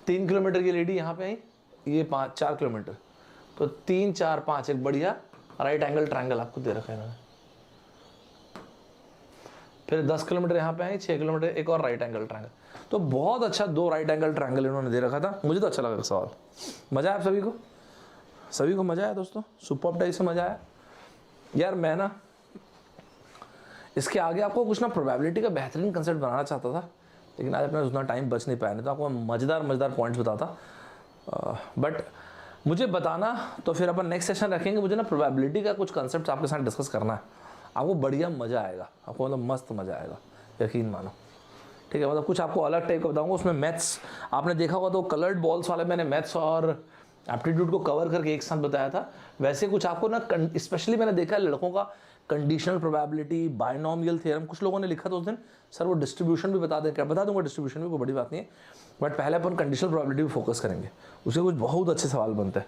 3 किलोमीटर की लेडी यहाँ पे आई, ये 4 किलोमीटर, तो 3 4 5 एक बढ़िया राइट एंगल ट्रायंगल आपको दे रखा है इन्होंने। फिर 10 किलोमीटर यहाँ पे आई, 6 किलोमीटर एक और राइट एंगल ट्रायंगल। तो बहुत अच्छा 2 राइट एंगल ट्रायंगल इन्होंने दे रखा था। मुझे तो अच्छा लगा सवाल। मजा आया आप सभी को? सभी को मजा आया दोस्तों? सुपर्ब टाइप से मजा आया। यार मैं ना इसके आगे आपको कुछ ना प्रोबेबिलिटी का बेहतरीन कंसेप्ट बनाना चाहता था, लेकिन आज अपना उतना टाइम बच नहीं पाया, नहीं तो आपको मज़ेदार पॉइंट्स बताता। बट मुझे बताना तो फिर अपन नेक्स्ट सेशन रखेंगे। मुझे ना प्रोबेबिलिटी का कुछ कंसेप्ट आपके साथ डिस्कस करना है, आपको बढ़िया मज़ा आएगा, आपको मतलब मस्त मज़ा आएगा, यकीन मानो। ठीक है, मतलब कुछ आपको अलग टाइप का बताऊंगा। उसमें मैथ्स आपने देखा होगा तो कलर्ड बॉल्स वाले मैंने मैथ्स और एप्टीट्यूड को कवर करके एक साथ बताया था। वैसे कुछ आपको ना स्पेशली मैंने देखा है लड़कों का कंडीशनल प्रोबेबिलिटी, बायनॉमियल थ्योरम, कुछ लोगों ने लिखा था उस दिन सर वो डिस्ट्रीब्यूशन भी बता दें, क्या बता दूंगा डिस्ट्रीब्यूशन भी, कोई बड़ी बात नहीं है। बट पहले अपन कंडीशनल प्रोबेबिलिटी पे फोकस करेंगे, उससे कुछ बहुत अच्छे सवाल बनते हैं।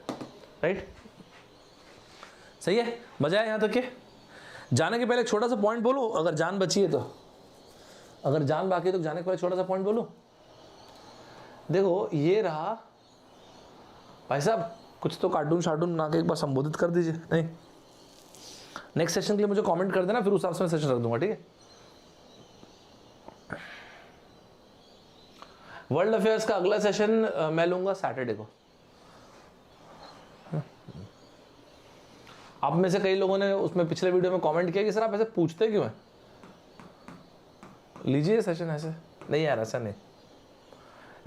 राइट, सही है, मजा आया यहाँ तक के? जाने के पहले एक छोटा सा पॉइंट बोलूँ, अगर जान बची है तो, अगर जान बाकी है तो जाने के पहले छोटा सा पॉइंट बोलूँ। देखो ये रहा भाई साहब, कुछ तो कार्टून शार्टून बना के एक बार संबोधित कर दीजिए। नहीं, नेक्स्ट सेशन के लिए मुझे कमेंट कर देना, फिर उस हिसाब से मैं सेशन रख दूंगा। ठीक है, वर्ल्ड अफेयर्स का अगला सेशन मैं लूंगा सैटरडे को। आप में से कई लोगों ने उसमें पिछले वीडियो में कमेंट किया कि सर आप ऐसे पूछते क्यों हैं, लीजिए सेशन। ऐसे नहीं यार, ऐसा नहीं,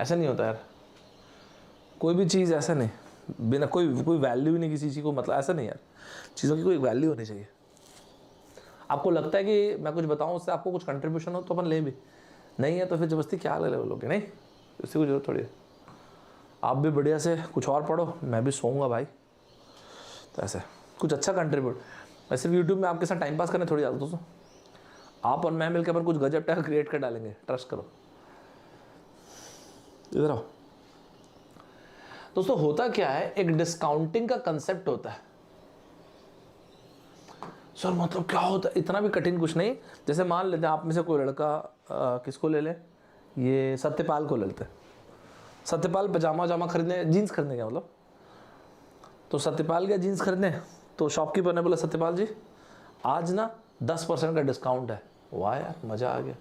ऐसा नहीं होता यार, कोई भी चीज़ ऐसा नहीं, बिना कोई वैल्यू ही नहीं किसी चीज़ को, मतलब ऐसा नहीं यार, चीज़ों की कोई वैल्यू होनी चाहिए। आपको लगता है कि मैं कुछ बताऊं उससे आपको कुछ कंट्रीब्यूशन हो तो अपन ले भी, नहीं है तो फिर जबरदस्ती क्या ले लोगे, नहीं, इससे कोई जरूरत थोड़ी है। आप भी बढ़िया से कुछ और पढ़ो, मैं भी सोऊंगा भाई, तो ऐसे कुछ अच्छा कंट्रीब्यूट। मैं सिर्फ यूट्यूब में आपके साथ टाइम पास करने थोड़ी आता दोस्तों, आप और मैं मिलकर अपन कुछ गजब टाइप क्रिएट कर डालेंगे, ट्रस्ट करो। इधर आओ दोस्तों, होता क्या है, एक डिस्काउंटिंग का कंसेप्ट होता है। सर मतलब क्या होता है, इतना भी कठिन कुछ नहीं। जैसे मान लेते हैं आप में से कोई लड़का किसको ले ले, ये सत्यपाल को ले लेते हैं। सत्यपाल पजामा खरीदने, जीन्स खरीदने गया, मतलब तो सत्यपाल गया जीन्स खरीदने, तो शॉपकीपर ने बोला सत्यपाल जी आज ना 10% का डिस्काउंट है। वाह यार, मजा आ गया।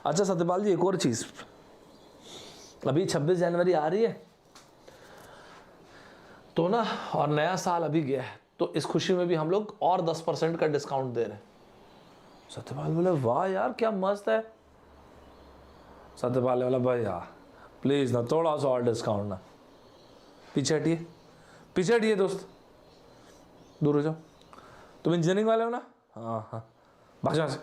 अच्छा सत्यपाल जी एक और चीज़, अभी 26 जनवरी आ रही है तो ना, और नया साल अभी गया है, तो इस खुशी में भी हम लोग और 10% का डिस्काउंट दे रहे हैं। सत्यपाल बोले वाह यार क्या मस्त है। सत्यपाल बोला भाई यार प्लीज़ ना थोड़ा सा और डिस्काउंट ना, पीछे हटिए, पीछे हटिए दोस्त, दूर हो जाओ, तुम इंजीनियरिंग वाले हो ना, हाँ हाँ भाषा से।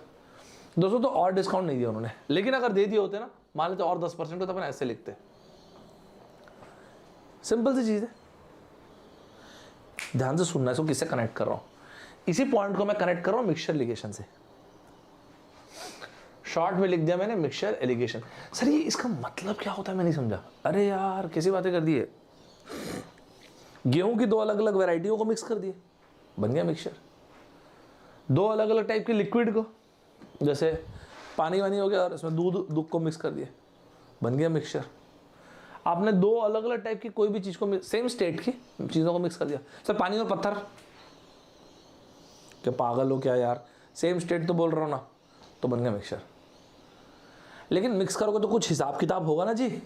दोस्तों तो और डिस्काउंट नहीं दिया उन्होंने, लेकिन अगर दे दिए होते ना, मान लेते और 10% तो अपन ऐसे लिखते। सिंपल सी चीज़ है, ध्यान से सुनना है। इसको किससे कनेक्ट कर रहा हूँ, इसी पॉइंट को मैं कनेक्ट कर रहा हूँ मिक्सचर एलिगेशन से। शॉर्ट में लिख दिया मैंने मिक्सचर एलिगेशन। सर ये इसका मतलब क्या होता है, मैं नहीं समझा। अरे यार कैसी बातें कर दी है, गेहूं की दो अलग अलग वैरायटियों को मिक्स कर दिए, बन गया मिक्सचर। दो अलग अलग टाइप की लिक्विड को, जैसे पानी वानी हो गया और इसमें दूध को मिक्स कर दिए, बन गया मिक्सचर। आपने दो अलग अलग टाइप की कोई भी चीज़ को, सेम स्टेट की चीज़ों को मिक्स कर दिया। सर पानी और पत्थर, क्या पागल हो क्या यार, सेम स्टेट तो बोल रहा हूँ ना, तो बन गया मिक्सचर। लेकिन मिक्स करोगे तो कुछ हिसाब किताब होगा ना जी।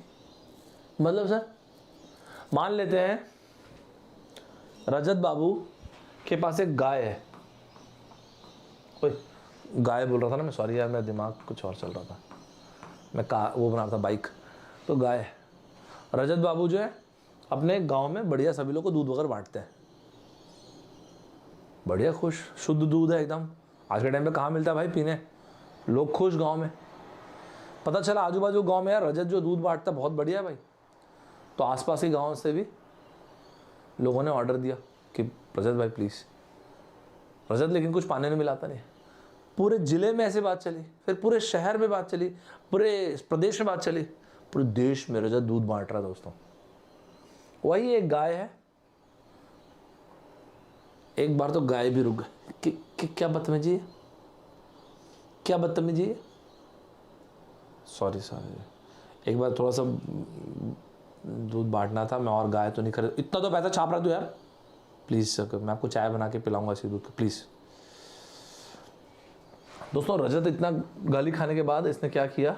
मतलब सर मान लेते हैं रजत बाबू के पास एक गाय है, गाय बोल रहा था ना मैं, सॉरी यार मेरा दिमाग कुछ और चल रहा था, मैं वो बना रहा था बाइक, तो गाय है। रजत बाबू जो है अपने गांव में बढ़िया सभी लोग को दूध वगैरह बांटते हैं, बढ़िया खुश, शुद्ध दूध है एकदम। आज के टाइम पे कहाँ मिलता है भाई पीने, लोग खुश गांव में। पता चला आजू बाजू गांव में यार रजत जो दूध बांटता बहुत बढ़िया है भाई, तो आसपास के गांव से भी लोगों ने ऑर्डर दिया कि रजत भाई प्लीज़। रजत लेकिन कुछ पाने में मिलाता नहीं। पूरे ज़िले में ऐसे बात चली, फिर पूरे शहर में बात चली, पूरे प्रदेश में बात चली, पूरे देश में रजत दूध बांट रहा है दोस्तों। वही एक गाय है, एक बार तो गाय भी रुक गई कि क्या बदतमीजी है, क्या बदतमीजी है, सॉरी एक बार थोड़ा सा दूध बांटना था मैं, और गाय तो नहीं खरीद, इतना तो पैसा छाप रहा तू यार, प्लीज़ मैं आपको चाय बना के पिलाऊंगा इसी दूध को, प्लीज़। दोस्तों रजत इतना गाली खाने के बाद इसने क्या किया,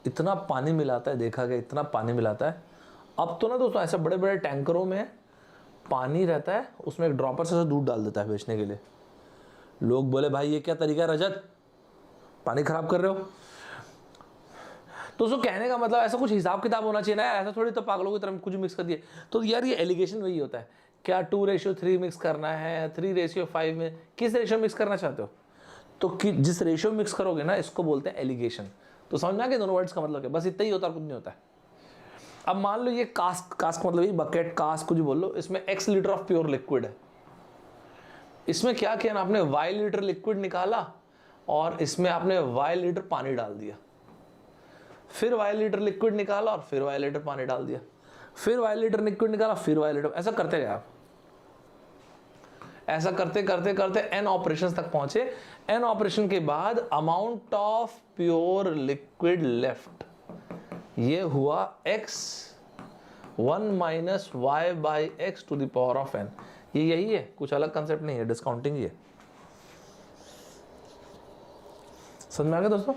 इतना पानी मिलाता है, देखा गया इतना पानी मिलाता है। अब तो ना दोस्तों ऐसे बड़े बड़े टैंकरों में पानी रहता है, उसमें एक ड्रॉपर से दूध डाल देता है बेचने के लिए। लोग बोले भाई ये क्या तरीका है रजत, पानी खराब कर रहे हो। तो उसको कहने का मतलब ऐसा कुछ हिसाब किताब होना चाहिए ना, ऐसा थोड़ी तो पागलों की तरह कुछ मिक्स कर दिए। तो यार ये एलिगेशन वही होता है, क्या 2:3 मिक्स करना है, 3:5 में, किस रेशियो मिक्स करना चाहते हो? तो जिस रेशियो मिक्स करोगे ना, इसको बोलते हैं एलिगेशन। तो समझ में आ गया दोनों वर्ड्स का मतलब है, बस इतना ही होता है, कुछ नहीं होता है। अब मान लो ये कास्क, कास्क मतलब ये बकेट, कास्क कुछ बोल लो, इसमें x litre of pure liquid है। इसमें क्या किया ना आपने, y लीटर लिक्विड निकाला और इसमें आपने y लीटर पानी डाल दिया, फिर y लीटर लिक्विड निकाला और फिर y लीटर पानी डाल दिया, फिर y लीटर लिक्विड निकाला, फिर y लीटर, ऐसा करते गए आप। ऐसा करते करते करते n ऑपरेशंस तक पहुंचे। n ऑपरेशन के बाद amount of pure liquid left, ये हुआ x1 minus y by x to the power of n। ये यही है, कुछ अलग कंसेप्ट नहीं है, डिस्काउंटिंग ही है। समझ में आ गया दोस्तों?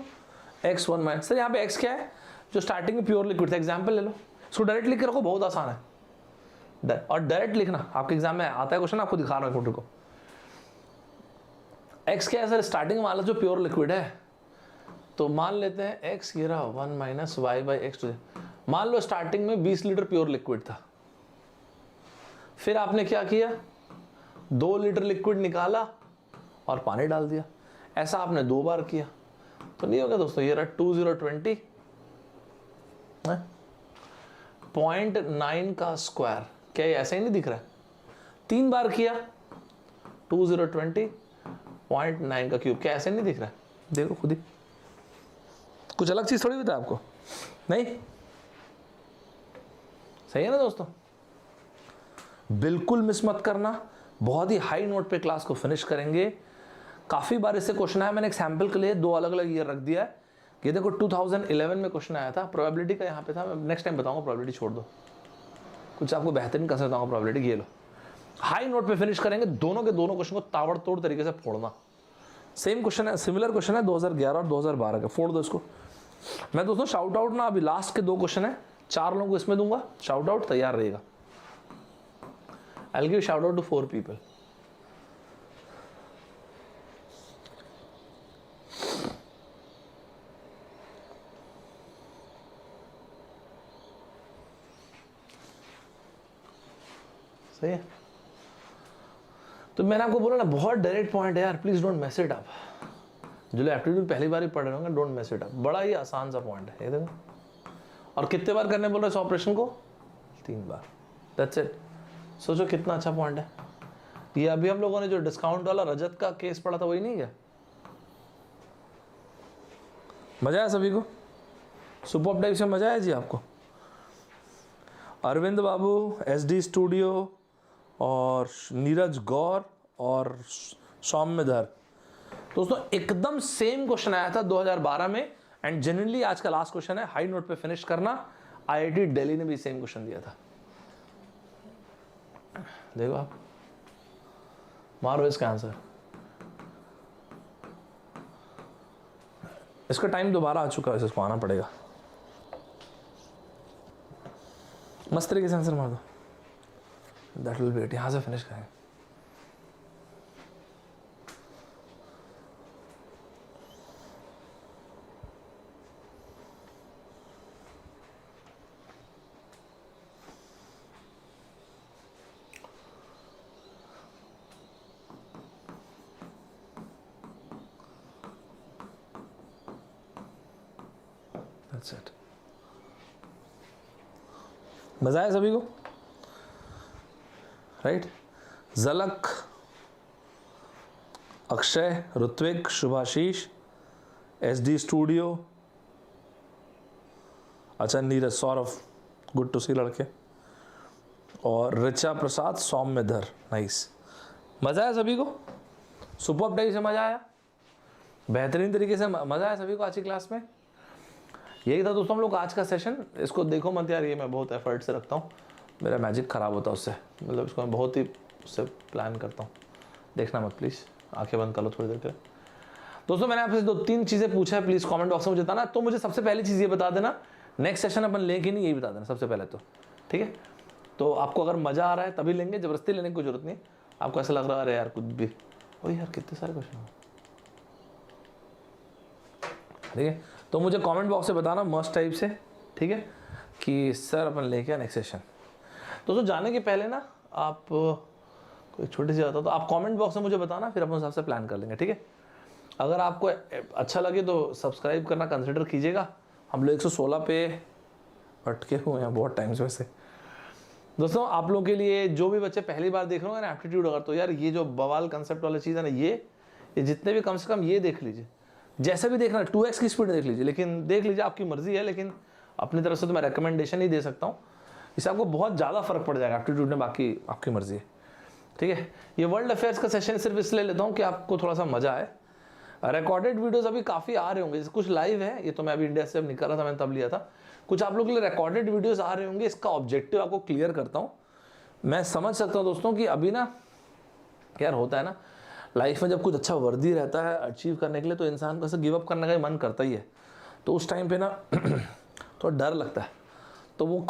x1 माइनस, सर यहाँ पे x क्या है, जो स्टार्टिंग में प्योर लिक्विड था। एग्जाम्पल ले लो, इसको डायरेक्ट लिख के रखो, बहुत आसान है। और डायरेक्ट लिखना, आपके एग्जाम में आता है क्वेश्चन, आपको दिखा रहा हूं फोटो को। x क्या है सर, स्टार्टिंग वाला जो प्योर लिक्विड है, तो मान लेते हैं x ये रहा 1 minus y by x to. मान लो स्टार्टिंग में 20 लीटर प्योर लिक्विड था, फिर आपने क्या किया, 2 लीटर लिक्विड निकाला और पानी डाल दिया। ऐसा आपने 2 बार किया, तो नहीं होगा दोस्तों। ये रहा 2020 0.9 का स्क्वायर, क्या ये ऐसा ही नहीं दिख रहा है? 3 बार किया 2020.9 का क्यूब, क्या ऐसे नहीं दिख रहा है? देखो खुद ही, कुछ अलग चीज थोड़ी बताया आपको, नहीं? सही है ना दोस्तों? बिल्कुल मिस मत करना। बहुत ही हाई नोट पे क्लास को फिनिश करेंगे। काफी बार इससे क्वेश्चन आया, मैंने एक सैंपल के लिए 2 अलग अलग ईयर रख दिया है। ये देखो 2011 में क्वेश्चन आया था, प्रोबेबिलिटी का यहाँ पे था, मैं नेक्स्ट टाइम बताऊंगा, प्रोबेबिलिटी छोड़ दो, कुछ आपको बेहतरीन कर सकता हूँ प्रोबेबिलिटी। ये लो, हाई नोट पे फिनिश करेंगे, दोनों के दोनों क्वेश्चन को ताबड़तोड़ तरीके से फोड़ना। सेम क्वेश्चन है, सिमिलर क्वेश्चन है 2011 और 2012 का, फोड़ दो इसको। मैं दोस्तों शाउट आउट ना, अभी लास्ट के 2 क्वेश्चन है, 4 लोगों को इसमें दूंगा शाउट आउट, तैयार रहेगा। I will give shout out to 4 people. सही है? तो मैंने आपको बोला ना, बहुत डायरेक्ट पॉइंट है यार, please don't mess it up. जो लोग एप्टीट्यूड पहली बार ही पढ़ रहे होंगे, डोंट मेस इट अप, बड़ा ही आसान सा पॉइंट है ये देखो। और कितने बार करने बोल रहे हैं इस ऑपरेशन को? 3 बार, दैट्स इट। सोचो कितना अच्छा पॉइंट है ये। अभी हम लोगों ने जो डिस्काउंट वाला रजत का केस पढ़ा था, वही नहीं क्या? मजा आया सभी को? सुपर टाइप से मजा आया जी आपको? अरविंद बाबू, SD स्टूडियो और नीरज गौर और सौम्यधर, दोस्तों एकदम सेम क्वेश्चन आया था 2012 में। एंड जेन्युइनली आज का लास्ट क्वेश्चन है, हाई नोट पे फिनिश करना। IIT दिल्ली ने भी सेम क्वेश्चन दिया था, देखो आप, मारो इसका आंसर। इसका टाइम दोबारा आ चुका है, इसको आना पड़ेगा। मस्त तरीके से आंसर मार दो, दैट विल बी इट। यहां से फिनिश करेंगे। That's it. मजा आया सभी को? राइट? झलक, अक्षय, ऋत्विक, शुभाशीष, SD स्टूडियो, अच्छा नीरज, सौरभ, गुड टू सी लड़के, और ऋचा प्रसाद, सौम्यधर, नाइस। मजा आया सभी को? सुपर टाइप से मजा आया, बेहतरीन तरीके से मजा आया सभी को आज की क्लास में। यही था दोस्तों हम लोग आज का सेशन। इसको देखो मत यार, ये मैं बहुत एफर्ट से रखता हूँ, मेरा मैजिक ख़राब होता है उससे, मतलब इसको मैं बहुत ही उससे प्लान करता हूँ, देखना मत प्लीज़, आंखें बंद कर लो थोड़ी देर के लिए। दोस्तों मैंने आपसे 2-3 चीज़ें पूछा है, प्लीज़ कमेंट बॉक्स में मुझे बताना। तो मुझे सबसे पहली चीज़ ये बता देना, नेक्स्ट सेशन अपन लें कि नहीं, यही बता देना सबसे पहले तो, ठीक है? तो आपको अगर मज़ा आ रहा है तभी लेंगे, ज़बरदस्ती लेने की कोई ज़रूरत नहीं है। आपको ऐसा लग रहा है अरे यार कुछ भी, ओ यार कितने सारे क्वेश्चन, ठीक है। तो मुझे कमेंट बॉक्स से बताना मस्ट टाइप से, ठीक है, कि सर अपन लेके आए नेक्स्ट सेशन। दोस्तों जाने के पहले ना आप कोई छोटी सी बात हो तो आप कमेंट बॉक्स में मुझे बताना, फिर अपन उस हिसाब से प्लान कर लेंगे, ठीक है। अगर आपको अच्छा लगे तो सब्सक्राइब करना कंसिडर कीजिएगा। हम लोग 116 पे अटके हुए हैं बहुत टाइम से। दोस्तों आप लोगों के लिए जो भी बच्चे पहली बार देख रहे हो ना एप्टीट्यूड, अगर तो यार ये जो बवाल कंसेप्ट वाला चीज़ है ना, ये जितने भी कम से कम ये देख लीजिए, जैसे भी देखना 2x की स्पीड देख लीजिए, लेकिन देख लीजिए आपकी मर्जी है, लेकिन अपनी तरफ से तो मैं रिकमेंडेशन ही दे सकता हूँ। इससे आपको बहुत ज़्यादा फर्क पड़ जाएगा एप्टीट्यूड में, बाकी आपकी मर्जी है, ठीक है। ये वर्ल्ड अफेयर्स का सेशन सिर्फ इसलिए लेता हूँ कि आपको थोड़ा सा मजा आए। रिकॉर्डेड वीडियोस अभी काफ़ी आ रहे होंगे, जैसे कुछ लाइव है, ये तो मैं अभी इंडिया से जब निकल रहा था मैंने तब लिया था। कुछ आप लोग के लिए रिकॉर्डेड वीडियोस आ रहे होंगे, इसका ऑब्जेक्टिव आपको क्लियर करता हूँ। मैं समझ सकता हूँ दोस्तों कि अभी ना यार होता है ना लाइफ में, जब कुछ अच्छा वर्दी रहता है अचीव करने के लिए तो इंसान को ऐसे गिव अप करने का मन करता ही है, तो उस टाइम पे ना थोड़ा डर लगता है, तो वो